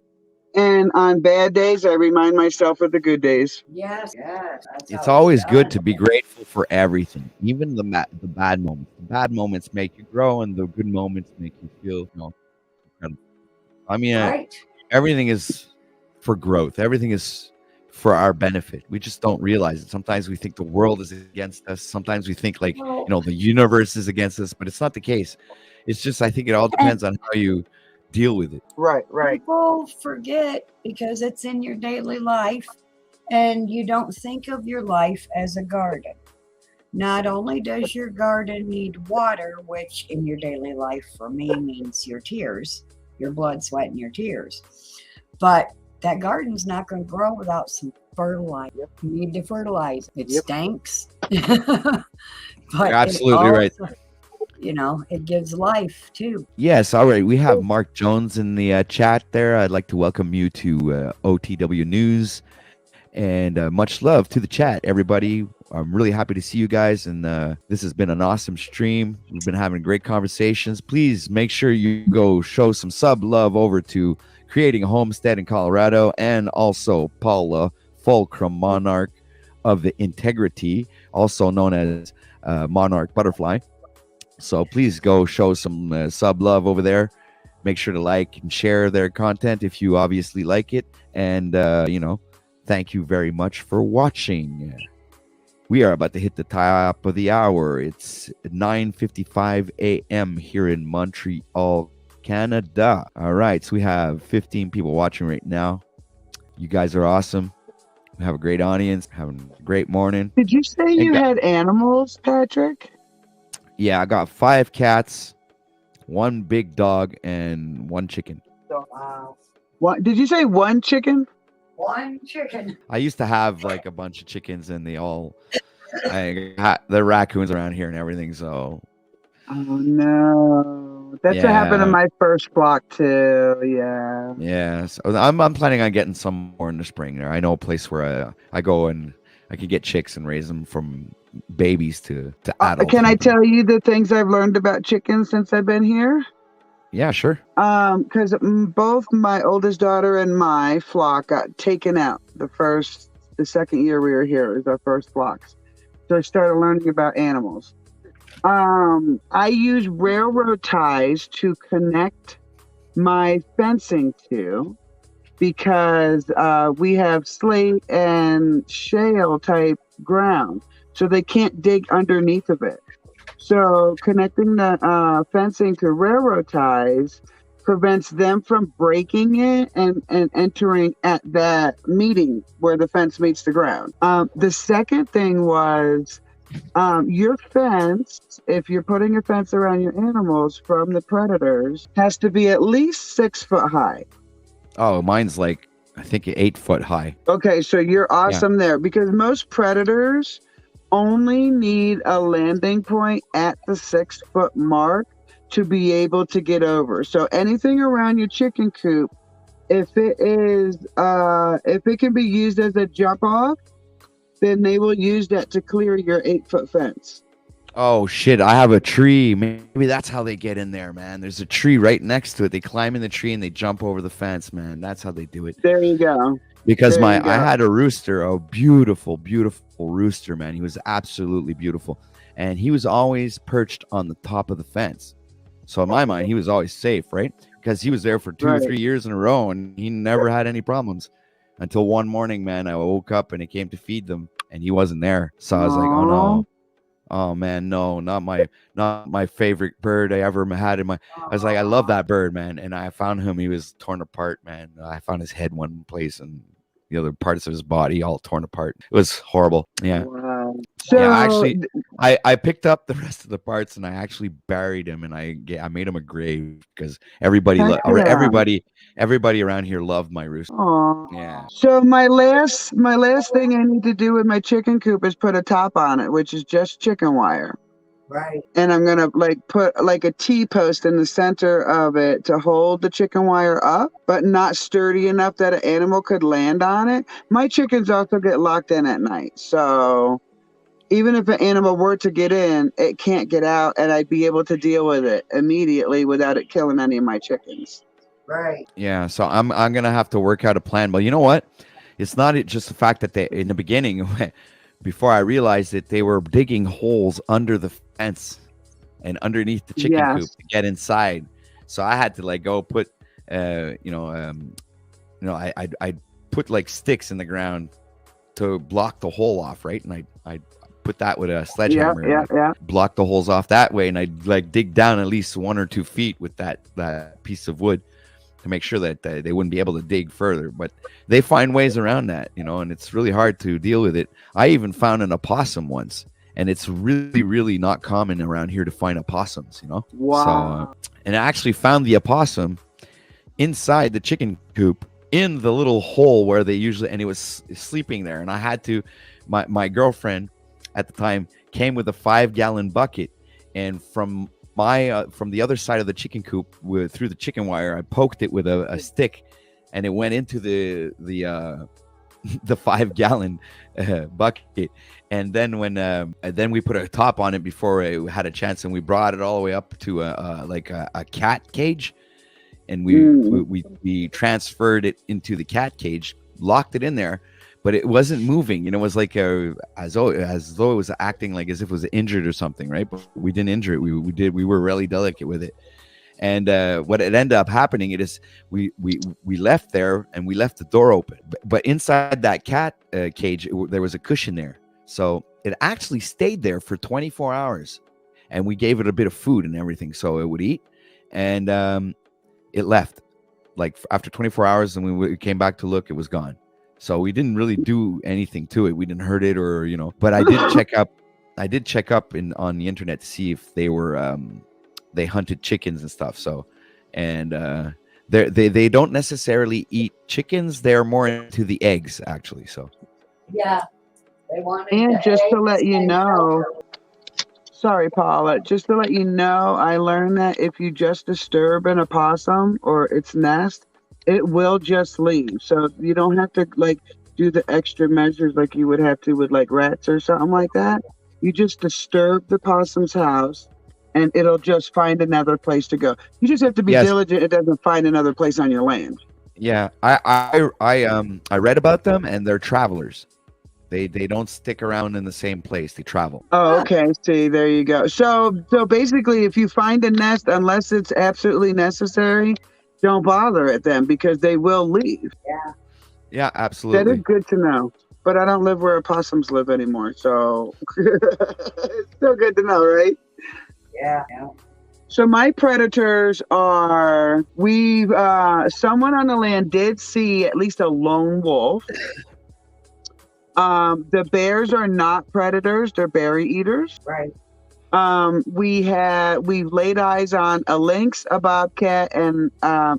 And on bad days I remind myself of the good days. Yes. It's always good to be grateful for everything, even the bad moments. The bad moments make you grow, and the good moments make you feel incredible. I mean, everything is for growth. Everything is for our benefit. We just don't realize it. Sometimes we think the world is against us. Sometimes we think like, the universe is against us, but it's not the case. It's just, I think it all depends on how you deal with it. Right. People forget because it's in your daily life, and you don't think of your life as a garden. Not only does your garden need water, which in your daily life for me means your tears, your blood, sweat, and your tears, but that garden's not going to grow without some fertilizer. You need to fertilize. It stinks. But you're absolutely right. It gives life too. Yes, all right. We have Mark Jones in the chat there. I'd like to welcome you to OTW News, and much love to the chat, everybody. I'm really happy to see you guys, and this has been an awesome stream. We've been having great conversations. Please make sure you go show some sub love over to Creating a Homestead in Colorado, and also Paula Fulcrum, Monarch of the Integrity, also known as Monarch Butterfly. So please go show some sub love over there. Make sure to like and share their content if you obviously like it. And, thank you very much for watching. We are about to hit the top of the hour. It's 9:55 a.m. here in Montreal, Canada. All right, so we have 15 people watching right now. You guys are awesome. have a great audience, having a great morning. Did you say And you had animals, Patrick? yeah, I got 5 cats, 1 big dog, and 1 chicken. Wow. What did you say? One chicken? One chicken. I used to have like a bunch of chickens, and the raccoons around here and everything. So Oh no, that's what happened to yeah, my first flock too. Yeah. yeah. So I'm planning on getting some more in the spring. There, I know a place where I go and I can get chicks and raise them from babies to adults. Can I tell you the things I've learned about chickens since I've been here? Yeah, sure. Because both my oldest daughter and my flock got taken out the second year we were here. It was our first flocks. So I started learning about animals. I use railroad ties to connect my fencing to, because we have slate and shale type ground, so they can't dig underneath of it. So connecting the fencing to railroad ties prevents them from breaking it and entering at that meeting where the fence meets the ground. The second thing was your fence, if you're putting a fence around your animals from the predators, has to be at least 6 foot high. Oh, mine's like I think 8 foot high. Okay, so you're awesome there, because most predators only need a landing point at the 6 foot mark to be able to get over. So anything around your chicken coop, if it can be used as a jump off, then they will use that to clear your 8 foot fence. Oh shit, I have a tree. Maybe that's how they get in there, man. There's a tree right next to it. They climb in the tree and they jump over the fence, man. That's how they do it. There you go. Because There you I go. had a rooster, a beautiful, beautiful rooster, man. He was absolutely beautiful. And he was always perched on the top of the fence. So in my mind, he was always safe, right? Because he was there for 2 or Right. 3 years in a row and he never had any problems. Until one morning, man, I woke up and it came to feed them and he wasn't there. So I was like, oh no. Oh man, no, not my favorite bird I ever had in my. I was like, I love that bird, man, and I found him. He was torn apart, man. I found his head one place and the other parts of his body all torn apart. It was horrible. Yeah, Wow. So yeah. I picked up the rest of the parts and I actually buried him and I made him a grave because everybody around here loved my rooster. Aw. Yeah. So my last thing I need to do with my chicken coop is put a top on it, which is just chicken wire. Right. And I'm gonna put a T-post in the center of it to hold the chicken wire up, but not sturdy enough that an animal could land on it. My chickens also get locked in at night, so even if an animal were to get in, it can't get out, and I'd be able to deal with it immediately without it killing any of my chickens. Right. Yeah, so I'm gonna have to work out a plan. But you know what? It's not just the fact that they in the beginning, before I realized it, they were digging holes under the fence and underneath the chicken coop to get inside. So I had to go put, I put like sticks in the ground to block the hole off, right? And I put that with a sledgehammer. Yeah. Block the holes off that way, and I'd dig down at least 1 or 2 feet with that piece of wood to make sure that they wouldn't be able to dig further. But they find ways around that, and it's really hard to deal with it. I even found an opossum once, and it's really, really not common around here to find opossums, Wow. So, and I actually found the opossum inside the chicken coop in the little hole where they usually, and it was sleeping there. And I had to, my girlfriend at the time came with a 5-gallon bucket, and from the other side of the chicken coop through the chicken wire, I poked it with a stick, and it went into the 5-gallon bucket. And then we put a top on it before it had a chance, and we brought it all the way up to a cat cage, and we transferred it into the cat cage, locked it in there. But it wasn't moving, it was like as though it was acting like as if it was injured or something, right? But we didn't injure it. We were really delicate with it. And what it ended up happening, it is we left there and we left the door open. But inside that cat cage, there was a cushion there, so it actually stayed there for 24 hours. And we gave it a bit of food and everything, so it would eat. And it left after 24 hours, and we came back to look. It was gone. So we didn't really do anything to it. We didn't hurt it, or But I did check up. I did check up on the internet to see if they were they hunted chickens and stuff. So, and they don't necessarily eat chickens. They're more into the eggs, actually. So Yeah, they wanted. And just to let you know, sorry, Paula, just to let you know, I learned that if you just disturb an opossum or its nest, it will just leave. So you don't have to do the extra measures like you would have to with like rats or something like that. You just disturb the possum's house and it'll just find another place to go. You just have to be Yes. diligent. It doesn't find another place on your land. Yeah, I read about them, and they're travelers. They don't stick around in the same place. They travel. Oh, okay. See, there you go. So basically, if you find a nest, unless it's absolutely necessary, don't bother it then because they will leave. Yeah. Yeah, That absolutely. is good to know. But I don't live where opossums live anymore, so it's still good to know, right? Yeah. So my predators are someone on the land did see at least a lone wolf. The bears are not predators, they're berry eaters. Right. We've laid eyes on a lynx, a bobcat, and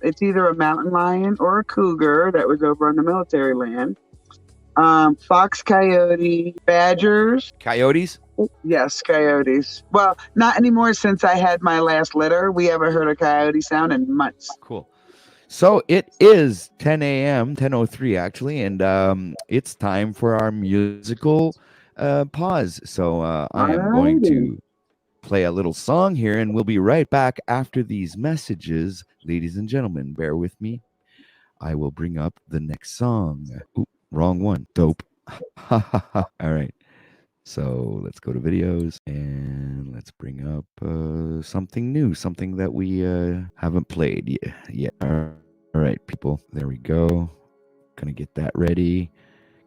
it's either a mountain lion or a cougar that was over on the military land. Fox, coyote, badgers. Coyotes? Yes, coyotes. Well, not anymore since I had my last litter. We haven't heard a coyote sound in months. Cool. So it is 10 a.m., 10:03 actually, and it's time for our musical pause. So I am going to play a little song here, and we'll be right back after these messages. Ladies and gentlemen, bear with me. I will bring up the next song. Ooh, wrong one. Dope. All right. So let's go to videos and let's bring up something new, something that we haven't played yet. All right, people. There we go. Gonna get that ready.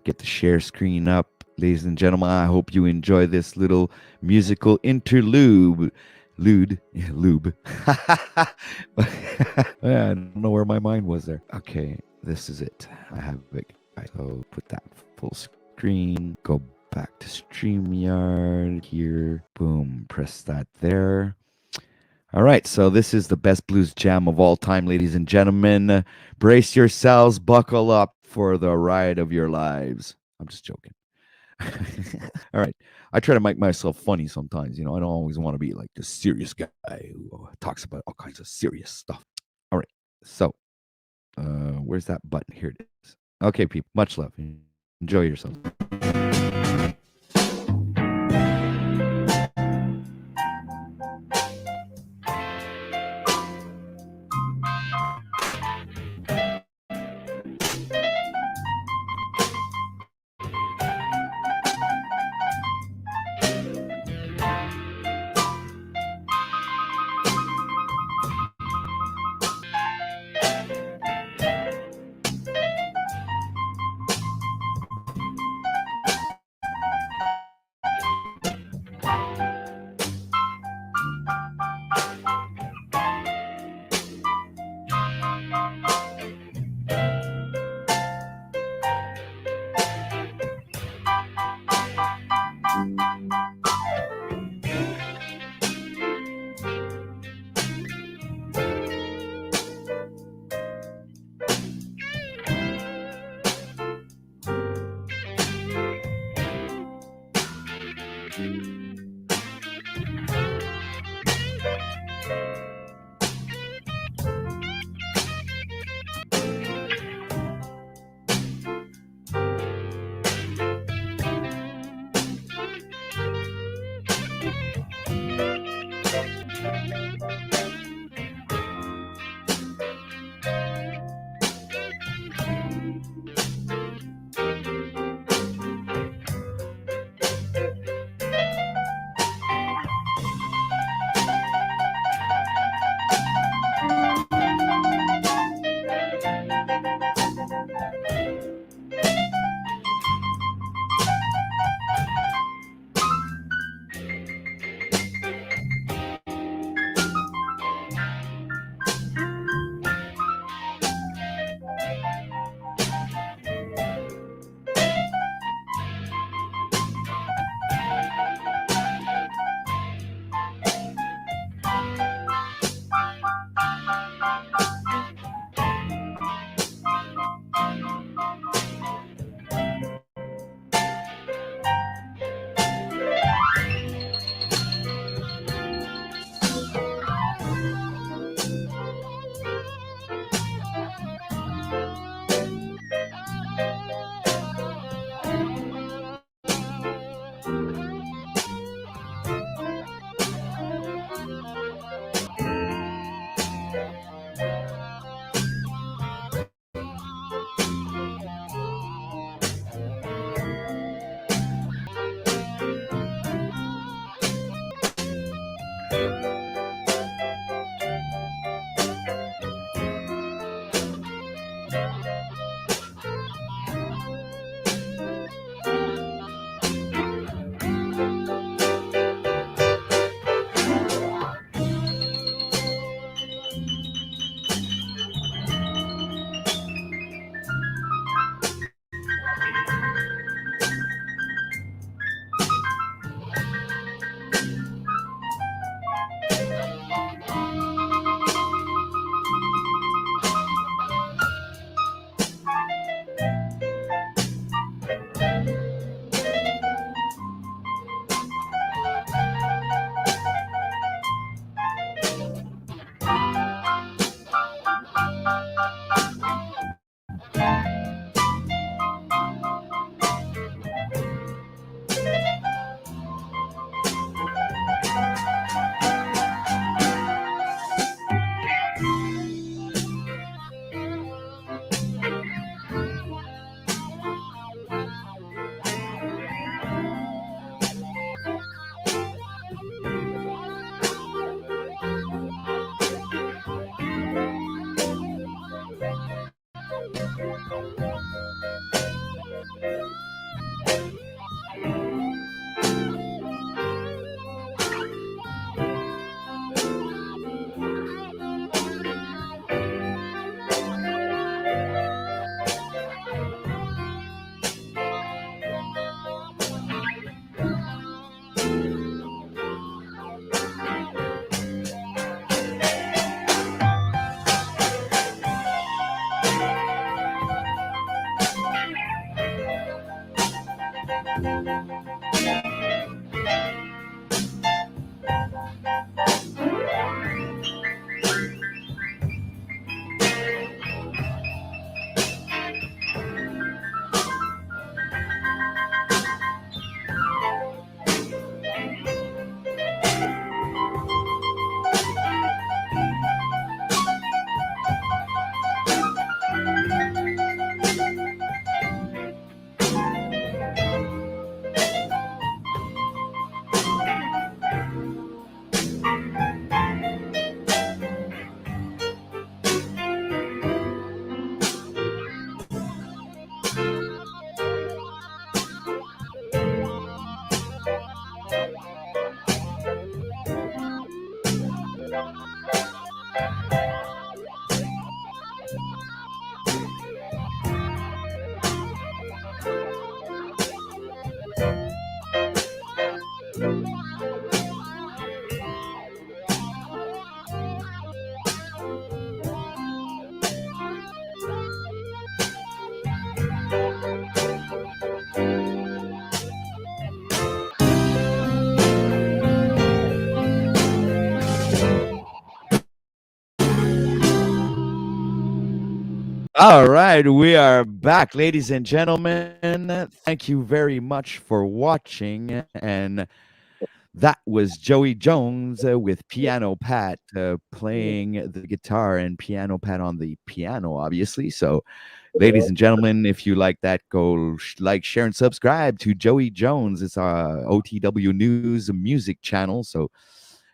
Get the share screen up. Ladies and gentlemen, I hope you enjoy this little musical interlude. Lube. I don't know where my mind was there. Okay, this is it. I have it. So put that full screen. Go back to StreamYard here. Boom. Press that there. All right, so this is the best blues jam of all time, ladies and gentlemen. Brace yourselves, buckle up for the ride of your lives. I'm just joking. All right. I try to make myself funny sometimes. I don't always want to be like the serious guy who talks about all kinds of serious stuff. All right. So, where's that button? Here it is. Okay, people. Much love. Enjoy yourself. All right, we are back, ladies and gentlemen. Thank you very much for watching. And that was Joey Jones with Piano Pat playing the guitar and Piano Pat on the piano, obviously. So, ladies and gentlemen, if you like that, go like, share, and subscribe to Joey Jones. It's our OTW News music channel. So,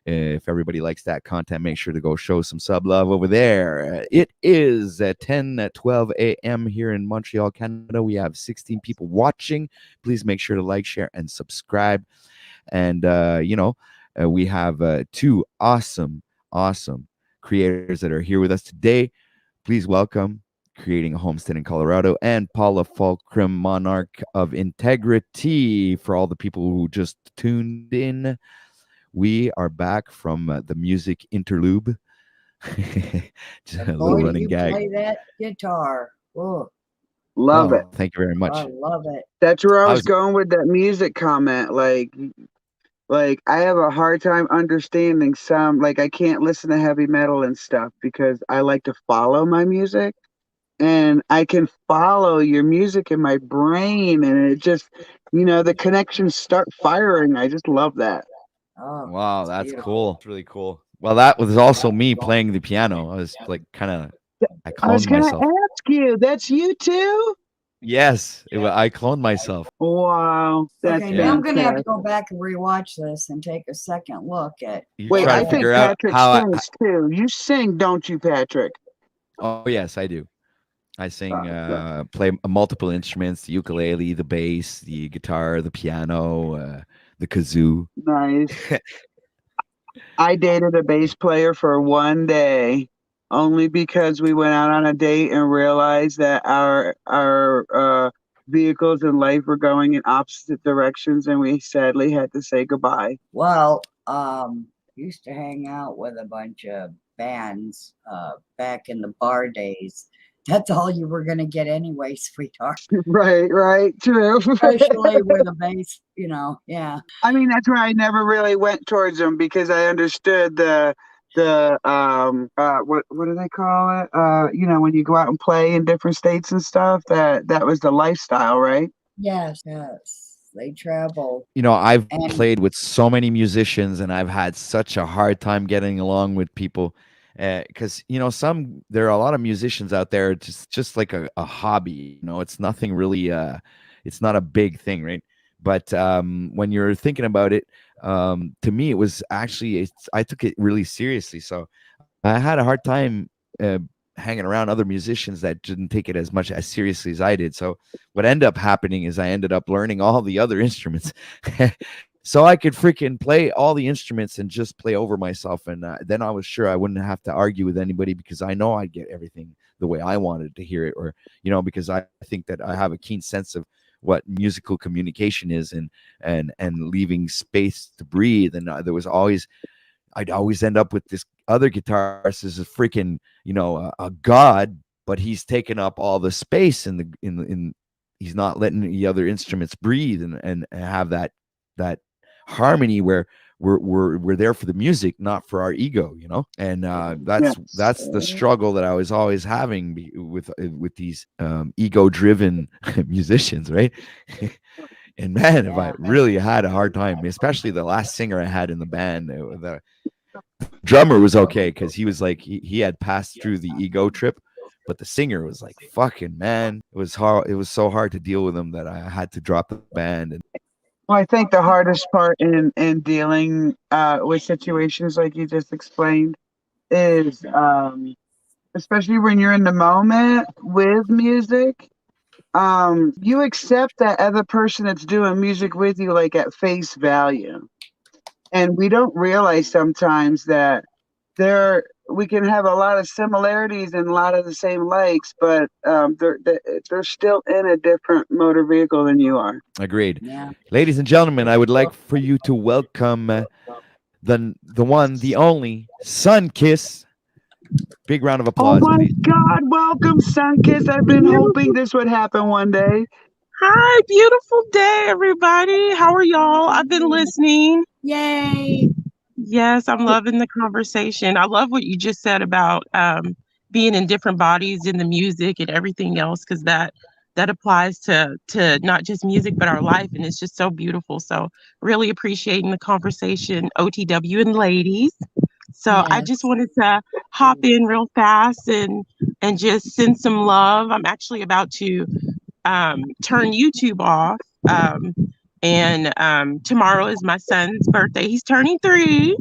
if everybody likes that content, make sure to go show some sub love over there. It is at 12 a.m. here in Montreal, Canada. We have 16 people watching. Please make sure to like, share, and subscribe. And, we have two awesome creators that are here with us today. Please welcome Creating a Homestead in Colorado and Paula Fulcrum, Monarch of Integrity. For all the people who just tuned in, we are back from the music interlude. Just a little Boy, running you gag. play that guitar. Oh, Love it. Thank you very much. I love it. That's where I was How's- going with that music comment. Like I have a hard time understanding some. Like I can't listen to heavy metal and stuff because I like to follow my music, and I can follow your music in my brain, and it just, the connections start firing. I just love that. Oh, Wow, that's beautiful. cool. It's really cool. Well, that was also me playing the piano. I was like I I was cloned gonna myself. ask you, that's you too? Yes, I cloned myself. Wow, that's Okay, now I'm going to have to fantastic. go back and rewatch this and take a second look at. You Wait, try I to think figure out Patrick how. sings too. You sing, don't you, Patrick? Oh yes, I do. I sing, Okay. play multiple instruments: the ukulele, the bass, the guitar, the piano, the kazoo. Nice. I dated a bass player for one day, only because we went out on a date and realized that our vehicles in life were going in opposite directions, and we sadly had to say goodbye. Well, used to hang out with a bunch of bands back in the bar days. That's all you were going to get anyway, sweetheart. Right, true. Especially with a bass, yeah. I mean, that's why I never really went towards them because I understood what do they call it? When you go out and play in different states and stuff, that was the lifestyle, right? Yes, they travel. I've And played with so many musicians, and I've had such a hard time getting along with people. Because there are a lot of musicians out there, just like a hobby. It's nothing really. It's not a big thing, right? But when you're thinking about it, to me, it was actually I took it really seriously. So I had a hard time hanging around other musicians that didn't take it as much as seriously as I did. So what ended up happening is I ended up learning all the other instruments. So I could freaking play all the instruments and just play over myself. And then I was sure I wouldn't have to argue with anybody, because I know I'd get everything the way I wanted to hear it, or, because I think that I have a keen sense of what musical communication is, and leaving space to breathe. And I'd always end up with this other guitarist as a freaking, a god, but he's taking up all the space in he's not letting the other instruments breathe and have that harmony where we're there for the music, not for our ego, and that's the struggle that I was always having with these ego driven musicians, right? And man, if I really had a hard time, especially the last singer I had in the band. The drummer was okay, because he was like he had passed through the ego trip, but the singer was like, fucking man, it was hard. It was so hard to deal with him that I had to drop the band. And Well, I think the hardest part in dealing with situations like you just explained is, especially when you're in the moment with music, you accept that other person that's doing music with you like at face value. And we don't realize sometimes that we can have a lot of similarities and a lot of the same likes, but they're still in a different motor vehicle than you are. Agreed. Yeah. Ladies and gentlemen, I would like for you to welcome the one, the only Sunkiss. Big round of Oh applause, my please. God, welcome, Sunkiss. I've been hoping this would happen one day. Hi, beautiful day, everybody. How are y'all? I've been listening. Yay. Yes, I'm loving the conversation. I love what you just said about being in different bodies in the music and everything else, because that applies to not just music but our life, and it's just so beautiful. So really appreciating the conversation, OTW and ladies. So I just wanted to hop in real fast and just send some love. I'm actually about to turn YouTube off. And tomorrow is my son's birthday. He's turning 3.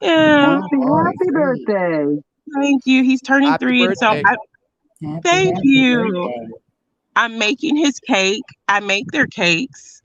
Yeah. Happy birthday. Thank you. He's turning Happy 3. And so birthday. thank you. I'm making his cake. I make their cakes,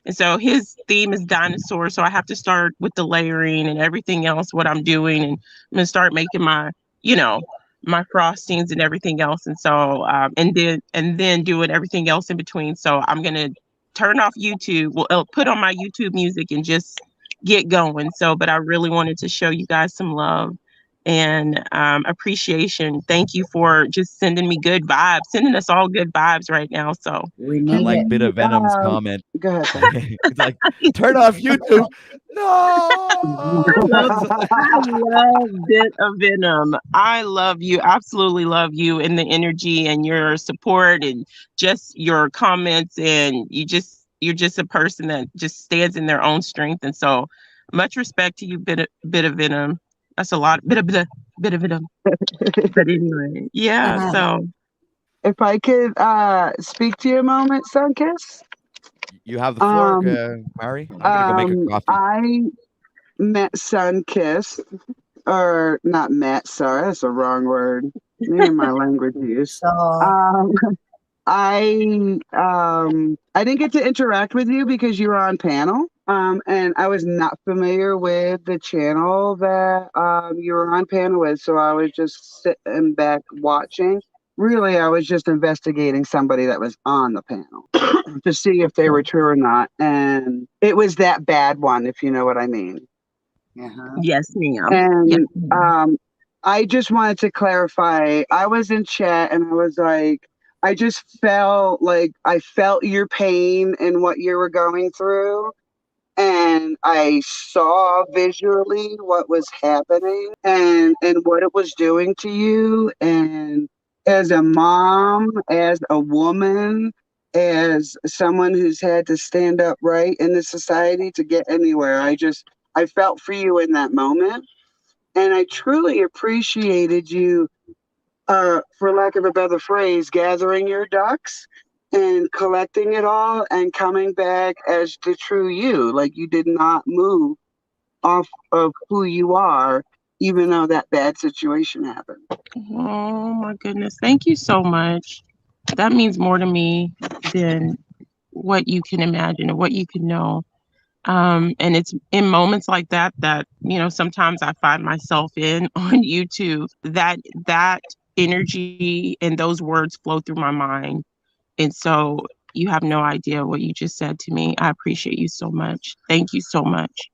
and so his theme is dinosaur. So I have to start with the layering and everything else, what I'm doing. And I'm going to start making my, my frostings and everything else. And so, and then doing everything else in between. So I'm going to turn off YouTube. Well, I'll put on my YouTube music and just get going. So, but I really wanted to show you guys some love and appreciation. Thank you for just sending me good vibes, sending us all good vibes right now. So I like Bit of Venom's comment. Go ahead. It's like, turn off YouTube. No. I love Bit of Venom. I love you, absolutely love you, and the energy and your support and just your comments, and you're just a person that just stands in their own strength. And so much respect to you, Bit of Venom. That's a lot. Bit of Venom. But anyway, yeah. So if I could speak to you a moment, Sunkiss. You have the floor, Mari. I'm gonna go make a coffee. I met Sunkiss, or not met. Sorry, that's a wrong word. Me and my language use. I didn't get to interact with you because you were on panel. And I was not familiar with the channel that you were on panel with, so I was just sitting back watching. Really, I was just investigating somebody that was on the panel to see if they were true or not. And it was that bad one, if you know what I mean. Yes, ma'am. And yes, I just wanted to clarify. I was in chat and I was like, I just felt like I felt your pain and what you were going through. And I saw visually what was happening and what it was doing to you. And as a mom, as a woman, as someone who's had to stand up right in the society to get anywhere, I felt for you in that moment. And I truly appreciated you, for lack of a better phrase, gathering your ducks and collecting it all and coming back as the true you. Like, you did not move off of who you are, even though that bad situation happened. Oh my goodness. Thank you so much. That means more to me than what you can imagine or what you can know. And it's in moments like that that, sometimes I find myself in on YouTube, that energy and those words flow through my mind. And so you have no idea what you just said to me. I appreciate you so much. Thank you so much.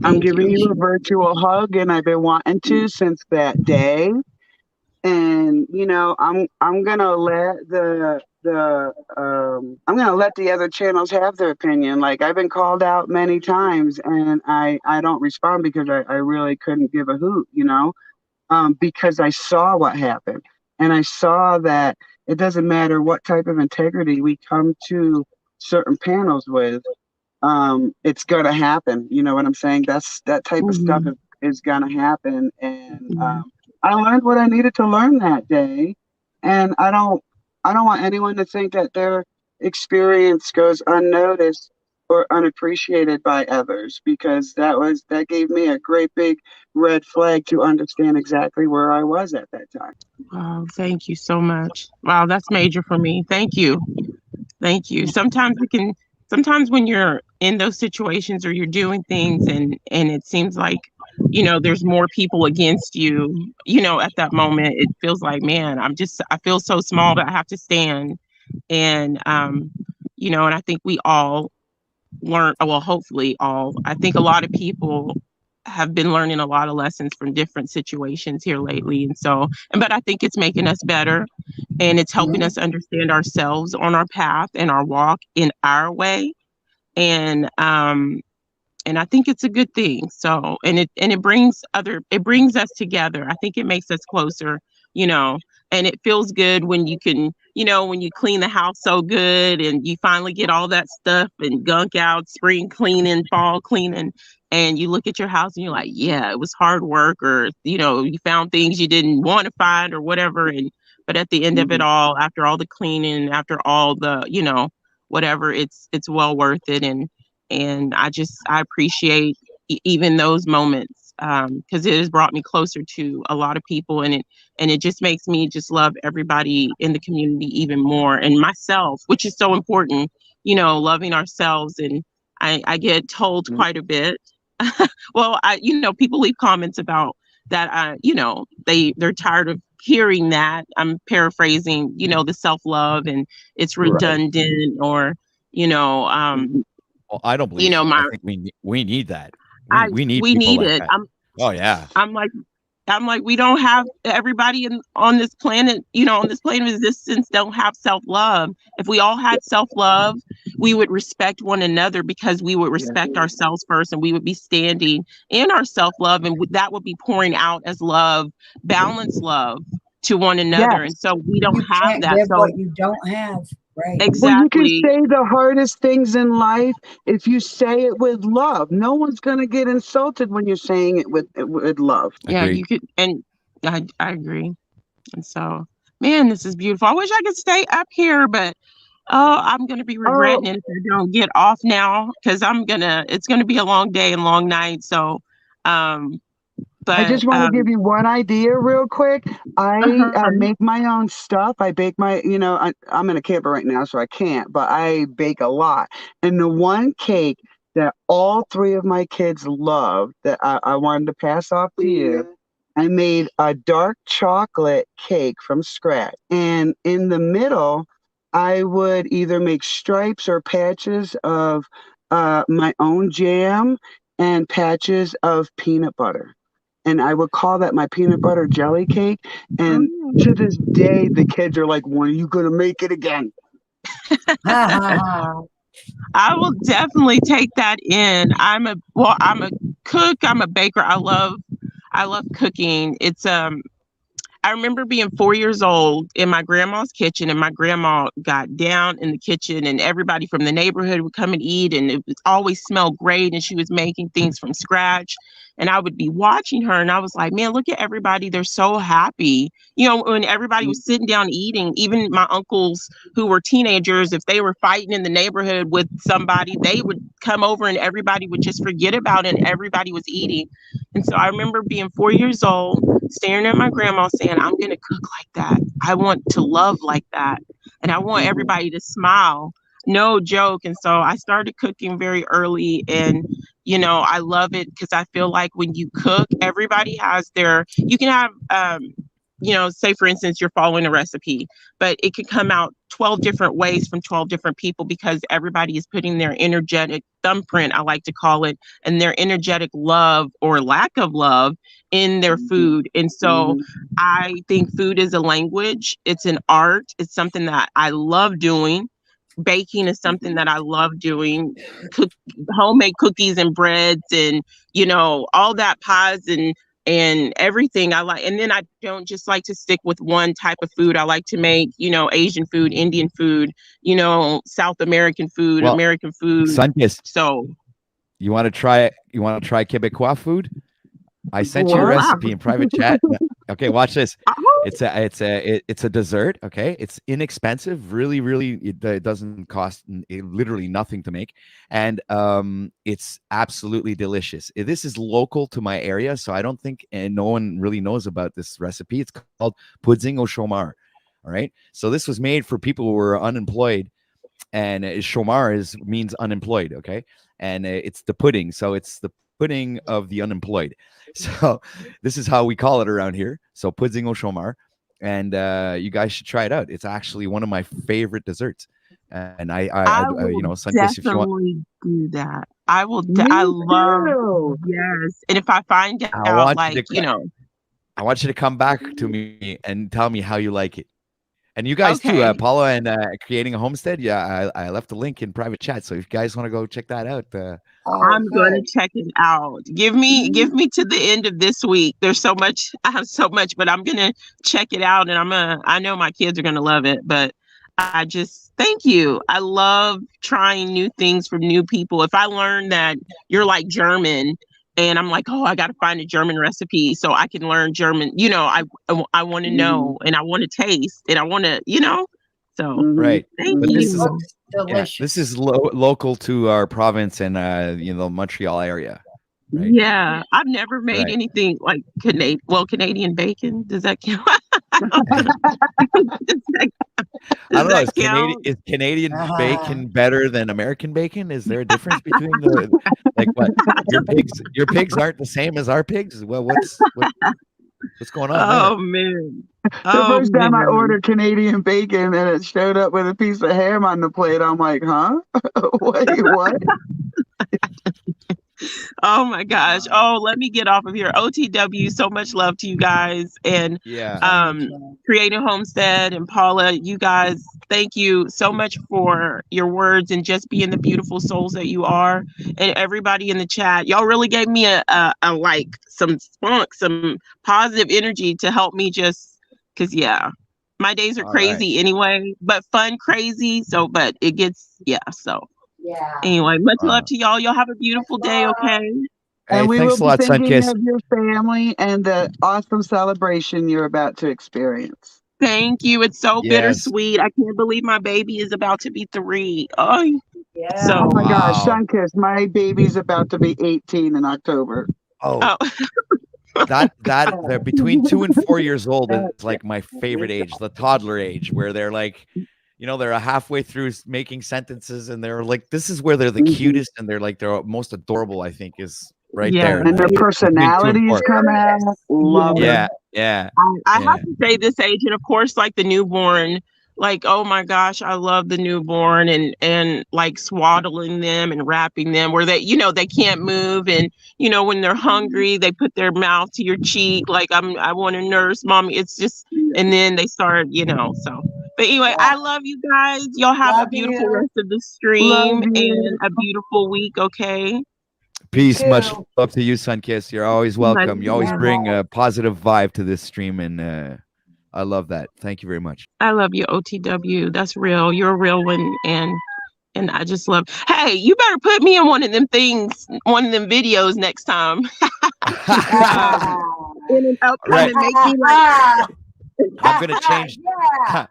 I'm Thank giving you. you a virtual hug, and I've been wanting to since that day. And I'm gonna let the other channels have their opinion. Like, I've been called out many times, and I don't respond because I really couldn't give a hoot, because I saw what happened, and I saw that it doesn't matter what type of integrity we come to certain panels with. It's gonna happen. You know what I'm saying? That type of stuff Mhm. is gonna happen. And Mhm. I learned what I needed to learn that day. And I don't want anyone to think that their experience goes unnoticed or unappreciated by others, because that gave me a great big red flag to understand exactly where I was at that time. Wow, thank you so much. Wow, that's major for me. Thank you. Thank you. Sometimes when you're in those situations or you're doing things and it seems like, there's more people against you, at that moment, it feels like, man, I feel so small, but I have to stand. And, and I think we all learn, well, hopefully all, I think a lot of people have been learning a lot of lessons from different situations here lately. And so, but I think it's making us better and it's helping us understand ourselves on our path and our walk in our way. And, and I think it's a good thing. So, it brings us together. I think it makes us closer, you know, and it feels good when you can, when you clean the house so good and you finally get all that stuff and gunk out, spring cleaning, fall cleaning, and you look at your house and you're like, yeah, it was hard work, or, you found things you didn't want to find or whatever. But at the end of it Mhm. all, after all the cleaning, after all the, whatever, it's well worth it. And I appreciate even those moments, because it has brought me closer to a lot of people, and it just makes me just love everybody in the community even more, and myself, which is so important, loving ourselves. And I get told quite a bit. Well, people leave comments about that. They're tired of hearing that. I'm paraphrasing, the self love, and it's Right. redundant, or you know, um, Well, I don't believe so. I my think we need that. We need we people need like it. that. Oh yeah, I'm like we don't have everybody on this planet, on this plane of existence don't have self-love. If we all had self-love, we would respect one another, because we would Yeah. respect ourselves first, and we would be standing in our self-love, and that would be pouring out as love, balanced love to one another. And Yes. so we don't You have can't that. give So what you don't have. Right. Well, you can exactly. say the hardest things in life if you say it with love. No one's going to get insulted when you're saying it with love. Yeah, agreed. you could. And I agree. And so, man, this is beautiful. I wish I could stay up here, but oh, I'm gonna be Oh, regretting it if I don't get off now, because it's gonna be a long day and long night. So, um, I but just want to give you one idea real quick. I uh-huh. make my own stuff. I bake I'm in a camper right now, so I can't, but I bake a lot. And the one cake that all three of my kids love that I wanted to pass off to you, I made a dark chocolate cake from scratch. And in the middle, I would either make stripes or patches of my own jam and patches of peanut butter, and I would call that my peanut butter jelly cake. And to Oh. this day, the kids are like, "When are you gonna make it again?" Ha ha ha. I will definitely take that in. I'm a cook. I'm a baker. I love cooking. I remember being 4 years old in my grandma's kitchen, and my grandma got down in the kitchen, and everybody from the neighborhood would come and eat, and it would always smell great. And she was making things from scratch. And I would be watching her and I was like, man, look at everybody. They're so happy. You know, when everybody was sitting down eating, even my uncles who were teenagers, if they were fighting in the neighborhood with somebody, they would come over and everybody would just forget about it and everybody was eating. And so I remember being 4 years old, staring at my grandma saying, I'm going to cook like that. I want to love like that. And I want everybody to smile. No joke. And so I started cooking very early, and you know, I love it because I feel like when you cook, everybody has you can have, you know, say for instance, you're following a recipe, but it can come out 12 different ways from 12 different people because everybody is putting their energetic thumbprint, I like to call it, and their energetic love or lack of love in their food. And so I think food is a language. It's an art. It's something that I love doing. Baking is something that I love doing. Homemade cookies and breads and, you know, all that, pies and everything I like. And then I don't just like to stick with one type of food. I like to make, you know, Asian food, Indian food, you know, South American food, Well, American food. Sunkist, So you want to try Quebecois food? I sent you a wow. recipe in private chat. Okay, watch this. Oh, It's a dessert. Okay, it's inexpensive. Really, it doesn't cost literally nothing to make, and it's absolutely delicious. This is local to my area, so I don't think no one really knows about this recipe. It's called pudding au chômeur. All right, so this was made for people who are unemployed, and chômeur means unemployed. Okay, and it's the pudding, so it's the pudding of the unemployed. So this is how we call it around here. So pudding au chômeur, and you guys should try it out. It's actually one of my favorite desserts. And I will you know, Sunkist, if you want, definitely do that. I will. Me I love. too. Yes. And if I find I out, want like, you know, I want you to come back to me and tell me how you like it. And you guys too, okay. Paula and Creating a Homestead. Yeah, I left a link in private chat. So if you guys want to go check that out, I'm gonna Okay. check it out. Give me to the end of this week. There's so much. I have so much, but I'm gonna check it out, and I know my kids are gonna love it. But I just thank you. I love trying new things from new people. If I learn that you're like German, and I'm like, oh, I got to find a German recipe so I can learn German. You know, I want to know, and I want to taste, and I want to, you know. So right. thank But this is you. Looks yeah, delicious. this is local to our province and you know, Montreal area. Right. Yeah, I've never made Right. anything like Canadian bacon. Does that count? I don't know. Does that count? Is Canadian bacon better than American bacon? Is there a difference between the like what your pigs aren't the same as our pigs? Well, what's going on there? Oh man. The Oh first time I man. ordered Canadian bacon and it showed up with a piece of ham on the plate, I'm like, huh? Wait, what? Oh my gosh. Oh, let me get off of here. OTW, so much love to you guys. And Yeah. Creative Homestead and Paula, you guys, thank you so much for your words and just being the beautiful souls that you are. And everybody in the chat, y'all really gave me a like some spunk, some positive energy to help me just because my days are All crazy right. anyway, but fun crazy. So but it gets so Yeah. anyway, much love to y'all. Y'all have a beautiful day, okay? Hey, And we thanks will a be lot, thinking Sunkist. of your family and the awesome celebration you're about to experience. Thank you. It's so Yes. bittersweet. I can't believe my baby is about to be 3. Oh, Yeah. so Oh my gosh, Wow. Sunkist, my baby's about to be 18 in October. Oh, oh, that they're between 2 and 4 years old is like my favorite age, the toddler age, where they're like, you know, they're halfway through making sentences, and they're like, this is where they're the cutest and they're like they're most adorable. I think is right there. And their Between 2 and personalities 4. come out. Love it. Yeah. I have to say this age, and of course, like the newborn, like, oh my gosh, I love the newborn and like swaddling them and wrapping them where they, you know, they can't move. And, you know, when they're hungry, they put their mouth to your cheek. Like I want to nurse mommy. It's just, and then they start, you know, so. But anyway, I love you guys. Y'all have a beautiful rest of the stream Love you. and a beautiful week. Okay. Peace. too. Much love to you, Sunkiss. You're always welcome. You always Yeah. bring a positive vibe to this stream, and I love that. Thank you very much. I love you, OTW. That's real. You're a real one, and I just love. Hey, you better put me in one of them things, one of them videos next time. in an Right. and make me like. I'm gonna change. Yeah.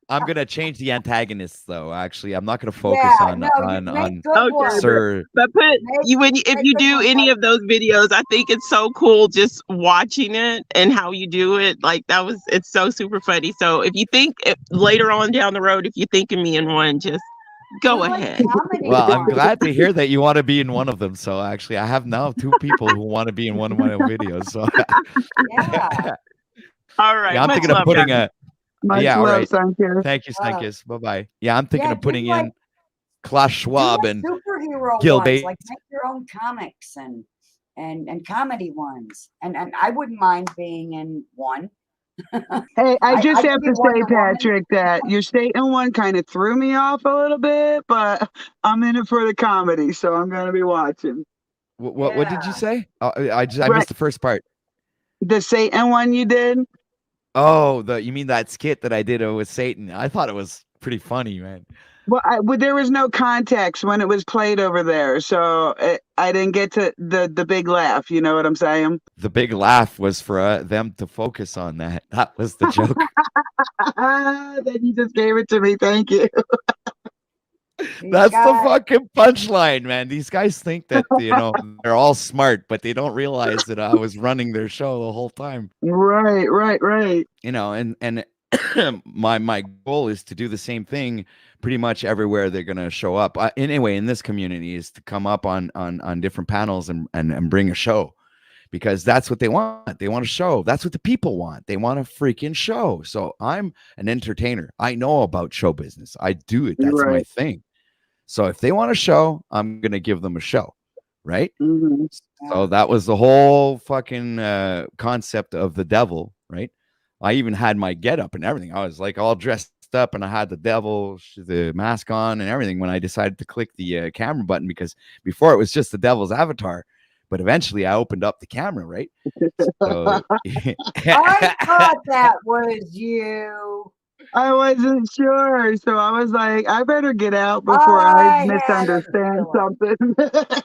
I'm gonna change the antagonists, though. Actually, I'm not gonna focus Yeah. on No, you on make on good Okay, ones. Sir. but put Make, you when you, if make you good do ones any like of those videos, I think it's so cool just watching it and how you do it. Like it's so super funny. So if you think later on down the road, if you think of me in one, just do go like ahead. comedy Well, I'm ones. glad to hear that you want to be in one of them. So actually, I have now 2 people who want to be in one of my videos. So Yeah. All right, yeah, I'm much thinking of love, putting guys. a. Much Yeah, all love, right. Sunkist. Thank you, Uh, Stankus. Bye bye. Yeah, I'm thinking yeah. of putting Do like in Klaus do Schwab like and superhero Gil ones. Bates. Like make your own comics and comedy ones. And I wouldn't mind being in one. Hey, I just could have be to say, Wonder Woman. Patrick, that your Satan one kind of threw me off a little bit, but I'm in it for the comedy, so I'm going to be watching. What did you Yeah. say? I Right, missed the first part. the Satan one you did. Oh, you mean that skit that I did with Satan? I thought it was pretty funny, man. Well, there was no context when it was played over there, so I didn't get to the big laugh. You know what I'm saying? The big laugh was for them to focus on that. That was the joke. Then you just gave it to me. Thank you. These That's the guys. fucking punchline, man. These guys think that they're all smart, but they don't realize that I was running their show the whole time. Right. And my goal is to do the same thing pretty much everywhere they're gonna show up. Anyway, in this community is to come up on different panels and bring a show, because that's what they want. They want a show. That's what the people want. They want a freaking show. So I'm an entertainer. I know about show business. I do it. That's my Right. thing. So if they want a show, I'm gonna give them a show, right? Mm-hmm. So that was the whole fucking concept of the devil, right? I even had my get up and everything. I was like all dressed up and I had the devil, the mask on and everything when I decided to click the camera button, because before it was just the devil's avatar, but eventually I opened up the camera, right? So I thought that was you. I wasn't sure, so I was like, I better get out before I I had a misunderstand feeling. something.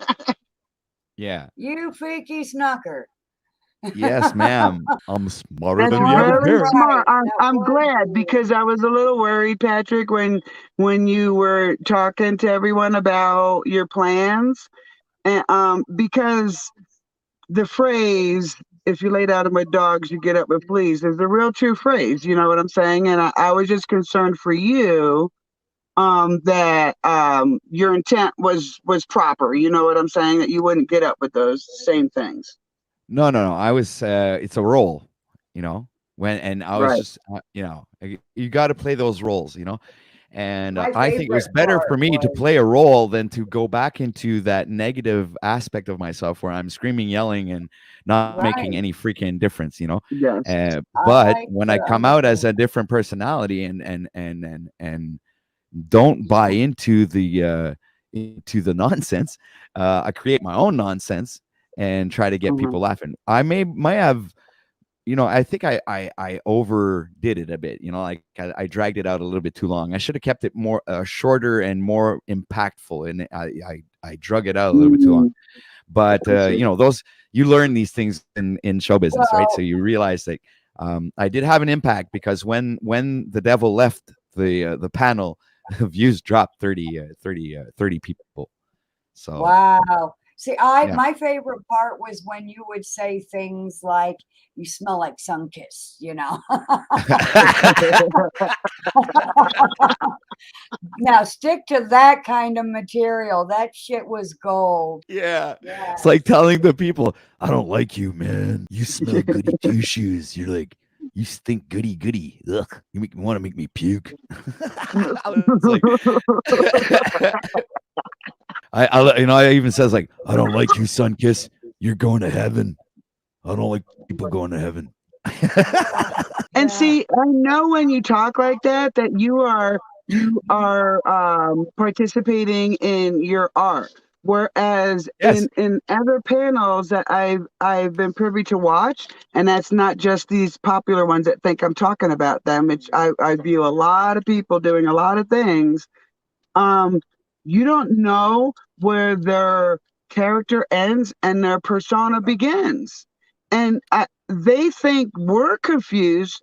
yeah. You freaky snucker. Yes, ma'am. I'm smarter That's than the average very parent. smart. Right. That I'm was glad, you. because I was a little worried, Patrick, when you were talking to everyone about your plans, and because the phrase "if you lay down to my dogs, you get up and fleas" is a real true phrase. You know what I'm saying? And I was just concerned for you, that your intent was proper. You know what I'm saying? That you wouldn't get up with those same things. No. I was. It's a role, and I was Right. just, you got to play those roles, and My I think it favorite was better for part me to was play a role than to go back into that negative aspect of myself where I'm screaming, yelling, and not making right. any freaking difference, Yes. But I when I come out as a different personality and don't buy into the nonsense, I create my own nonsense and try to get Mhm. people laughing. I might have, I think I overdid it a bit. Like I dragged it out a little bit too long. I should have kept it more shorter and more impactful, and I drug it out a little bit too long. Mm, But I see. those, you learn these things in show business, right? So well, you realize that I did have an impact, because when the devil left the panel, views dropped 30 people. So wow. See, yeah. my favorite part was when you would say things like, "You smell like Sunkiss," Now stick to that kind of material. That shit was gold. Yeah. Yeah. It's like telling the people, I don't like you, man. You smell goody two shoes. You're like, you stink goody goody. Ugh. You want to make me puke. I was like, I even says like, I don't like you, Sunkiss. You're going to heaven. I don't like people going to heaven. And Yeah. see, I know when you talk like that you are participating in your art. Whereas Yes. in other panels that I've been privy to watch, and that's not just these popular ones that think I'm talking about them, which I view a lot of people doing a lot of things. You don't know where they're character ends and their persona begins. And they think we're confused,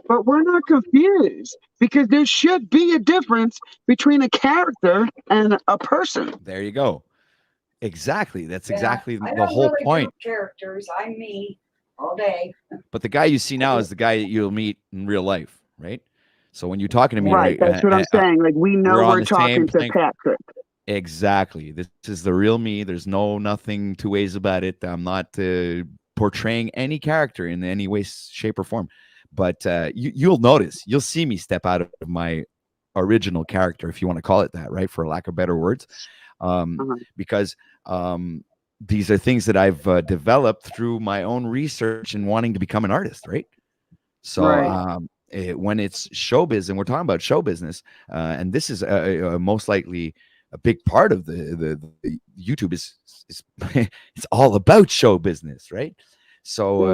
but we're not confused because there should be a difference between a character and a person. There you go. Exactly. That's Yeah, exactly I the don't whole really point. do characters. I'm me all day. But the guy you see now is the guy that you'll meet in real life, right? So when you're talking to me, Right. right, That's what I'm saying. Like, we know we're on we're the same talking to thing. Patrick. Exactly. This is the real me. There's nothing two ways about it. I'm not portraying any character in any way, shape, or form. But you'll notice, you'll see me step out of my original character, if you want to call it that, right? For lack of better words, because these are things that I've developed through my own research and wanting to become an artist, right? So Right. when it's showbiz, and we're talking about show business, and this is most likely a big part of the YouTube is it's all about show business, right? So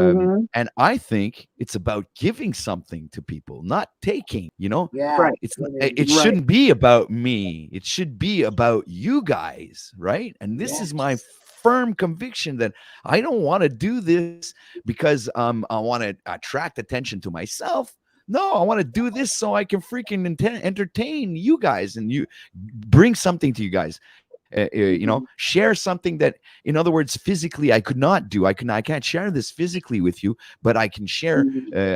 and I think it's about giving something to people, not taking, you know. Yeah. Right. It Right. shouldn't be about me. It should be about you guys, right? And this is my firm conviction that I don't want to do this because I want to attract attention to myself. No, I want to do this so I can freaking entertain you guys and you bring something to you guys. You know, share something that, in other words, physically I could not do. I can't share this physically with you, but I can share.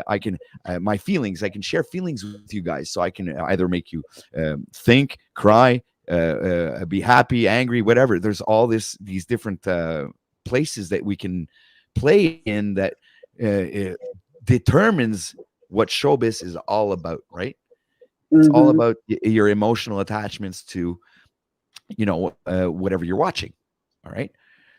I can my feelings. I can share feelings with you guys, so I can either make you think, cry, be happy, angry, whatever. There's all these different places that we can play in that determines what showbiz is all about, right? It's all about your emotional attachments to, you know, whatever you're watching. All right.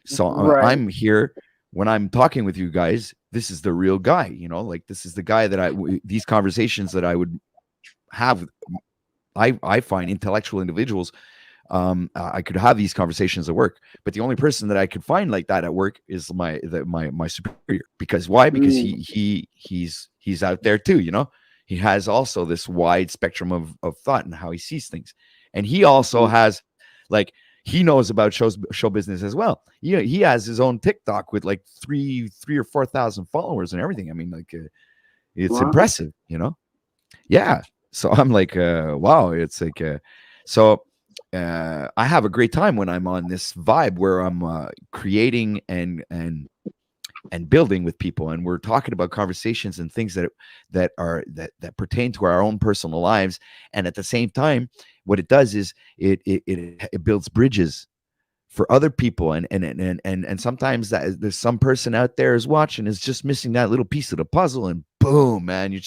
So Right. I'm here when I'm talking with you guys. This is the real guy, you know, like this is the guy that these conversations that I would have. I find intellectual individuals. I could have these conversations at work, but the only person that I could find like that at work is my superior. Because why? Because he's out there too, you know. He has also this wide spectrum of thought and how he sees things, and he also has, like, he knows about show business as well. He has his own TikTok with like 3 or 4,000 followers and everything. I mean, like, it's impressive, you know. Yeah. So I'm like, wow. It's like, so I have a great time when I'm on this vibe where I'm creating and building with people, and we're talking about conversations and things that pertain to our own personal lives. And at the same time, what it does is it builds bridges for other people, and sometimes that there's some person out there is watching, is just missing that little piece of the puzzle, and boom, man, you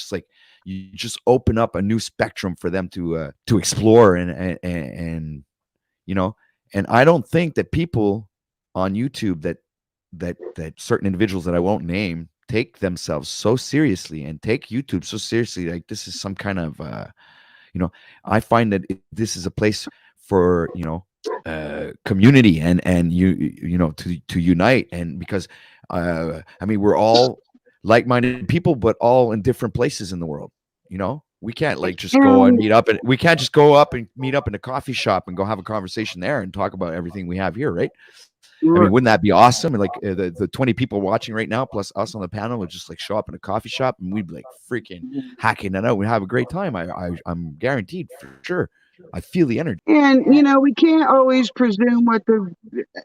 just open up a new spectrum for them to explore, and you know. And I don't think that people on YouTube that certain individuals that I won't name take themselves so seriously and take YouTube so seriously. Like, this is some kind of you know, I find that this is a place for, you know, community and you know, to unite. And because I mean, we're all like-minded people, but all in different places in the world. You know, we can't like just go and meet up, and we can't just go up and meet up in a coffee shop and go have a conversation there and talk about everything we have here, right? I mean, wouldn't that be awesome? And like the 20 people watching right now, plus us on the panel, would just like show up in a coffee shop and we'd be like freaking hacking it out. We'd have a great time. I'm guaranteed for sure. I feel the energy. And you know, we can't always presume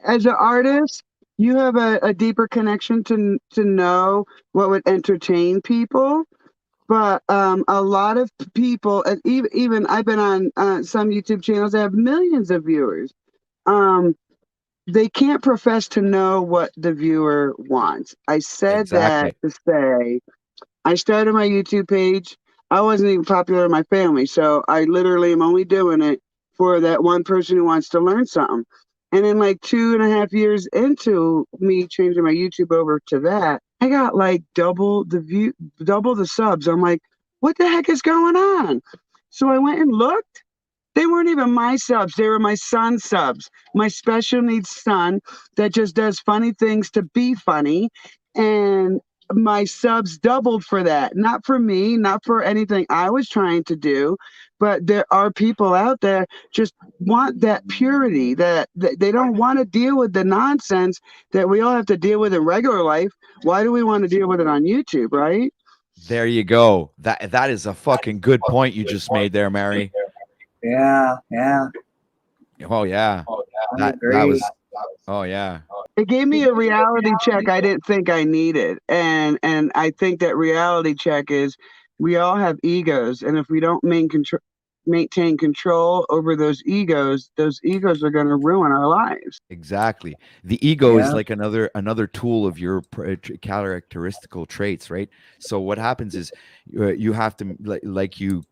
as an artist, you have a deeper connection to know what would entertain people. But a lot of people, and even I've been on some YouTube channels that have millions of viewers. They can't profess to know what the viewer wants. I said that Exactly. to say, I started my YouTube page. I wasn't even popular in my family, so I literally am only doing it for that one person who wants to learn something. And then, like 2.5 years into me changing my YouTube over to that, I got like double the subs. I'm like, what the heck is going on? So I went and looked. They weren't even my subs. They were my son's subs. My special needs son that just does funny things to be funny. And my subs doubled for that. Not for me, not for anything I was trying to do, but there are people out there just want that purity, that they don't want to deal with the nonsense that we all have to deal with in regular life. Why do we want to deal with it on YouTube, right? There you go. That is a fucking good point you just made there, Mary. Yeah, yeah. Oh yeah. I That agree. was oh yeah. It gave me a reality check I didn't think I needed. And I think that reality check is we all have egos, and if we don't maintain control over those egos are going to ruin our lives. Exactly. The ego is Yeah. like another tool of your characteristical traits, right? So what happens is you have to like you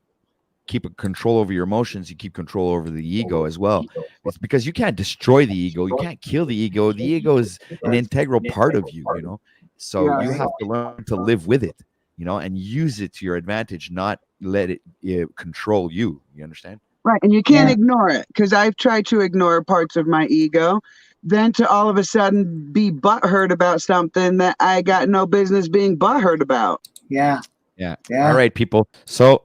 keep a control over your emotions, you keep control over the ego as well. It's because you can't destroy the ego, you can't kill the ego. The ego is an integral part of you, you know. So you Yes. have to learn to live with it, you know, and use it to your advantage, not let it control you. You understand? Right. And you can't Yeah. ignore it, because I've tried to ignore parts of my ego, then to all of a sudden be butthurt about something that I got no business being butthurt about. Yeah. Yeah. Yeah. All right, people. So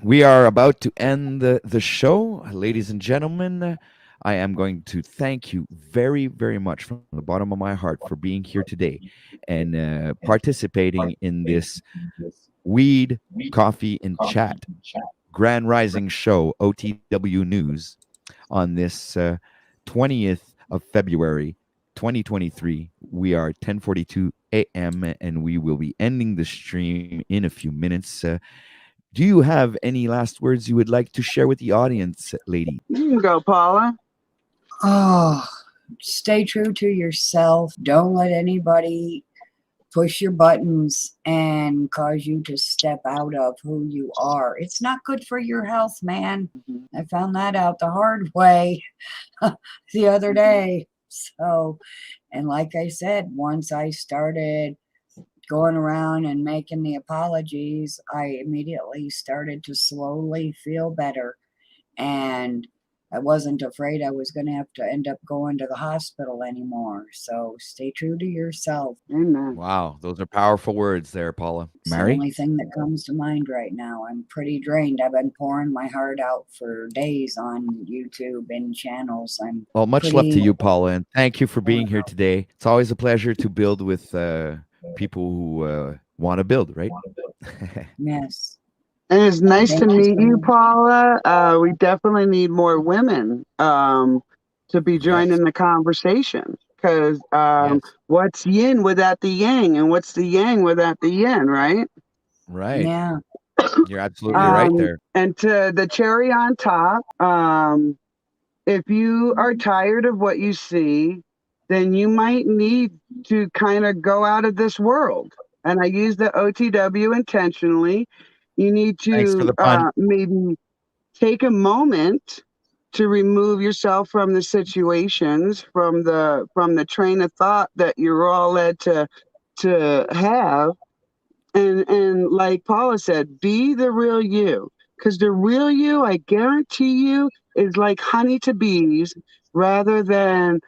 we are about to end the show. Ladies and gentlemen, I am going to thank you very, very much from the bottom of my heart for being here today and participating in this weed, coffee, and chat Grand Rising show, OTW News, on this 20th of February, 2023. We are 10:42 a.m. and we will be ending the stream in a few minutes. Do you have any last words you would like to share with the audience, lady? You can go, Paula. Oh, stay true to yourself. Don't let anybody push your buttons and cause you to step out of who you are. It's not good for your health, man. I found that out the hard way the other day. So, and like I said, once I started going around and making the apologies, I immediately started to slowly feel better. And I wasn't afraid I was going to have to end up going to the hospital anymore. So stay true to yourself. Amen. Wow, those are powerful words there, Paula. It's the Mary? only thing that comes to mind right now. I'm pretty drained. I've been pouring my heart out for days on YouTube and channels. I'm Well, much love to pretty- you, Paula, and thank you for being here today. It's always a pleasure to build with people who want to build, right? Yes. And it's nice Thank to you meet so you, much. Paula. We definitely need more women to be joining Yes. the conversation, because Yes. what's yin without the yang, and what's the yang without the yin, right? Right. Yeah. You're absolutely right there. And to the cherry on top, if you are tired of what you see, then you might need to kind of go out of this world. And I use the OTW intentionally. You need Thanks for to the pun. maybe take a moment to remove yourself from the situations, from the train of thought that you're all led to have, and like Paula said, be the real you, because the real you, I guarantee you, is like honey to bees rather than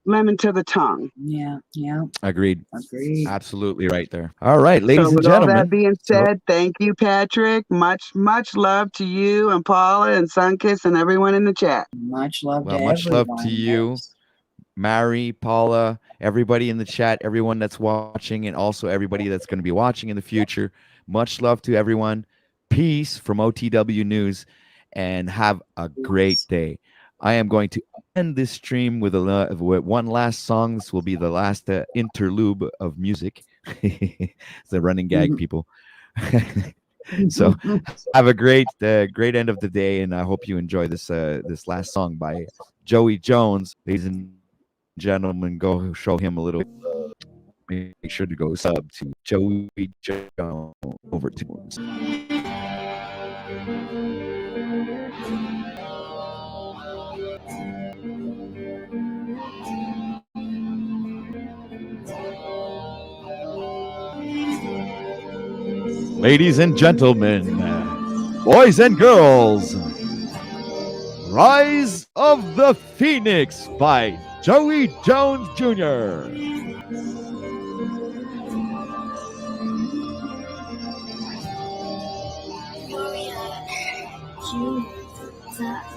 lemon to the tongue. Yeah. Yeah. Agreed. Agreed. Absolutely right there. All right, ladies So and with all that gentlemen. being said, thank you, Patrick. Much love to you and Paula and Sunkiss and everyone in the chat. Much love Well, to much love to everyone. you, Yes. Mary, Paula, everybody in the chat, everyone that's watching, and also everybody that's going to be watching in the future. Much love to everyone. Peace from OTW News, and have a great day. I am going to end this stream with with one last song. This will be the last interlude of music. It's a running gag, people. So have a great end of the day, and I hope you enjoy this this last song by Joey Jones. Ladies and gentlemen, go show him a little love. Make sure to go sub to Joey Jones over to Ladies and gentlemen, boys and girls, Rise of the Phoenix by Joey Jones Jr. you that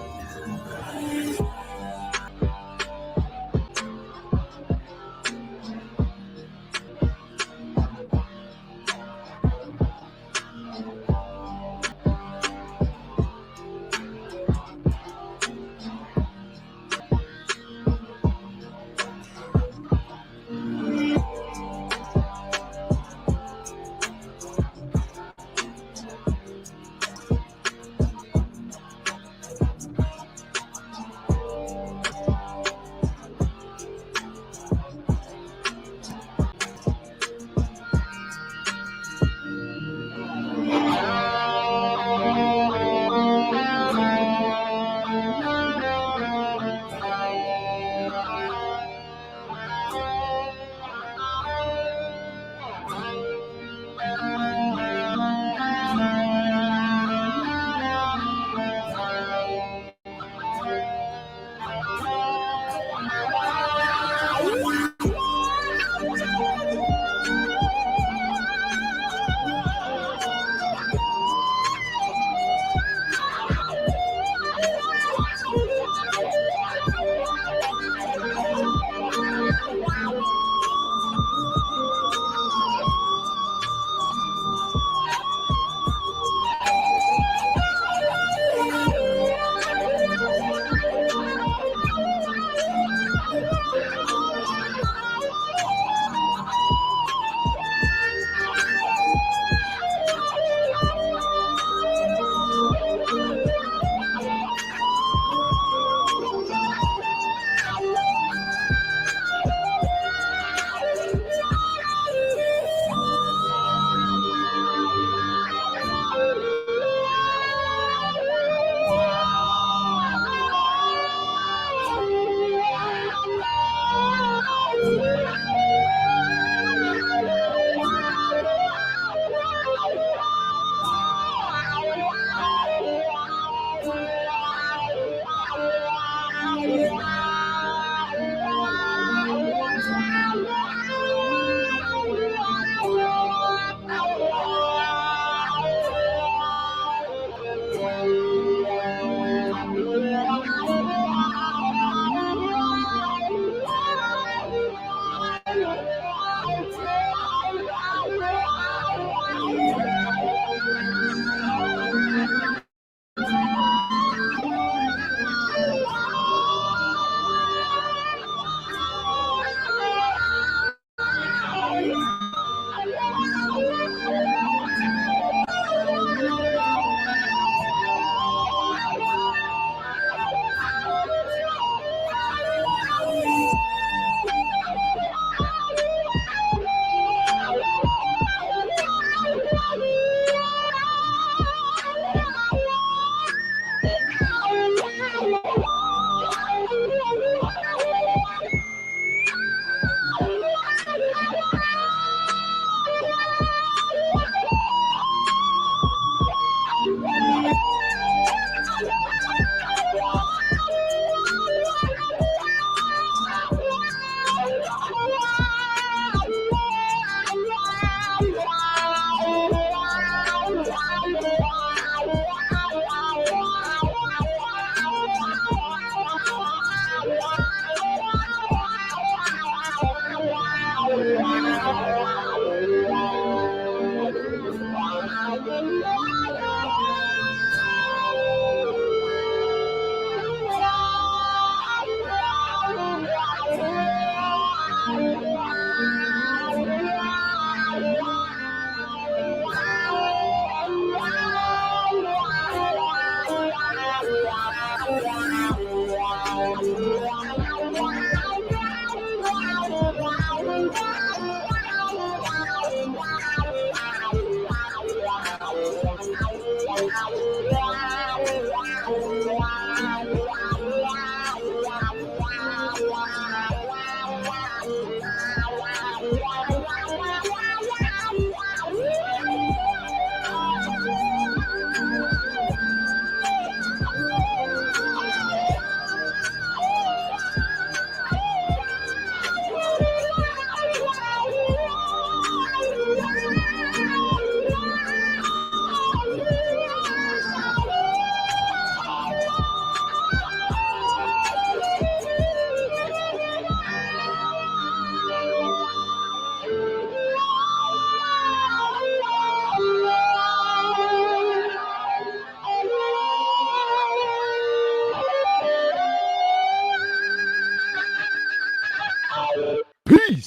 Peace.